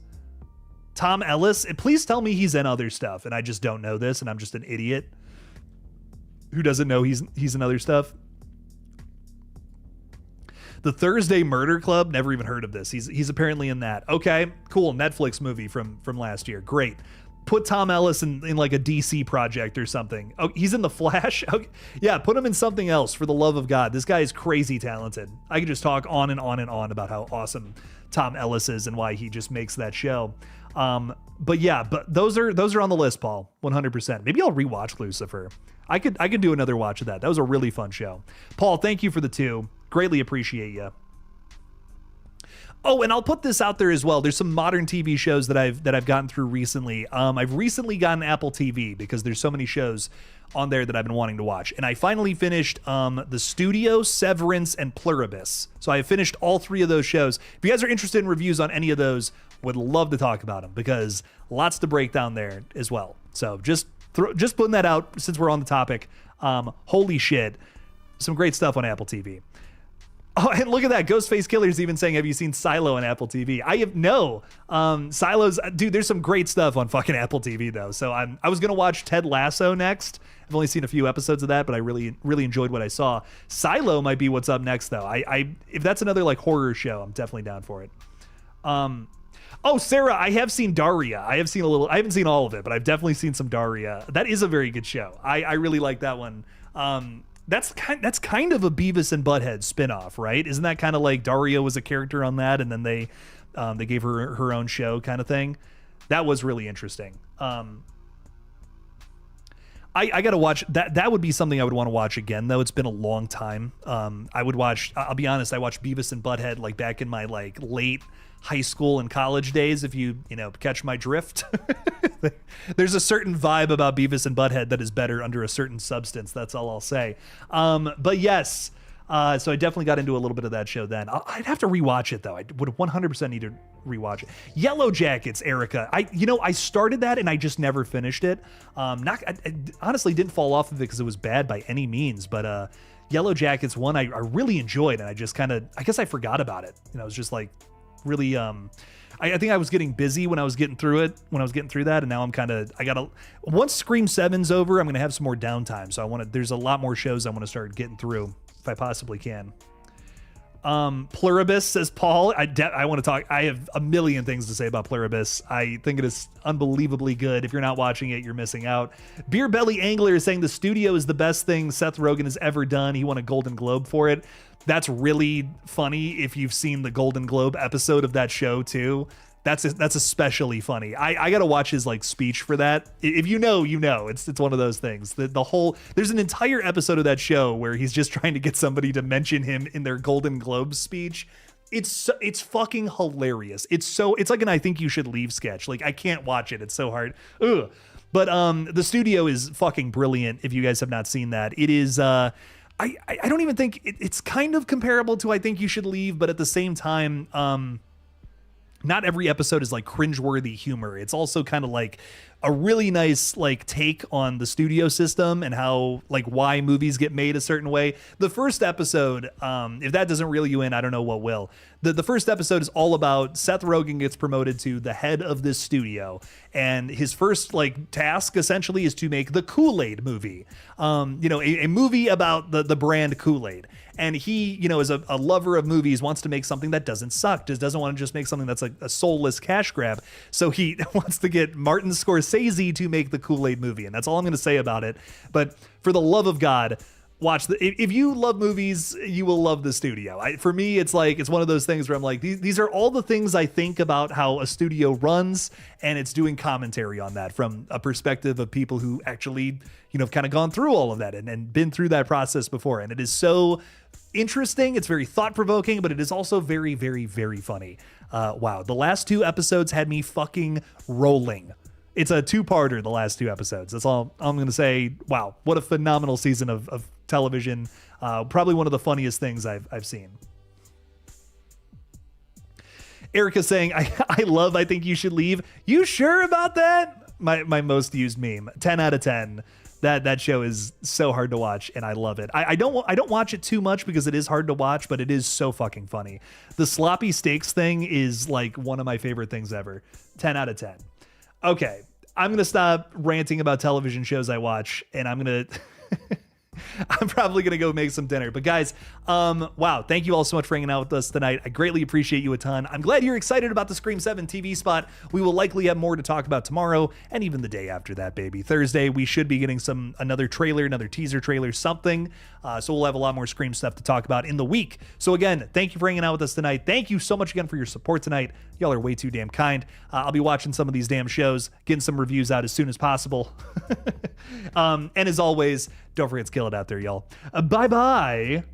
Tom Ellis, please tell me he's in other stuff, and I just don't know this, and I'm just an idiot who doesn't know he's in other stuff. The Thursday Murder Club, never even heard of this. He's apparently in that. Okay, cool. Netflix movie from last year. Great. Put Tom Ellis in like a DC project or something. Oh, he's in The Flash? Okay. Yeah, put him in something else, for the love of God. This guy is crazy talented. I could just talk on and on and on about how awesome Tom Ellis is and why he just makes that show. But yeah, but those are on the list, Paul, 100%. Maybe I'll rewatch Lucifer. I could do another watch of that. That was a really fun show. Paul, thank you for the 2. Greatly appreciate you. Oh, and I'll put this out there as well. There's some modern TV shows that I've gotten through recently. I've recently gotten Apple TV because there's so many shows on there that I've been wanting to watch. And I finally finished The Studio, Severance, and Pluribus. So I have finished all 3 of those shows. If you guys are interested in reviews on any of those, would love to talk about them because lots to break down there as well. So just putting that out since we're on the topic. Holy shit. Some great stuff on Apple TV. Oh, and look at that. Ghostface Killer's even saying, have you seen Silo on Apple TV? I have no. Silo's, dude, there's some great stuff on fucking Apple TV, though. So I was going to watch Ted Lasso next. I've only seen a few episodes of that, but I really, really enjoyed what I saw. Silo might be what's up next, though. If that's another like horror show, I'm definitely down for it. Oh, Sarah, I have seen Daria. I haven't seen all of it, but I've definitely seen some Daria. That is a very good show. I really like that one. That's kind of a Beavis and Butthead spinoff, right? Isn't that kind of like Daria was a character on that, and then they gave her own show kind of thing? That was really interesting. I gotta watch that. That would be something I would want to watch again, though. It's been a long time. I would watch. I'll be honest. I watched Beavis and Butthead like back in my like late high school and college days, if you catch my drift. There's a certain vibe about Beavis and Butthead that is better under a certain substance. That's all I'll say. But yes, so I definitely got into a little bit of that show then. I'd have to rewatch it, though. I would 100% need to rewatch it. Yellow Jackets, Erica. I started that and I just never finished it. I honestly didn't fall off of it because it was bad by any means, but Yellow Jackets, one I really enjoyed, and I just kind of, I guess I forgot about it. It was just like really I think I was getting busy when I was getting through that, and now once Scream 7's over, I'm gonna have some more downtime. So there's a lot more shows I want to start getting through if I possibly can. Pluribus, says Paul. I want to talk. I have a million things to say about Pluribus. I think it is unbelievably good. If you're not watching it, you're missing out. Beer Belly Angler is saying the studio is the best thing Seth Rogen has ever done. He won a Golden Globe for it. That's really funny if you've seen the Golden Globe episode of that show too. That's especially funny. I gotta watch his like speech for that. If you know, you know. It's one of those things. There's an entire episode of that show where he's just trying to get somebody to mention him in their Golden Globe speech. It's fucking hilarious. It's like an I Think You Should Leave sketch. Like I can't watch it. It's so hard. Ugh. But the studio is fucking brilliant. If you guys have not seen that, it is. I don't even think it's kind of comparable to I Think You Should Leave, but at the same time, not every episode is like cringeworthy humor. It's also kind of like a really nice like take on the studio system and how like why movies get made a certain way. The first episode, if that doesn't reel you in, I don't know what will. The first episode is all about Seth Rogen gets promoted to the head of this studio, and his first like task essentially is to make the Kool-Aid movie. A movie about the brand Kool-Aid. And he, is a lover of movies, wants to make something that doesn't suck, doesn't want to just make something that's like a soulless cash grab. So he wants to get Martin Scorsese to make the Kool-Aid movie. And that's all I'm going to say about it. But for the love of God, watch if you love movies, you will love the studio. For me, it's one of those things where I'm like, these are all the things I think about how a studio runs, and it's doing commentary on that from a perspective of people who actually, have kind of gone through all of that and been through that process before. And it is so interesting. It's very thought-provoking, but it is also very, very, very funny. Wow. The last 2 episodes had me fucking rolling. It's a 2-parter, the last 2 episodes. That's all I'm going to say. Wow. What a phenomenal season of television. Probably one of the funniest things I've seen. Erica saying, I love I Think You Should Leave. You sure about that? My most used meme. 10 out of 10. That show is so hard to watch, and I love it. I don't watch it too much because it is hard to watch, but it is so fucking funny. The sloppy steaks thing is like one of my favorite things ever. 10 out of 10. Okay, I'm gonna stop ranting about television shows I watch, and I'm probably gonna go make some dinner. But guys, wow, thank you all so much for hanging out with us tonight. I greatly appreciate you a ton. I'm glad you're excited about the Scream 7 TV spot. We will likely have more to talk about tomorrow and even the day after that, baby. Thursday, we should be getting another teaser trailer, something. So we'll have a lot more Scream stuff to talk about in the week. So again, thank you for hanging out with us tonight. Thank you so much again for your support tonight. Y'all are way too damn kind. I'll be watching some of these damn shows, getting some reviews out as soon as possible. And as always, don't forget to kill it out there, y'all. Bye-bye.